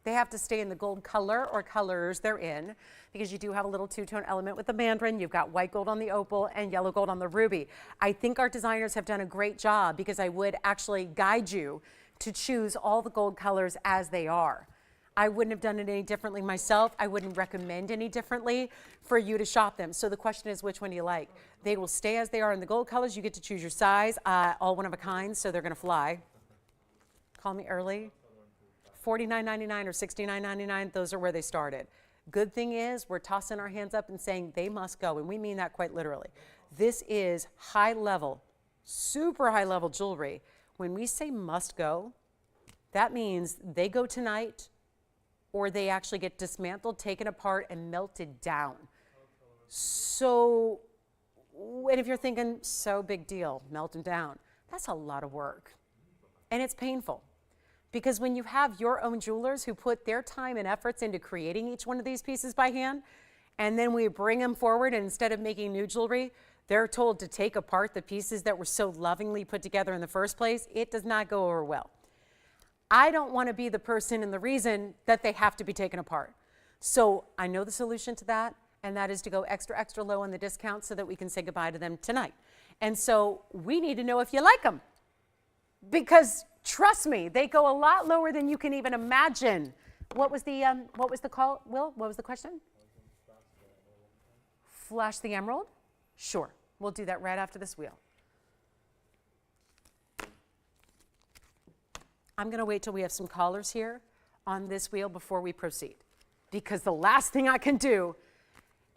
They have to stay in the gold color or colors they're in, because you do have a little two-tone element with the mandarin. You've got white gold on the opal and yellow gold on the ruby. I think our designers have done a great job, because I would actually guide you to choose all the gold colors as they are. I wouldn't have done it any differently myself. I wouldn't recommend any differently for you to shop them. So the question is, which one do you like? They will stay as they are in the gold colors. You get to choose your size, all one of a kind, so they're going to fly. Call me early. $49.99 or $69.99, those are where they started. Good thing is, we're tossing our hands up and saying they must go, and we mean that quite literally. This is high level, super high level jewelry. When we say must go, that means they go tonight, or they actually get dismantled, taken apart, and melted down. So, and if you're thinking, so big deal, melt them down, that's a lot of work. And it's painful. Because when you have your own jewelers who put their time and efforts into creating each one of these pieces by hand, and then we bring them forward, and instead of making new jewelry, they're told to take apart the pieces that were so lovingly put together in the first place, it does not go over well. I don't want to be the person and the reason that they have to be taken apart. So I know the solution to that, and that is to go extra, extra low on the discount so that we can say goodbye to them tonight. And so we need to know if you like them, because trust me, they go a lot lower than you can even imagine. What was the call, Will? What was the question? flash the emerald? Sure. We'll do that right after this wheel. I'm going to wait till we have some callers here on this wheel before we proceed, because the last thing I can do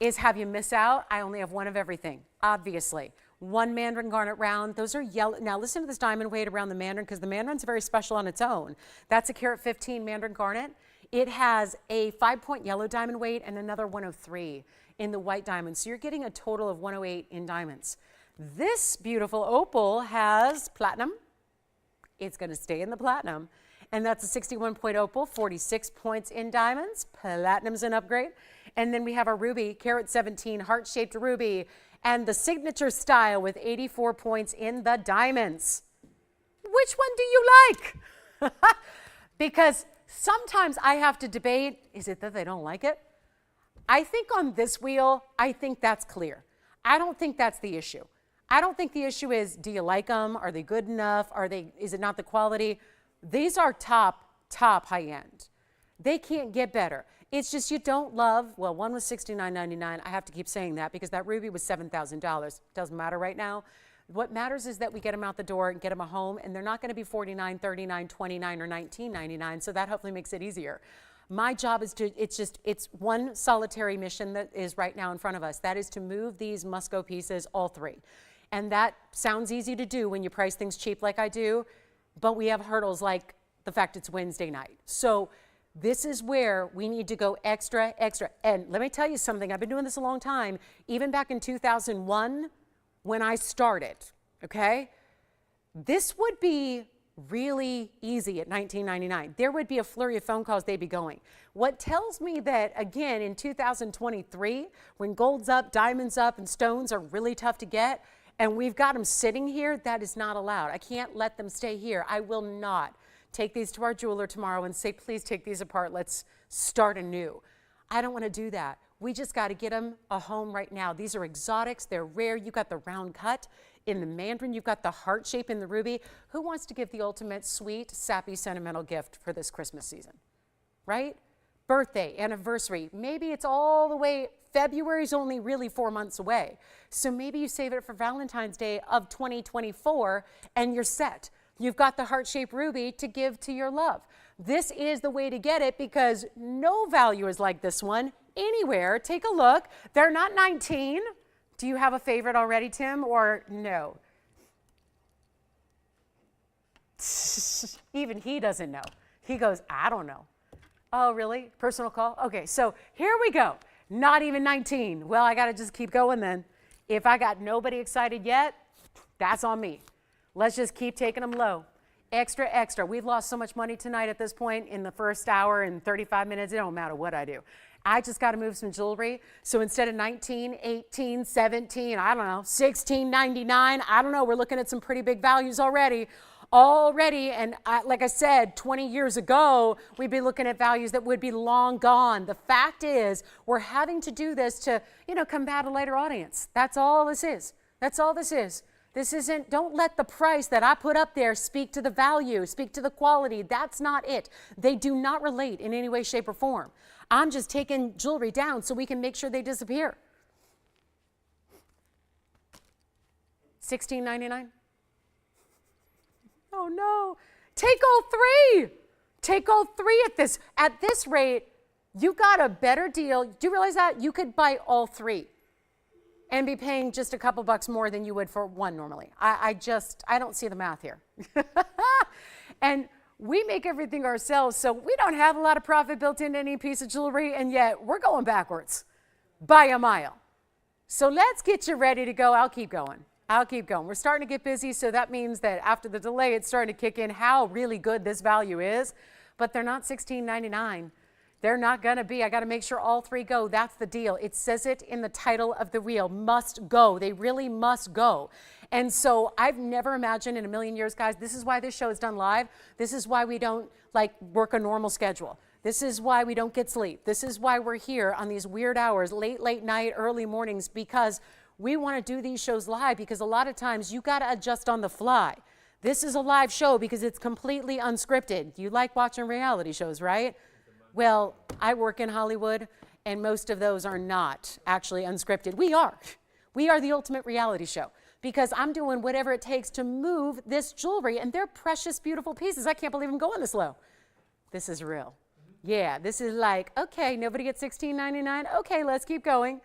is have you miss out. I only have one of everything, obviously. One Mandarin Garnet round. Those are yellow. Now listen to this diamond weight around the Mandarin, because the Mandarin's very special on its own. That's a carat 15 Mandarin Garnet. It has a 5-point yellow diamond weight and another 103 in the white diamond. So you're getting a total of 108 in diamonds. This beautiful opal has platinum. It's going to stay in the platinum. And that's a 61-point opal, 46 points in diamonds. Platinum's an upgrade. And then we have our ruby, carat 17, heart-shaped ruby, and the signature style with 84 points in the diamonds. Which one do you like? Because sometimes I have to debate, is it that they don't like it? I think on this wheel, I think that's clear. I don't think that's the issue. I don't think the issue is, do you like them? Are they good enough? Is it not the quality? These are top high end. They can't get better. It's just you don't love, well, one was $69.99. I have to keep saying that because that ruby was $7,000. Doesn't matter right now. What matters is that we get them out the door and get them a home, and they're not going to be $49, $39, $29, or $19.99, so that hopefully makes it easier. My job is it's one solitary mission that is right now in front of us. That is to move these must-go pieces, all three. And that sounds easy to do when you price things cheap like I do, but we have hurdles like the fact it's Wednesday night. So this is where we need to go extra. And let me tell you something. I've been doing this a long time. Even back in 2001 when I started, okay? This would be really easy at $19.99. There would be a flurry of phone calls, they'd be going. What tells me that, again, in 2023, when gold's up, diamonds up, and stones are really tough to get, and we've got them sitting here, that is not allowed. I can't let them stay here. I will not take these to our jeweler tomorrow and say, please take these apart. Let's start anew. I don't want to do that. We just got to get them a home right now. These are exotics. They're rare. You got the round cut in the Mandarin. You've got the heart shape in the ruby. Who wants to give the ultimate sweet, sappy, sentimental gift for this Christmas season, right? Birthday, anniversary. Maybe it's all the way, February's only really 4 months away. So maybe you save it for Valentine's Day of 2024 and you're set. You've got the heart-shaped ruby to give to your love. This is the way to get it because no value is like this one anywhere. Take a look. They're not 19. Do you have a favorite already, Tim, or no? Even he doesn't know. He goes, I don't know. Oh, really? Personal call? Okay, so here we go. Not even 19. Well, I got to just keep going then. If I got nobody excited yet, that's on me. Let's just keep taking them low. Extra. We've lost so much money tonight at this point in the first hour and 35 minutes. It don't matter what I do. I just got to move some jewelry. So instead of 19, 18, 17, I don't know, 16.99, I don't know. We're looking at some pretty big values already. And like I said, 20 years ago, we'd be looking at values that would be long gone. The fact is, we're having to do this to, combat a later audience. That's all this is. That's all this is. This isn't, don't let the price that I put up there speak to the value, speak to the quality. That's not it. They do not relate in any way, shape, or form. I'm just taking jewelry down so we can make sure they disappear. $16.99? Oh no, take all three. Take all three at this. At this rate, you got a better deal. Do you realize that? You could buy all three and be paying just a couple bucks more than you would for one normally. I don't see the math here. And we make everything ourselves, so we don't have a lot of profit built into any piece of jewelry, and yet we're going backwards by a mile. So let's get you ready to go. I'll keep going. We're starting to get busy, so that means that after the delay, it's starting to kick in how really good this value is. But they're not $16.99. They're not going to be. I got to make sure all three go. That's the deal. It says it in the title of the reel. Must go. They really must go. And so I've never imagined in a million years, guys, this is why this show is done live. This is why we don't work a normal schedule. This is why we don't get sleep. This is why we're here on these weird hours, late night, early mornings, because we want to do these shows live because a lot of times you got to adjust on the fly. This is a live show because it's completely unscripted. You like watching reality shows, right? Well, I work in Hollywood And most of those are not actually unscripted. We are. We are the ultimate reality show because I'm doing whatever it takes to move this jewelry, and they're precious, beautiful pieces. I can't believe I'm going this low. This is real. Yeah, this is like, okay, nobody gets $16.99. Okay, let's keep going.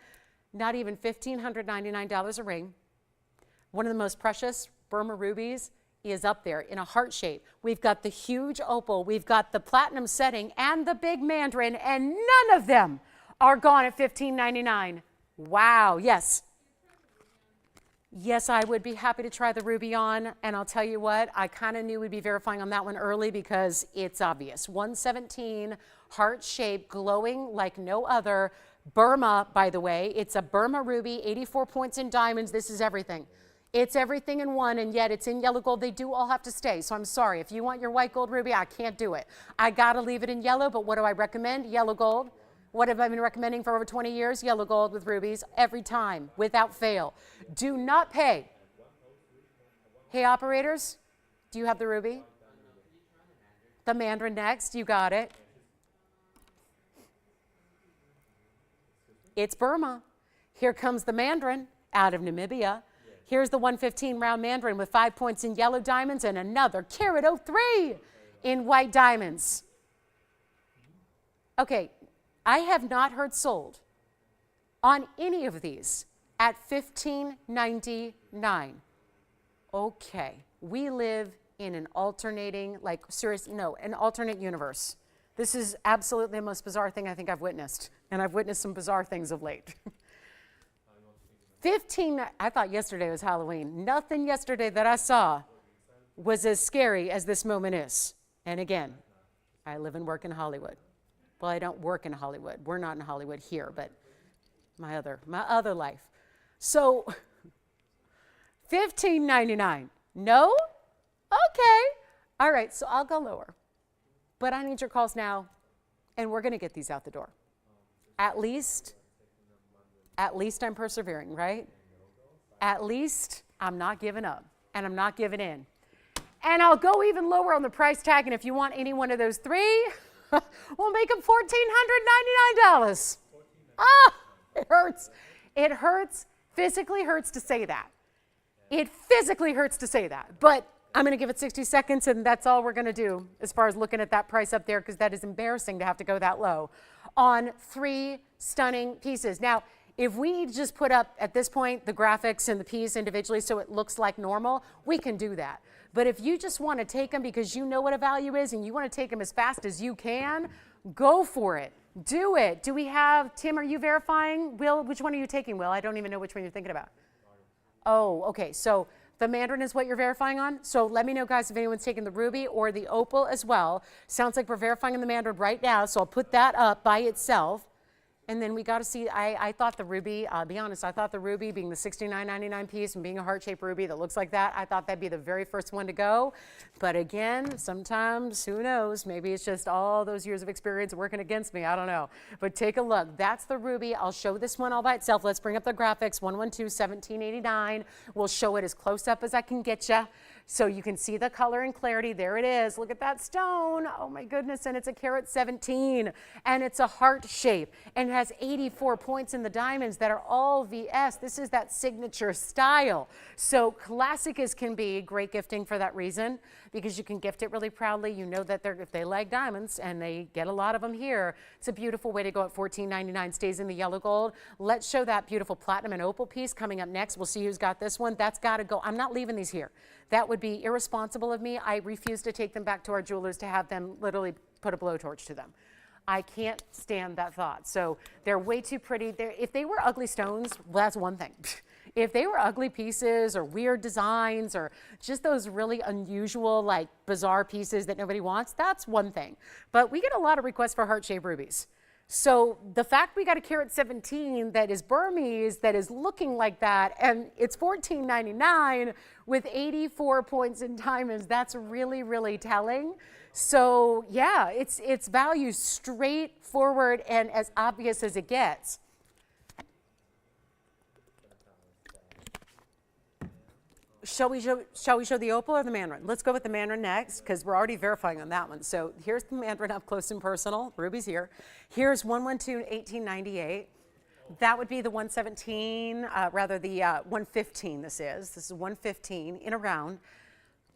Not even $1,599 a ring. One of the most precious Burma rubies is up there in a heart shape. We've got the huge opal, we've got the platinum setting, and the big mandarin, and none of them are gone at $15.99. Wow, yes. Yes, I would be happy to try the ruby on, and I'll tell you what, I kind of knew we'd be verifying on that one early because it's obvious. 117, heart shape, glowing like no other. Burma, by the way, it's a Burma ruby, 84 points in diamonds. This is everything. It's everything in one, and yet it's in yellow gold. They do all have to stay, so I'm sorry. If you want your white gold ruby, I can't do it. I got to leave it in yellow, but what do I recommend? Yellow gold. What have I been recommending for over 20 years? Yellow gold with rubies every time, without fail. Do not pay. Hey, operators, do you have the ruby? The mandarin next, you got it. It's Burma. Here comes the mandarin out of Namibia. Here's the 115 round mandarin with 5 points in yellow diamonds and another carat 03 in white diamonds. Okay, I have not heard sold on any of these at $15.99. Okay, we live in an alternating, like serious, no, an alternate universe. This is absolutely the most bizarre thing I think I've witnessed, and I've witnessed some bizarre things of late. I thought yesterday was Halloween. Nothing yesterday that I saw was as scary as this moment is. And again, I live and work in Hollywood. Well, I don't work in Hollywood. We're not in Hollywood here, but my other life. So, $15.99. No? Okay. All right, so I'll go lower. But I need your calls now, and we're going to get these out the door. At least I'm persevering, right? At least I'm not giving up, and I'm not giving in. And I'll go even lower on the price tag, and if you want any one of those three, we'll make them $1,499. Ah, it hurts. It hurts, physically hurts to say that. It physically hurts to say that, but I'm going to give it 60 seconds, and that's all we're going to do as far as looking at that price up there, because that is embarrassing to have to go that low on three stunning pieces. Now, if we just put up, at this point, the graphics and the piece individually so it looks like normal, we can do that. But if you just want to take them because you know what a value is and you want to take them as fast as you can, go for it. Do it. Do we have, Tim, are you verifying? Will, which one are you taking, Will? I don't even know which one you're thinking about. Oh, okay. So the mandarin is what you're verifying on. So let me know, guys, if anyone's taking the ruby or the opal as well. Sounds like we're verifying on the mandarin right now, so I'll put that up by itself. And then we got to see, I thought the ruby, I'll be honest, I thought the ruby being the $69.99 piece and being a heart-shaped ruby that looks like that, I thought that'd be the very first one to go. But again, sometimes, who knows, maybe it's just all those years of experience working against me, I don't know. But take a look, that's the ruby. I'll show this one all by itself. Let's bring up the graphics, 112-1789. We'll show it as close up as I can get you, so you can see the color and clarity. There it is. Look at that stone. Oh my goodness. And it's a carat 17. And it's a heart shape. And it has 84 points in the diamonds that are all VS. This is that signature style. So classic as can be. Great gifting for that reason, because you can gift it really proudly. You know that if they like diamonds, and they get a lot of them here, it's a beautiful way to go at $14.99. Stays in the yellow gold. Let's show that beautiful platinum and opal piece coming up next. We'll see who's got this one. That's got to go. I'm not leaving these here. That would be irresponsible of me. I refuse to take them back to our jewelers to have them literally put a blowtorch to them. I can't stand that thought. So they're way too pretty. If they were ugly stones, well, that's one thing. If they were ugly pieces or weird designs or just those really unusual, like bizarre pieces that nobody wants, that's one thing. But we get a lot of requests for heart-shaped rubies. So the fact we got a carat 17 that is Burmese, that is looking like that, and it's $14.99 with 84 points in diamonds, that's really, really telling. So yeah, it's value straightforward and as obvious as it gets. Shall we show the opal or the mandarin? Let's go with the mandarin next because we're already verifying on that one. So here's the mandarin up close and personal. Ruby's here. Here's 112 1898. That would be the 117, rather the 115 this is. This is 115 in a round.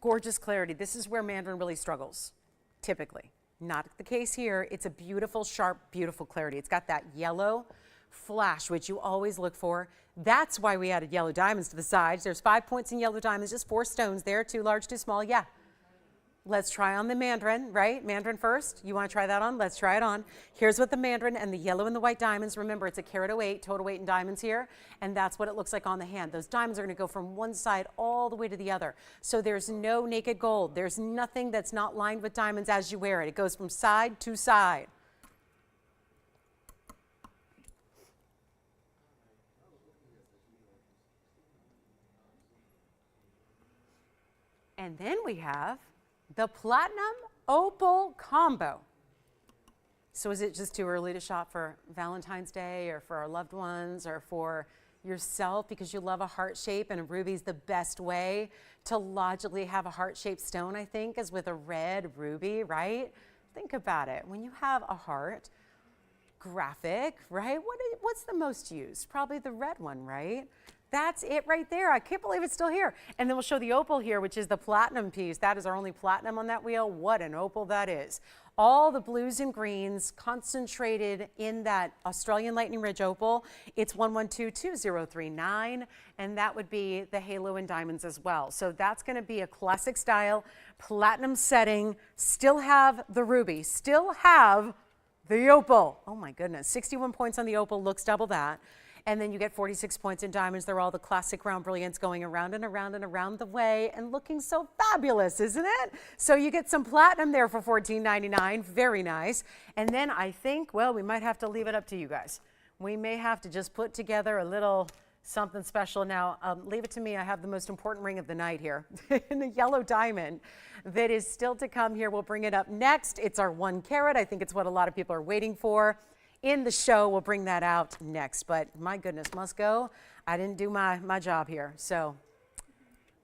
Gorgeous clarity. This is where mandarin really struggles, typically. Not the case here. It's a beautiful, sharp, beautiful clarity. It's got that yellow flash, which you always look for. That's why we added yellow diamonds to the sides. There's 5 points in yellow diamonds, just 4 stones there, too large, too small. Yeah. Let's try on the mandarin, right? Mandarin first. You want to try that on? Let's try it on. Here's what the mandarin and the yellow and the white diamonds, remember it's a carat 08 total weight in diamonds here, and that's what it looks like on the hand. Those diamonds are going to go from one side all the way to the other. So there's no naked gold. There's nothing that's not lined with diamonds as you wear it. It goes from side to side. And then we have the platinum opal combo. So is it just too early to shop for Valentine's Day or for our loved ones or for yourself because you love a heart shape, and a ruby's the best way to logically have a heart-shaped stone, I think, is with a red ruby, right? Think about it. When you have a heart graphic, right? What's the most used? Probably the red one, right? That's it right there. I can't believe it's still here. And then we'll show the opal here, which is the platinum piece. That is our only platinum on that wheel. What an opal that is. All the blues and greens concentrated in that Australian Lightning Ridge opal. It's 1122039, and that would be the halo and diamonds as well. So that's going to be a classic style, platinum setting, still have the ruby, still have the opal. Oh my goodness, 61 points on the opal, looks double that. And then you get 46 points in diamonds. They're all the classic round brilliants going around and around and around the way and looking so fabulous, isn't it? So you get some platinum there for $14.99. Very nice. And then I think, well, we might have to leave it up to you guys. We may have to just put together a little something special. Now, leave it to me. I have the most important ring of the night here in a yellow diamond that is still to come here. We'll bring it up next. It's our 1 carat. I think it's what a lot of people are waiting for. In the show, we'll bring that out next. But my goodness, must go. I didn't do my job here. So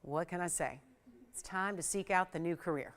what can I say? It's time to seek out the new career.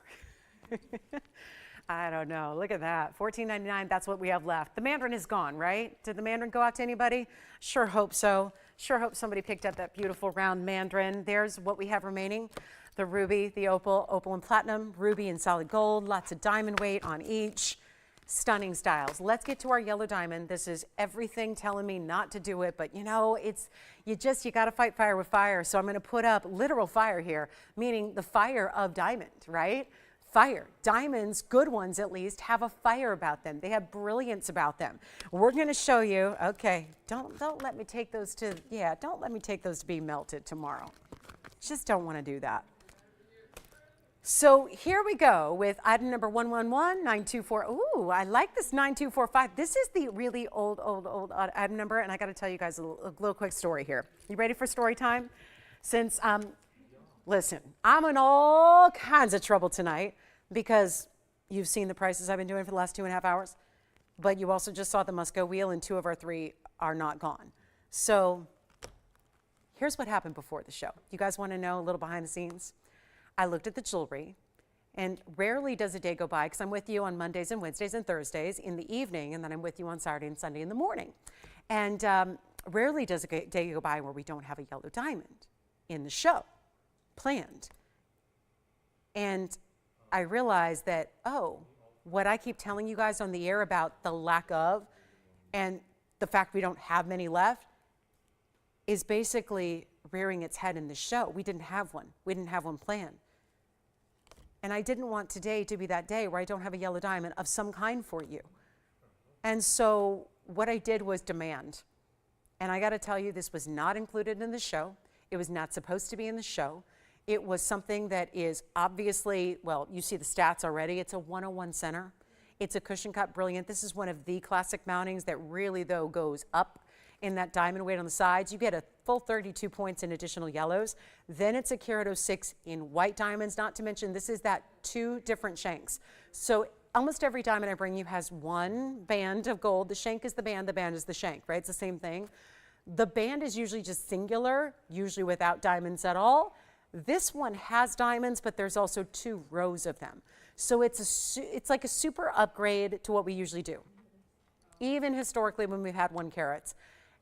I don't know. Look at that. $14.99, that's what we have left. The mandarin is gone, right? Did the mandarin go out to anybody? Sure hope so. Sure hope somebody picked up that beautiful round mandarin. There's what we have remaining. The ruby, the opal, opal and platinum, ruby and solid gold, lots of diamond weight on each. Stunning styles. Let's get to our yellow diamond. This is everything telling me not to do it, but you know, you got to fight fire with fire. So I'm going to put up literal fire here, meaning the fire of diamond, right? Fire. Diamonds, good ones at least, have a fire about them. They have brilliance about them. We're going to show you, okay, don't let me take those to, don't let me take those to be melted tomorrow. Just don't want to do that. So here we go with item number 111924. Ooh, I like this 9245. This is the really old item number, and I got to tell you guys a little quick story here. You ready for story time? Since, listen, I'm in all kinds of trouble tonight because you've seen the prices I've been doing for the last 2.5 hours, but you also just saw the must-go wheel, and 2 of our 3 are not gone. So here's what happened before the show. You guys want to know a little behind the scenes? I looked at the jewelry, and rarely does a day go by, because I'm with you on Mondays and Wednesdays and Thursdays in the evening, and then I'm with you on Saturday and Sunday in the morning. And rarely does a day go by where we don't have a yellow diamond in the show planned. And I realized that, what I keep telling you guys on the air about the lack of and the fact we don't have many left is basically rearing its head in the show. We didn't have one. We didn't have one planned. And I didn't want today to be that day where I don't have a yellow diamond of some kind for you. And so what I did was demand. And I got to tell you, this was not included in the show. It was not supposed to be in the show. It was something that is obviously, well, you see the stats already. It's a 101 center. It's a cushion cut brilliant. This is one of the classic mountings that really, though, goes up in that diamond weight on the sides. You get a full 32 points in additional yellows. Then it's a carat 06 in white diamonds, not to mention this is that 2 different shanks. So almost every diamond I bring you has 1 band of gold. The shank is the band is the shank, right? It's the same thing. The band is usually just singular, usually without diamonds at all. This one has diamonds, but there's also 2 rows of them. So it's like a super upgrade to what we usually do, even historically when we've had 1 carats.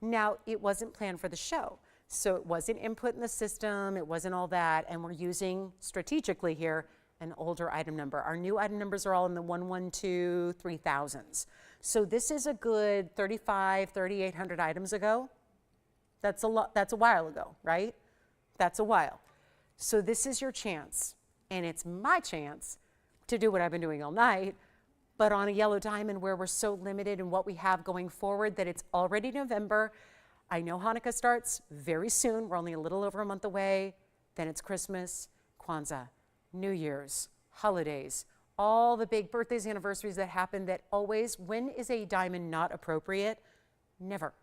Now, it wasn't planned for the show, so it wasn't input in the system, it wasn't all that, and we're using strategically here an older item number. Our new item numbers are all in the 112, 3000s. So this is a good 3,800 items ago. That's a lot, that's a while ago, right? That's a while. So this is your chance, and it's my chance to do what I've been doing all night, but on a yellow diamond where we're so limited in what we have going forward that it's already November. I know Hanukkah starts very soon. We're only a little over a month away. Then it's Christmas, Kwanzaa, New Year's, holidays, all the big birthdays, anniversaries that happen that always, when is a diamond not appropriate? Never.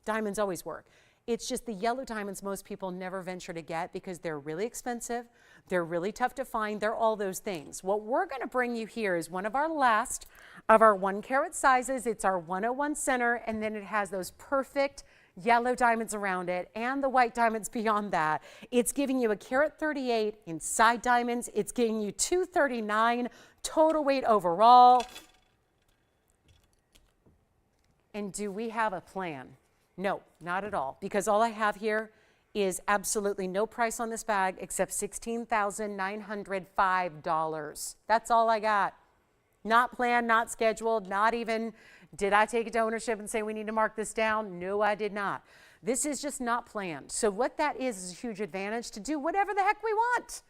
Diamonds always work. It's just the yellow diamonds most people never venture to get because they're really expensive, they're really tough to find, they're all those things. What we're going to bring you here is one of our last of our 1 carat sizes. It's our 101 center, and then it has those perfect yellow diamonds around it and the white diamonds beyond that. It's giving you a carat 38 in side diamonds. It's giving you 239 total weight overall. And do we have a plan? No, not at all, because all I have here is absolutely no price on this bag except $16,905. That's all I got. Not planned, not scheduled, not even did I take it to ownership and say we need to mark this down? No, I did not. This is just not planned. So what that is a huge advantage to do whatever the heck we want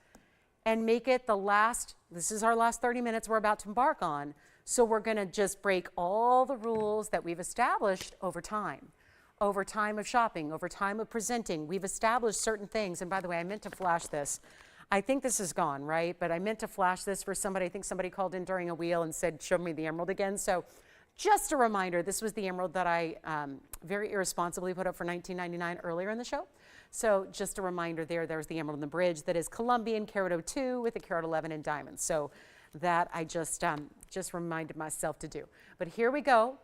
and make it the last, this is our last 30 minutes we're about to embark on. So we're going to just break all the rules that we've established over time of shopping, over time of presenting. We've established certain things. And by the way, I meant to flash this. I think this is gone, right? But I meant to flash this for somebody. I think somebody called in during a wheel and said, show me the emerald again. So just a reminder, this was the emerald that I very irresponsibly put up for $19.99 earlier in the show. So just a reminder there's the emerald in the bridge that is Colombian carat 02 with a carat 11 in diamonds. So that I just reminded myself to do. But here we go.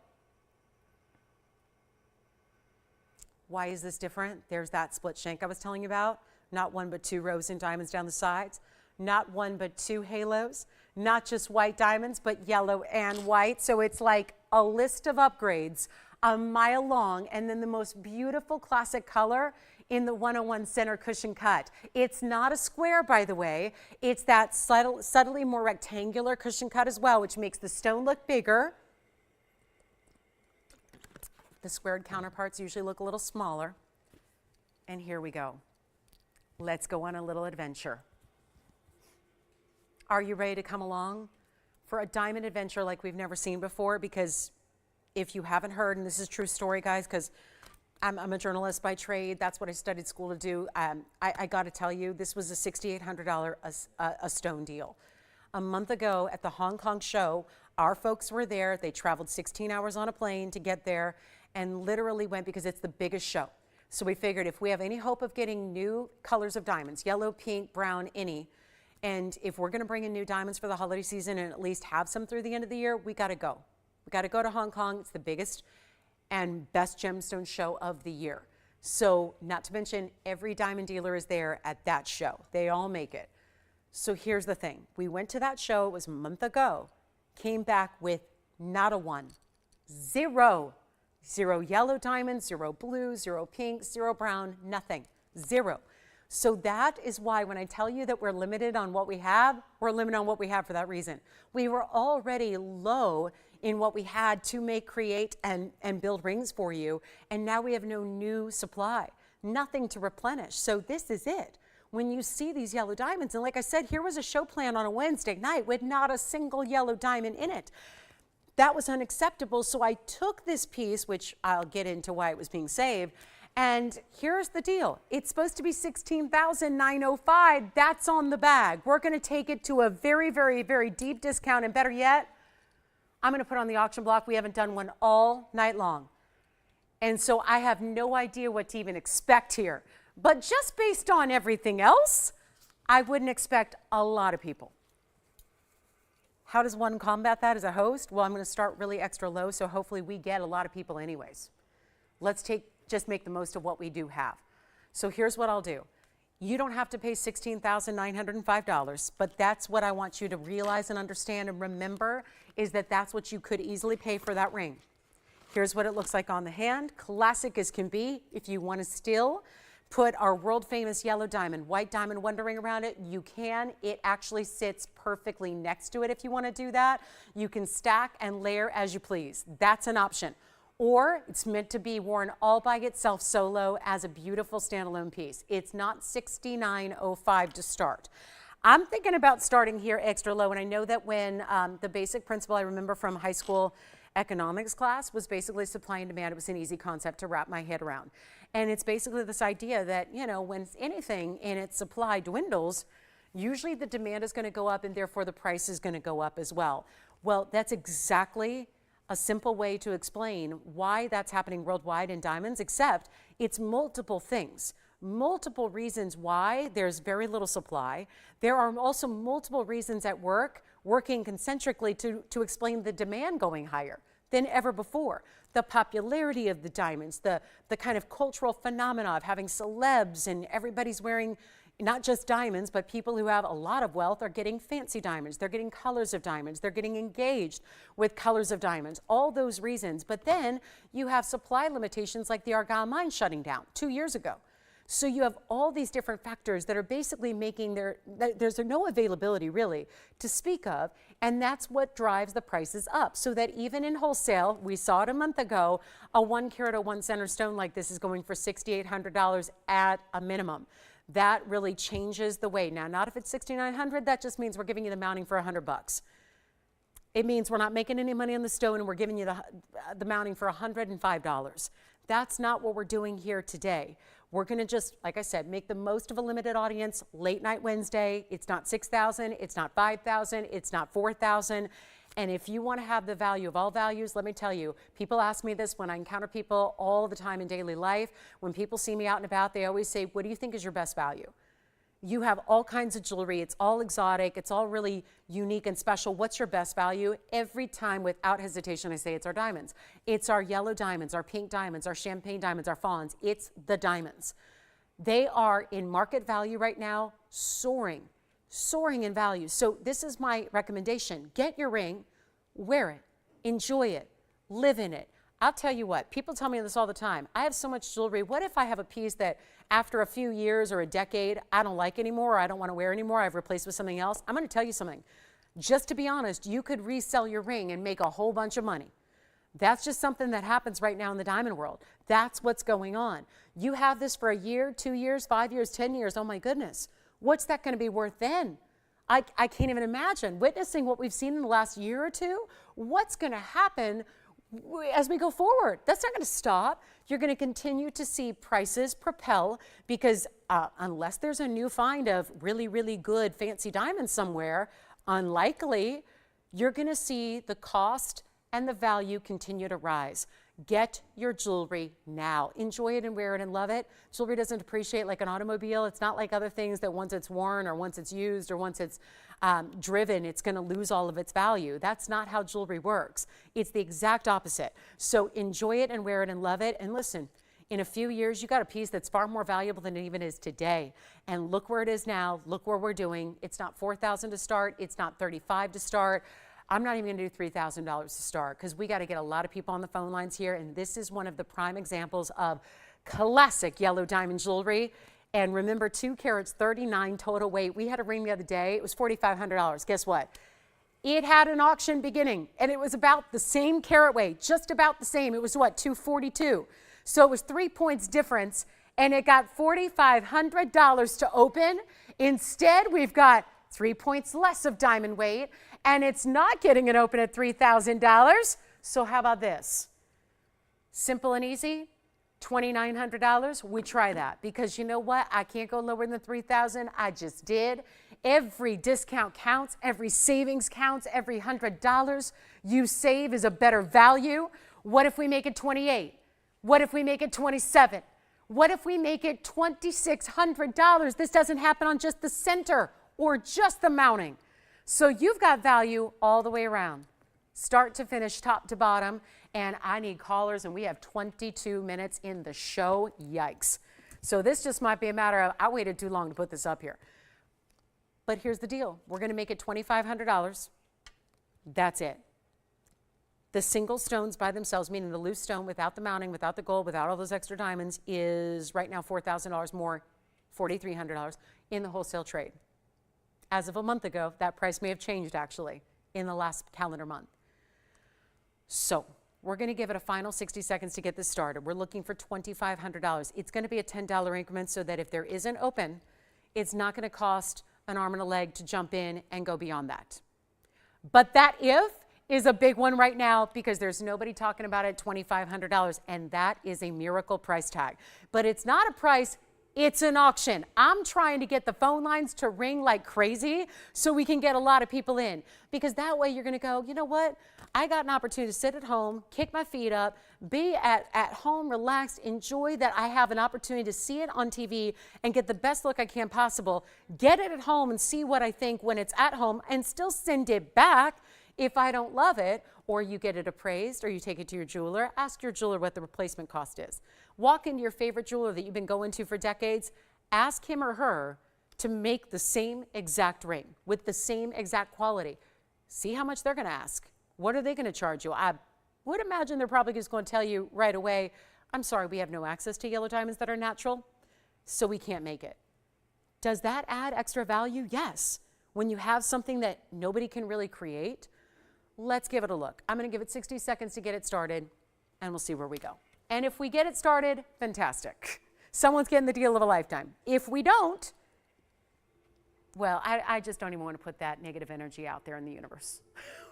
Why is this different? There's that split shank I was telling you about. Not 1 but 2 rows in diamonds down the sides. Not 1 but 2 halos. Not just white diamonds, but yellow and white. So it's like a list of upgrades a mile long. And then the most beautiful classic color in the 101 center cushion cut. It's not a square, by the way. It's that subtly more rectangular cushion cut as well, which makes the stone look bigger. The squared counterparts usually look a little smaller. And here we go. Let's go on a little adventure. Are you ready to come along for a diamond adventure like we've never seen before? Because if you haven't heard, and this is a true story, guys, because I'm a journalist by trade. That's what I studied school to do. I got to tell you, this was a $6,800 a stone deal. A month ago at the Hong Kong show, our folks were there. They traveled 16 hours on a plane to get there and literally went because it's the biggest show. So we figured if we have any hope of getting new colors of diamonds, yellow, pink, brown, any, and if we're going to bring in new diamonds for the holiday season and at least have some through the end of the year, we got to go. We got to go to Hong Kong. It's the biggest and best gemstone show of the year. So not to mention every diamond dealer is there at that show. They all make it. So here's the thing. We went to that show, it was a month ago, came back with not a one, zero. Zero yellow diamonds, 0 blue, 0 pink, 0 brown, nothing, 0. So that is why when I tell you that we're limited on what we have, we're limited on what we have for that reason. We were already low in what we had to make, create, and build rings for you, and now we have no new supply, nothing to replenish. So this is it. When you see these yellow diamonds, and like I said, here was a show plan on a Wednesday night with not a single yellow diamond in it. That was unacceptable, so I took this piece, which I'll get into why it was being saved, and here's the deal. It's supposed to be $16,905. That's on the bag. We're going to take it to a very, very, very deep discount, and better yet, I'm going to put on the auction block. We haven't done one all night long, and so I have no idea what to even expect here. But just based on everything else, I wouldn't expect a lot of people. How does one combat that as a host? Well, I'm going to start really extra low, so hopefully we get a lot of people anyways. Let's just make the most of what we do have. So here's what I'll do. You don't have to pay $16,905, but that's what I want you to realize and understand and remember is that that's what you could easily pay for that ring. Here's what it looks like on the hand, classic as can be. If you want to still put our world famous yellow diamond, white diamond wonder ring around it, you can. It actually sits perfectly next to it if you want to do that. You can stack and layer as you please. That's an option. Or it's meant to be worn all by itself solo as a beautiful standalone piece. It's not $69.05 to start. I'm thinking about starting here extra low, and I know that when the basic principle I remember from high school economics class was basically supply and demand. It was an easy concept to wrap my head around. And it's basically this idea that, you know, when anything in its supply dwindles, usually the demand is going to go up and therefore the price is going to go up as well. Well, that's exactly a simple way to explain why that's happening worldwide in diamonds, except it's multiple things, multiple reasons why there's very little supply. There are also multiple reasons at work, working concentrically to explain the demand going higher than ever before. The popularity of the diamonds, the kind of cultural phenomena of having celebs and everybody's wearing not just diamonds, but people who have a lot of wealth are getting fancy diamonds. They're getting colors of diamonds. They're getting engaged with colors of diamonds, all those reasons. But then you have supply limitations like the Argyle mine shutting down 2 years ago. So you have all these different factors that are basically making there's no availability really to speak of, and that's what drives the prices up. So that even in wholesale, we saw it a month ago, a 1 carat or 1 center stone like this is going for $6,800 at a minimum. That really changes the way. Now, not if it's $6,900, that just means we're giving you the mounting for $100. It means we're not making any money on the stone and we're giving you the mounting for $105. That's not what we're doing here today. We're going to just, like I said, make the most of a limited audience. Late night Wednesday, it's not 6,000, it's not 5,000, it's not 4,000. And if you want to have the value of all values, let me tell you, people ask me this when I encounter people all the time in daily life. When people see me out and about, they always say, what do you think is your best value? You have all kinds of jewelry. It's all exotic. It's all really unique and special. What's your best value? Every time, without hesitation, I say it's our diamonds. It's our yellow diamonds, our pink diamonds, our champagne diamonds, our fawns. It's the diamonds. They are in market value right now, soaring in value. So this is my recommendation. Get your ring, wear it, enjoy it, live in it. I'll tell you what, people tell me this all the time. I have so much jewelry. What if I have a piece that after a few years or a decade, I don't like anymore, or I don't want to wear anymore, I've replaced with something else? I'm going to tell you something. Just to be honest, you could resell your ring and make a whole bunch of money. That's just something that happens right now in the diamond world. That's what's going on. You have this for a year, 2 years, 5 years, 10 years. Oh my goodness. What's that going to be worth then? I can't even imagine. Witnessing what we've seen in the last year or two, what's going to happen as we go forward? That's not going to stop. You're going to continue to see prices propel because unless there's a new find of really, really good fancy diamonds somewhere, unlikely you're going to see the cost and the value continue to rise. Get your jewelry now. Enjoy it and wear it and love it. Jewelry doesn't depreciate like an automobile. It's not like other things that once it's worn or once it's used or once it's driven, it's going to lose all of its value. That's not how jewelry works. It's the exact opposite. So enjoy it and wear it and love it. And listen, in a few years, you got a piece that's far more valuable than it even is today. And look where it is now. Look where we're doing. It's not $4,000 to start. It's not $35,000 to start. I'm not even going to do $3,000 to start because we got to get a lot of people on the phone lines here. And this is one of the prime examples of classic yellow diamond jewelry. And remember, 2 carats, 39 total weight. We had a ring the other day. It was $4,500. Guess what? It had an auction beginning and it was about the same carat weight, just about the same. It was what, 242. So it was 3 points difference and it got $4,500 to open. Instead, we've got 3 points less of diamond weight, and it's not getting it open at $3,000. So how about this? Simple and easy, $2,900. We try that because you know what? I can't go lower than $3,000. I just did. Every discount counts. Every savings counts. Every $100 you save is a better value. What if we make it 28? What if we make it 27? What if we make it $2,600? This doesn't happen on just the center or just the mounting. So you've got value all the way around, start to finish, top to bottom, and I need callers, and we have 22 minutes in the show. Yikes. So this just might be a matter of, I waited too long to put this up here. But here's the deal. We're going to make it $2,500. That's it. The single stones by themselves, meaning the loose stone without the mounting, without the gold, without all those extra diamonds, is right now $4,000 more, $4,300 in the wholesale trade. As of a month ago, that price may have changed actually in the last calendar month. So we're going to give it a final 60 seconds to get this started. We're looking for $2,500. It's going to be a $10 increment so that if there is an open, it's not going to cost an arm and a leg to jump in and go beyond that. But that if is a big one right now because there's nobody talking about it, $2,500, and that is a miracle price tag. But it's not a price, it's an auction. I'm trying to get the phone lines to ring like crazy so we can get a lot of people in, because that way you're going to go, you know what? I got an opportunity to sit at home, kick my feet up, be at home, relaxed, enjoy that I have an opportunity to see it on TV and get the best look I can possible, get it at home and see what I think when it's at home and still send it back if I don't love it, or you get it appraised, or you take it to your jeweler. Ask your jeweler what the replacement cost is. Walk into your favorite jeweler that you've been going to for decades. Ask him or her to make the same exact ring with the same exact quality. See how much they're going to ask. What are they going to charge you? I would imagine they're probably just going to tell you right away, I'm sorry, we have no access to yellow diamonds that are natural, so we can't make it. Does that add extra value? Yes. When you have something that nobody can really create, let's give it a look. I'm going to give it 60 seconds to get it started, and we'll see where we go. And if we get it started, fantastic. Someone's getting the deal of a lifetime. If we don't, well, I just don't even want to put that negative energy out there in the universe.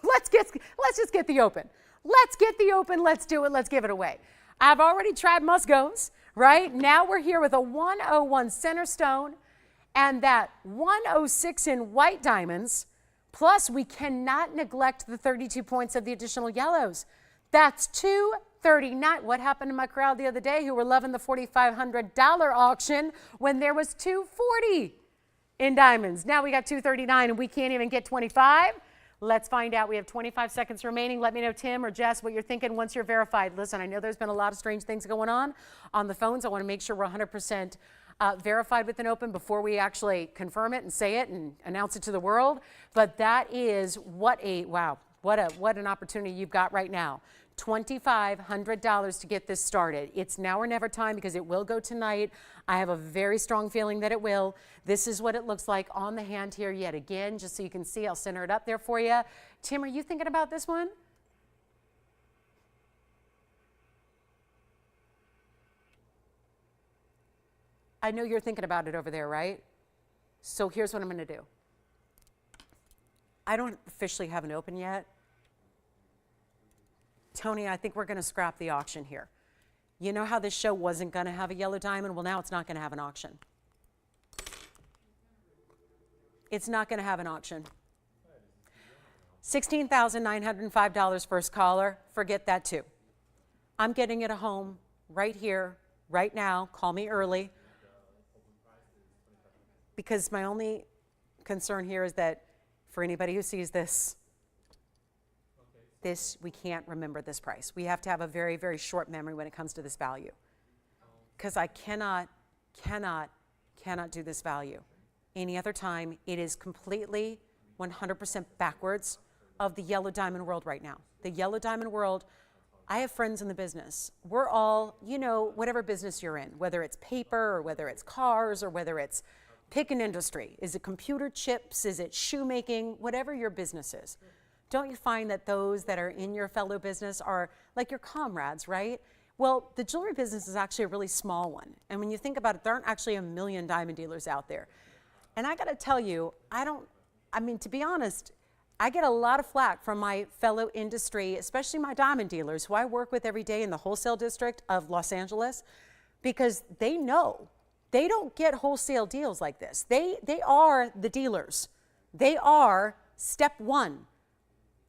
Let's just get the open. Let's get the open. Let's do it. Let's give it away. I've already tried must-goes, right? Now we're here with a 101 center stone and that 106 in white diamonds. Plus, we cannot neglect the 32 points of the additional yellows. That's $239. What happened to my crowd the other day who were loving the $4,500 auction when there was $240 in diamonds? Now we got $239 and we can't even get 25. Let's find out. We have 25 seconds remaining. Let me know, Tim or Jess, what you're thinking once you're verified. Listen, I know there's been a lot of strange things going on the phones. I want to make sure we're 100% verified with an open before we actually confirm it and say it and announce it to the world. But that is what an opportunity you've got right now. $2,500 to get this started. It's now or never time because it will go tonight. I have a very strong feeling that it will. This is what it looks like on the hand here yet again, just so you can see. I'll center it up there for you. Tim, are you thinking about this one? I know you're thinking about it over there, right? So here's what I'm going to do. I don't officially have an open yet. Tony, I think we're going to scrap the auction here. You know how this show wasn't going to have a yellow diamond? Well, now it's not going to have an auction. It's not going to have an auction. $16,905 first caller. Forget that too. I'm getting it at home right here, right now. Call me early. Because my only concern here is that for anybody who sees this, we can't remember this price. We have to have a very, very short memory when it comes to this value. Because I cannot do this value any other time. It is completely 100% backwards of the yellow diamond world right now. The yellow diamond world, I have friends in the business. We're all, whatever business you're in, whether it's paper or whether it's cars or whether it's pick an industry. Is it computer chips? Is it shoemaking? Whatever your business is. Don't you find that those that are in your fellow business are like your comrades, right? Well, the jewelry business is actually a really small one. And when you think about it, there aren't actually 1 million diamond dealers out there. And I got to tell you, to be honest, I get a lot of flack from my fellow industry, especially my diamond dealers who I work with every day in the wholesale district of Los Angeles, because they know they don't get wholesale deals like this. They are the dealers. They are step one.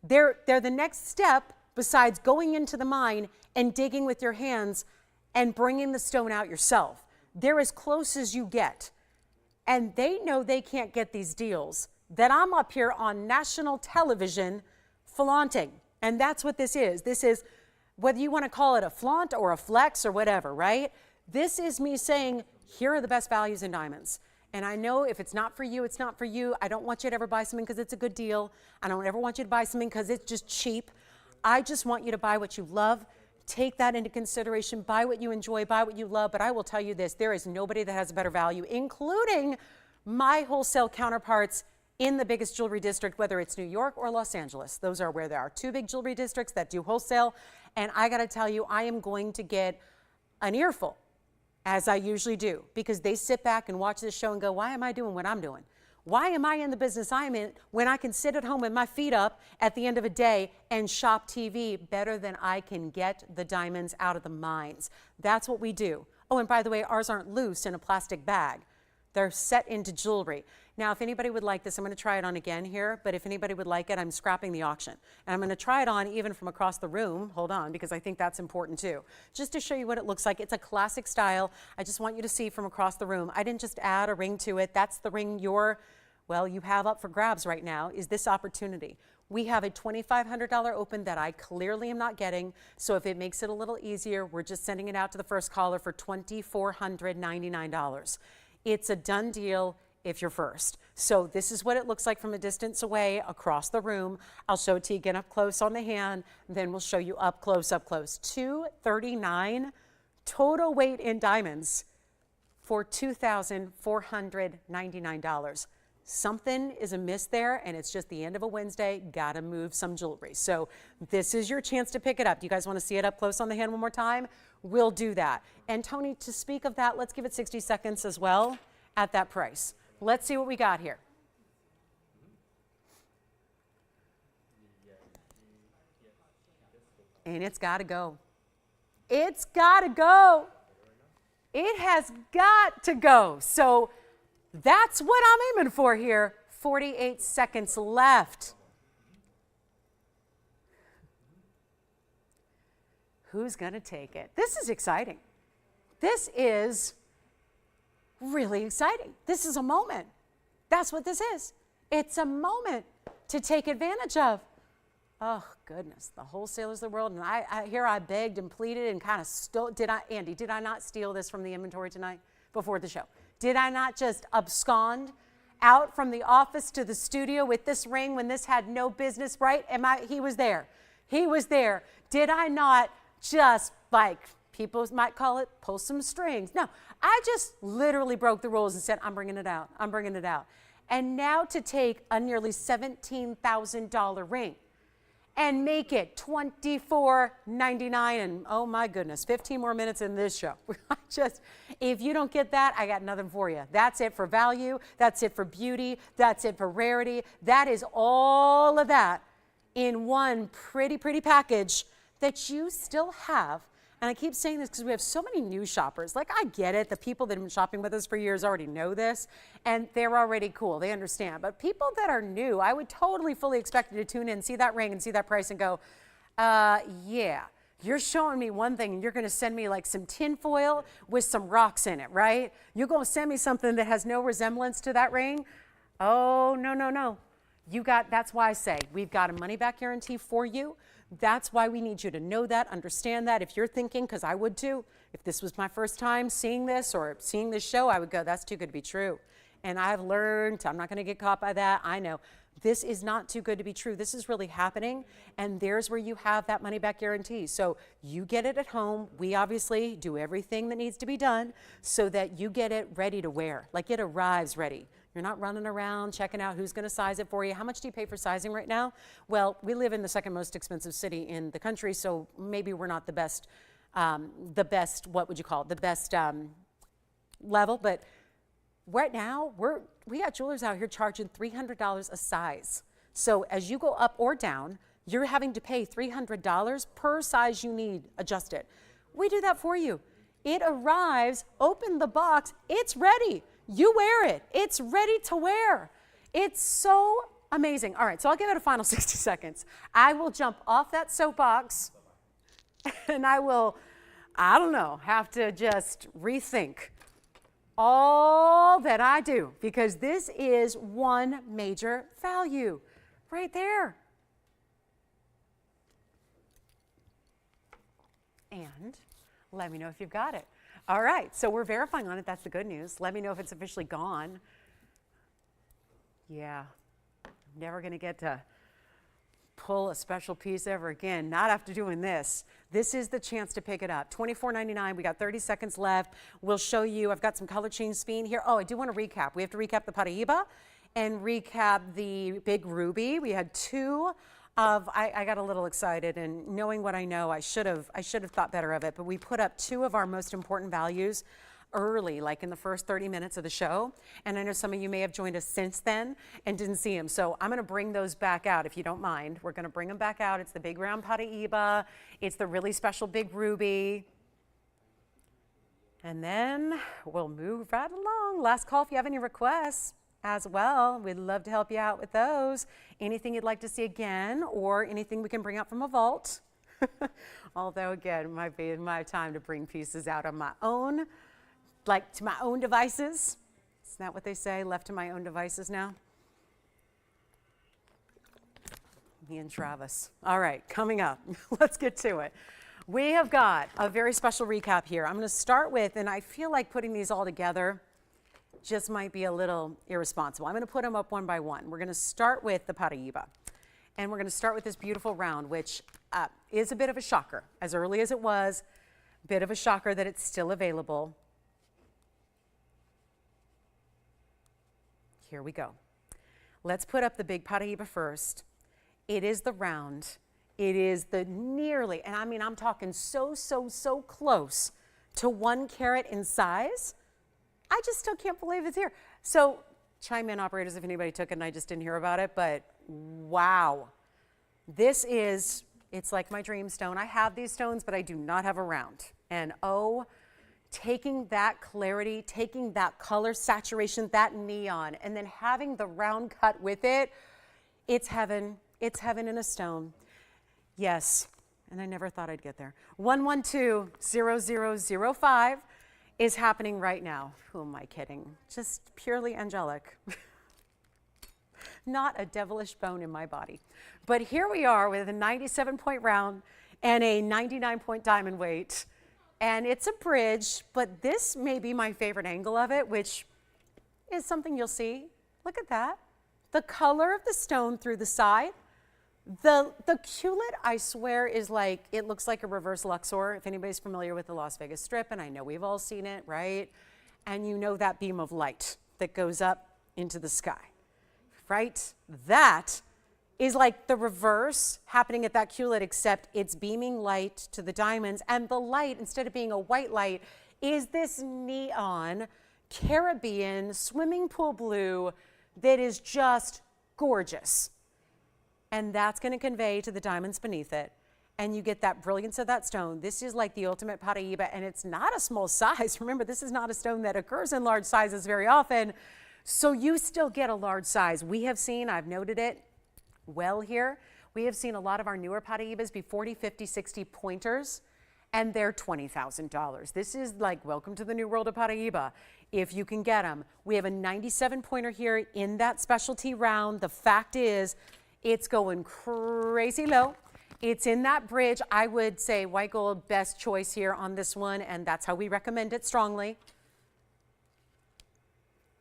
They're the next step besides going into the mine and digging with your hands and bringing the stone out yourself. They're as close as you get. And they know they can't get these deals that I'm up here on national television flaunting. And that's what this is. This is, whether you want to call it a flaunt or a flex or whatever, right? This is me saying, Here are the best values in diamonds. And I know if it's not for you, it's not for you. I don't want you to ever buy something because it's a good deal. I don't ever want you to buy something because it's just cheap. I just want you to buy what you love. Take that into consideration. Buy what you enjoy, buy what you love. But I will tell you this, there is nobody that has a better value, including my wholesale counterparts in the biggest jewelry district, whether it's New York or Los Angeles. Those are where there are two big jewelry districts that do wholesale. And I got to tell you, I am going to get an earful, as I usually do, because they sit back and watch this show and go, why am I doing what I'm doing? Why am I in the business I'm in when I can sit at home with my feet up at the end of a day and shop TV better than I can get the diamonds out of the mines? That's what we do. Oh, and by the way, ours aren't loose in a plastic bag. They're set into jewelry. Now, if anybody would like this, I'm going to try it on again here, but if anybody would like it, I'm scrapping the auction. And I'm going to try it on even from across the room. Hold on, because I think that's important too. Just to show you what it looks like. It's a classic style. I just want you to see from across the room. I didn't just add a ring to it. That's the ring you have up for grabs right now, is this opportunity. We have a $2,500 open that I clearly am not getting, so if it makes it a little easier, we're just sending it out to the first caller for $2,499. It's a done deal if you're first. So this is what it looks like from a distance away across the room. I'll show it to you again up close on the hand, then we'll show you up close, $239 total weight in diamonds for $2,499. Something is amiss there, and it's just the end of a Wednesday. Gotta move some jewelry. So this is your chance to pick it up. Do you guys want to see it up close on the hand one more time? We'll do that. And Tony, to speak of that, let's give it 60 seconds as well at that price. Let's see what we got here. And it's got to go. It's got to go. It has got to go. So that's what I'm aiming for here. 48 seconds left. Who's going to take it? This is exciting. This is really exciting. This is a moment. That's what this is. It's a moment to take advantage of. Oh, goodness. The wholesalers of the world. And I begged and pleaded and kind of stole. Andy, did I not steal this from the inventory tonight before the show? Did I not just abscond out from the office to the studio with this ring when this had no business, right? He was there. He was there. Did I not just, like people might call it, pull some strings? No, I just literally broke the rules and said, I'm bringing it out. I'm bringing it out. And now to take a nearly $17,000 ring and make it $24.99, and oh my goodness, 15 more minutes in this show. If you don't get that, I got nothing for you. That's it for value, that's it for beauty, that's it for rarity. That is all of that in one pretty package that you still have. And I keep saying this because we have so many new shoppers. Like, I get it. The people that have been shopping with us for years already know this, and they're already cool. They understand. But people that are new, I would totally fully expect you to tune in, see that ring, and see that price and go, yeah, you're showing me one thing, and you're going to send me like some tin foil with some rocks in it, right? You're going to send me something that has no resemblance to that ring? Oh, no. That's why I say we've got a money-back guarantee for you. That's why we need you to know that, understand that. If you're thinking, because I would too, if this was my first time seeing this or seeing this show, I would go, that's too good to be true. And I've learned, I'm not going to get caught by that. I know this is not too good to be true. This is really happening. And there's where you have that money back guarantee. So you get it at home. We obviously do everything that needs to be done so that you get it ready to wear, like it arrives ready. You're not running around checking out who's going to size it for you. How much do you pay for sizing right now? Well, we live in the second most expensive city in the country, so maybe we're not the best, what would you call it? The best level. But right now, we got jewelers out here charging $300 a size. So as you go up or down, you're having to pay $300 per size you need adjusted. We do that for you. It arrives, open the box, it's ready. You wear it. It's ready to wear. It's so amazing. All right, so I'll give it a final 60 seconds. I will jump off that soapbox and I will, have to just rethink all that I do because this is one major value right there. And Let me know if you've got it. All right, so we're verifying on it. That's the good news. Let me know if it's officially gone. Yeah, never going to get to pull a special piece ever again, not after doing this. This is the chance to pick it up. $24.99, we got 30 seconds left. We'll show you, I've got some color change speed here. Oh, I do want to recap. We have to recap the Paraíba and recap the Big Ruby. We had two of, I got a little excited, and knowing what I know, I should have thought better of it, but we put up two of our most important values early, like in the first 30 minutes of the show. And I know some of you may have joined us since then and didn't see them. So I'm going to bring those back out if you don't mind. We're going to bring them back out. It's the big round Paraíba. It's the really special Big Ruby. And then we'll move right along. Last call if you have any requests as well. We'd love to help you out with those. Anything you'd like to see again, or anything we can bring out from a vault. Although again, it might be my time to bring pieces out on my own, like to my own devices. Isn't that what they say? Left to my own devices now? Me and Travis. All right, coming up. Let's get to it. We have got a very special recap here. I'm going to start with, and I feel like putting these all together just might be a little irresponsible. I'm going to put them up one by one. We're going to start with the Paraíba. And we're going to start with this beautiful round, which is a bit of a shocker. As early as it was, a bit of a shocker that it's still available. Here we go. Let's put up the big Paraíba first. It is the round. It is the nearly, and I mean, I'm talking so close to 1 carat in size. I just still can't believe it's here. So chime in, operators, if anybody took it and I just didn't hear about it, but wow. This is, it's like my dream stone. I have these stones, but I do not have a round. And oh, taking that clarity, taking that color saturation, that neon, and then having the round cut with it, it's heaven. It's heaven in a stone. Yes, and I never thought I'd get there. 112-0005 is happening right now. Who am I kidding? Just purely angelic. Not a devilish bone in my body. But here we are with a 97-point round and a 99-point diamond weight. And it's a bridge, but this may be my favorite angle of it, which is something you'll see. Look at that. The color of the stone through the side. The culet, I swear, is like, it looks like a reverse Luxor. If anybody's familiar with the Las Vegas Strip, and I know we've all seen it, right? And you know that beam of light that goes up into the sky, right? That is like the reverse happening at that culet, except it's beaming light to the diamonds, and the light, instead of being a white light, is this neon Caribbean swimming pool blue that is just gorgeous. And that's going to convey to the diamonds beneath it, and you get that brilliance of that stone. This is like the ultimate Paraíba, and it's not a small size. Remember, this is not a stone that occurs in large sizes very often, so you still get a large size. We have seen, I've noted it well here, we have seen a lot of our newer Paraíbas be 40, 50, 60 pointers, and they're $20,000. This is like, welcome to the new world of Paraíba, if you can get them. We have a 97 pointer here in that specialty round. The fact is, it's going crazy low. It's in that bridge. I would say white gold, best choice here on this one, and that's how we recommend it strongly.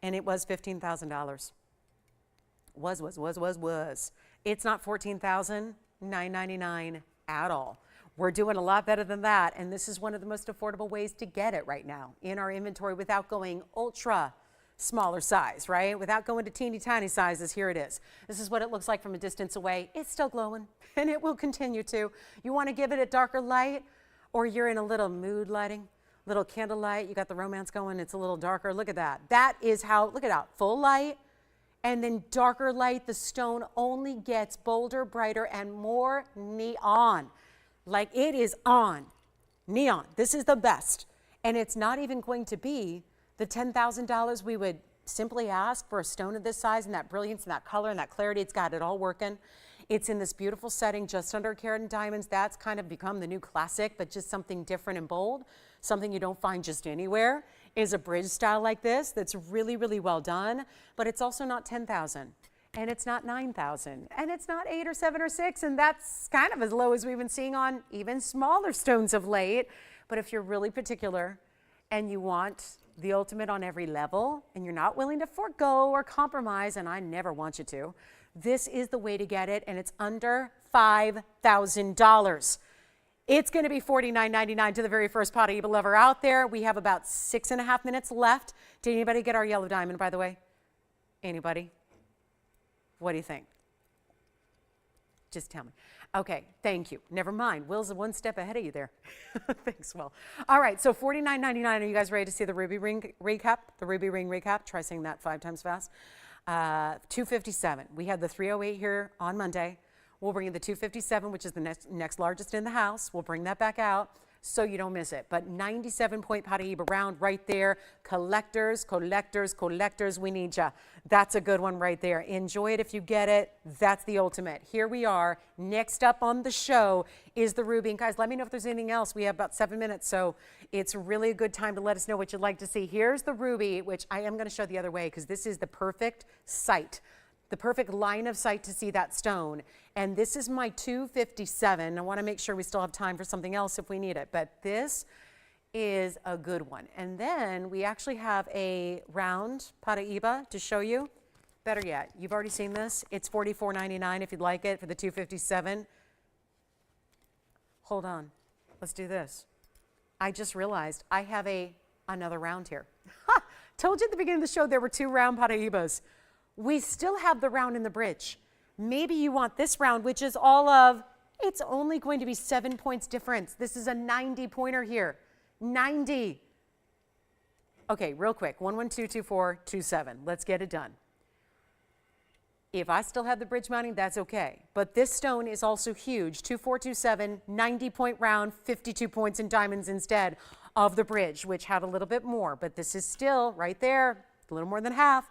And it was $15,000. Was. It's not $14,999 at all. We're doing a lot better than that, and this is one of the most affordable ways to get it right now in our inventory without going ultra smaller size, right? Without going to teeny tiny sizes. Here it is. This is what it looks like from a distance away. It's still glowing, and it will continue to. You want to give it a darker light, or you're in a little mood lighting, little candlelight, you got the romance going, it's a little darker. Look at that. That is how, look at that, full light, and then darker light. The stone only gets bolder, brighter, and more neon. Like, it is on neon. This is the best. And it's not even going to be the $10,000 we would simply ask for a stone of this size, and that brilliance and that color and that clarity. It's got it all working. It's in this beautiful setting, just under a carat in diamonds. That's kind of become the new classic, but just something different and bold, something you don't find just anywhere, is a bridge style like this that's really, really well done, but it's also not 10,000. And it's not 9,000, and it's not 8 or 7 or 6, and that's kind of as low as we've been seeing on even smaller stones of late. But if you're really particular and you want the ultimate on every level and you're not willing to forego or compromise, and I never want you to, this is the way to get it, and it's under $5,000. It's going to be $49.99 to the very first Paraiba lover out there. We have about 6.5 minutes left. Did anybody get our yellow diamond, by the way? Anybody? What do you think? Just tell me. Okay, thank you. Never mind. Will's one step ahead of you there. Thanks, Will. All right, so $49.99. Are you guys ready to see the ruby ring recap? The ruby ring recap. Try saying that 5 times fast. $257. We had the 308 here on Monday. We'll bring in the 257, which is the next largest in the house. We'll bring that back out so you don't miss it. But 97-point Paraiba round right there. Collectors, collectors, collectors, we need ya. That's a good one right there. Enjoy it if you get it. That's the ultimate. Here we are. Next up on the show is the ruby. And guys, let me know if there's anything else. We have about 7 minutes, so it's really a good time to let us know what you'd like to see. Here's the ruby, which I am going to show the other way because this is the perfect sight. The perfect line of sight to see that stone. And this is my 257. I want to make sure we still have time for something else if we need it. But this is a good one. And then we actually have a round Paraiba to show you. Better yet, you've already seen this. It's $44.99 if you'd like it for the 257. Hold on. Let's do this. I just realized I have another round here. Ha! Told you at the beginning of the show there were 2 round Paraibas. We still have the round in the bridge. Maybe you want this round, which is all of, it's only going to be 7 points difference. This is a 90-pointer here. 90. Okay, real quick. 1122427. Let's get it done. If I still have the bridge mounting, that's okay. But this stone is also huge. 2427, 90-point round, 52 points in diamonds instead of the bridge, which had a little bit more. But this is still right there, a little more than half.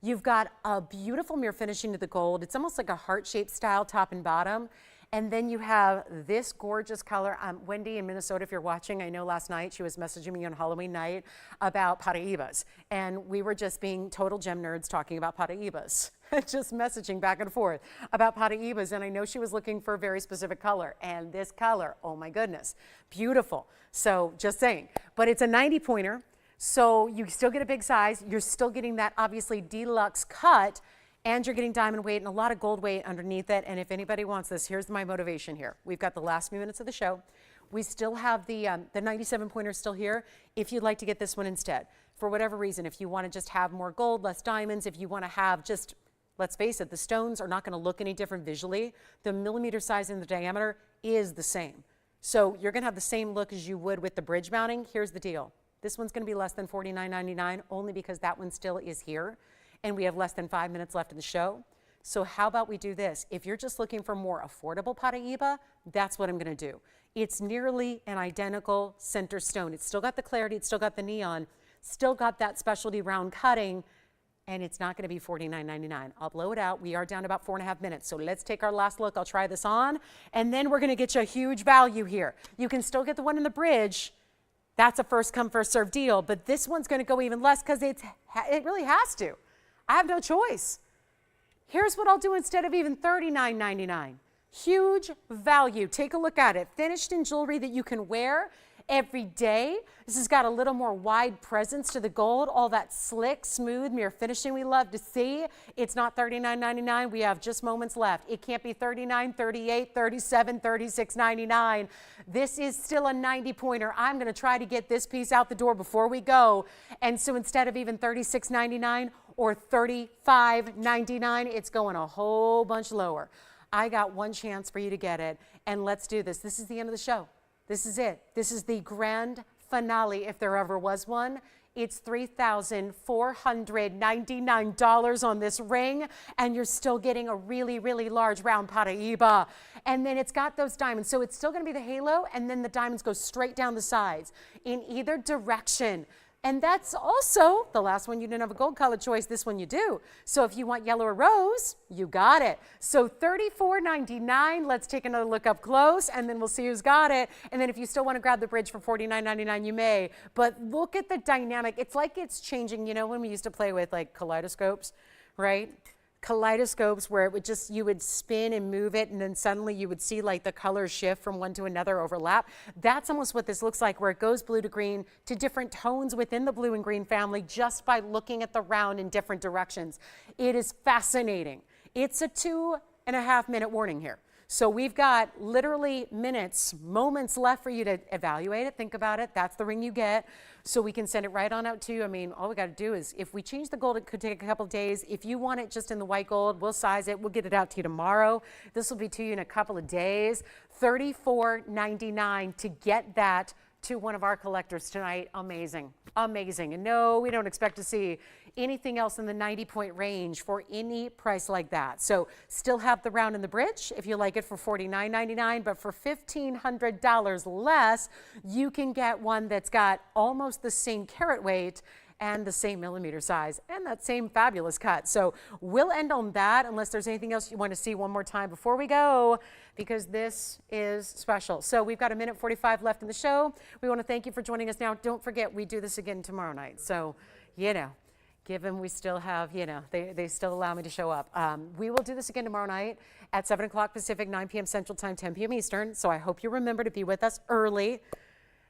You've got a beautiful mirror finishing to the gold. It's almost like a heart-shaped style, top and bottom. And then you have this gorgeous color. Wendy in Minnesota, if you're watching, I know last night she was messaging me on Halloween night about Paraibas. And we were just being total gem nerds talking about Paraibas. Just messaging back and forth about Paraibas. And I know she was looking for a very specific color. And this color, oh my goodness, beautiful. So just saying. But it's a 90-pointer. So you still get a big size, you're still getting that obviously deluxe cut, and you're getting diamond weight and a lot of gold weight underneath it. And if anybody wants this, here's my motivation here. We've got the last few minutes of the show. We still have the 97-pointer still here. If you'd like to get this one instead, for whatever reason, if you want to just have more gold, less diamonds, if you want to have just, let's face it, the stones are not going to look any different visually. The millimeter size and the diameter is the same. So you're going to have the same look as you would with the bridge mounting. Here's the deal. This one's going to be less than $49.99 only because that one still is here and we have less than 5 minutes left in the show. So how about we do this? If you're just looking for more affordable Paraiba, that's what I'm going to do. It's nearly an identical center stone. It's still got the clarity, it's still got the neon, still got that specialty round cutting, and it's not going to be $49.99. I'll blow it out. We are down about 4.5 minutes. So let's take our last look. I'll try this on, and then we're going to get you a huge value here. You can still get the one in the bridge. That's a first come, first served deal, but this one's going to go even less because it really has to. I have no choice. Here's what I'll do instead of even $39.99. Huge value. Take a look at it. Finished in jewelry that you can wear every day. This has got a little more wide presence to the gold, all that slick, smooth mirror finishing we love to see. It's not $39.99. We have just moments left. It can't be $39, $38, $37, $36.99. This is still a 90-pointer. I'm going to try to get this piece out the door before we go. And so instead of even $36.99 or $35.99, it's going a whole bunch lower. I got one chance for you to get it, and let's do this. This is the end of the show. This is it. This is the grand finale, if there ever was one. It's $3,499 on this ring, and you're still getting a really, really large round Paraiba. And then it's got those diamonds. So it's still going to be the halo, and then the diamonds go straight down the sides in either direction. And that's also the last one. You didn't have a gold color choice. This one you do. So if you want yellow or rose, you got it. So $34.99. Let's take another look up close, and then we'll see who's got it. And then if you still want to grab the bridge for $49.99, you may. But look at the dynamic. It's like it's changing. You know when we used to play with like kaleidoscopes, right? kaleidoscopes where it would just, you would spin and move it and then suddenly you would see like the colors shift from one to another, overlap. That's almost what this looks like, where it goes blue to green to different tones within the blue and green family just by looking at the round in different directions. It is fascinating. It's a 2.5 minute warning here. So we've got literally minutes, moments left for you to evaluate it, think about it. That's the ring you get. So we can send it right on out to you. I mean, all we got to do is, if we change the gold, it could take a couple of days. If you want it just in the white gold, we'll size it. We'll get it out to you tomorrow. This will be to you in a couple of days. $34.99 to get that to one of our collectors tonight. Amazing, amazing. And no, we don't expect to see anything else in the 90-point range for any price like that. So still have the round and the bridge if you like it for $49.99, but for $1,500 less, you can get one that's got almost the same carat weight and the same millimeter size and that same fabulous cut. So we'll end on that unless there's anything else you want to see one more time before we go, because this is special. So we've got 1:45 left in the show. We want to thank you for joining us. Now, don't forget, we do this again tomorrow night. So, given we still have, they still allow me to show up. We will do this again tomorrow night at 7 o'clock Pacific, 9 p.m. Central Time, 10 p.m. Eastern. So I hope you remember to be with us early.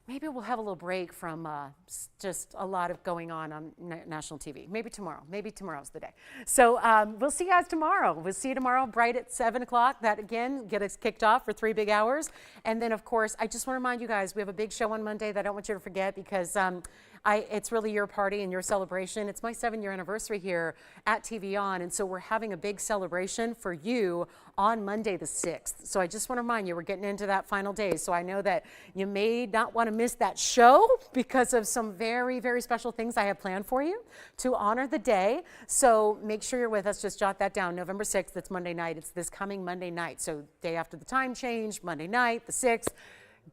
Maybe we'll have a little break from just a lot of going on national TV. Maybe tomorrow. Maybe tomorrow's the day. So we'll see you guys tomorrow. We'll see you tomorrow bright at 7 o'clock. That, again, get us kicked off for 3 big hours. And then, of course, I just want to remind you guys, we have a big show on Monday that I don't want you to forget, because it's really your party and your celebration. It's my 7-year anniversary here at TVON, and so we're having a big celebration for you on Monday the 6th. So I just want to remind you, we're getting into that final day. So I know that you may not want to miss that show because of some very, very special things I have planned for you to honor the day. So make sure you're with us. Just jot that down. November 6th, it's Monday night. It's this coming Monday night. So day after the time change, Monday night, the 6th.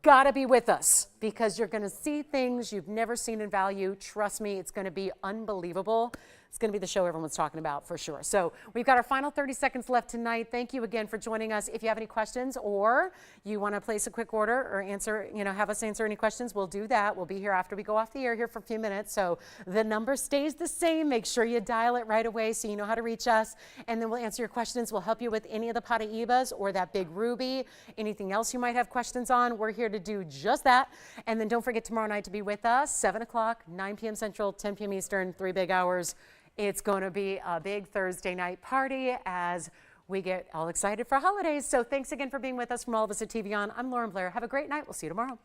Gotta be with us, because you're gonna see things you've never seen in value. Trust me, it's gonna be unbelievable. It's going to be the show everyone's talking about for sure. So we've got our final 30 seconds left tonight. Thank you again for joining us. If you have any questions or you want to place a quick order or answer, have us answer any questions, we'll do that. We'll be here after we go off the air here for a few minutes. So the number stays the same. Make sure you dial it right away so you know how to reach us. And then we'll answer your questions. We'll help you with any of the Paraibas or that big ruby, anything else you might have questions on. We're here to do just that. And then don't forget tomorrow night to be with us, 7 o'clock, 9 p.m. Central, 10 p.m. Eastern, 3 big hours. It's going to be a big Thursday night party as we get all excited for holidays. So thanks again for being with us from all of us at TVON. I'm Lauren Blair. Have a great night. We'll see you tomorrow.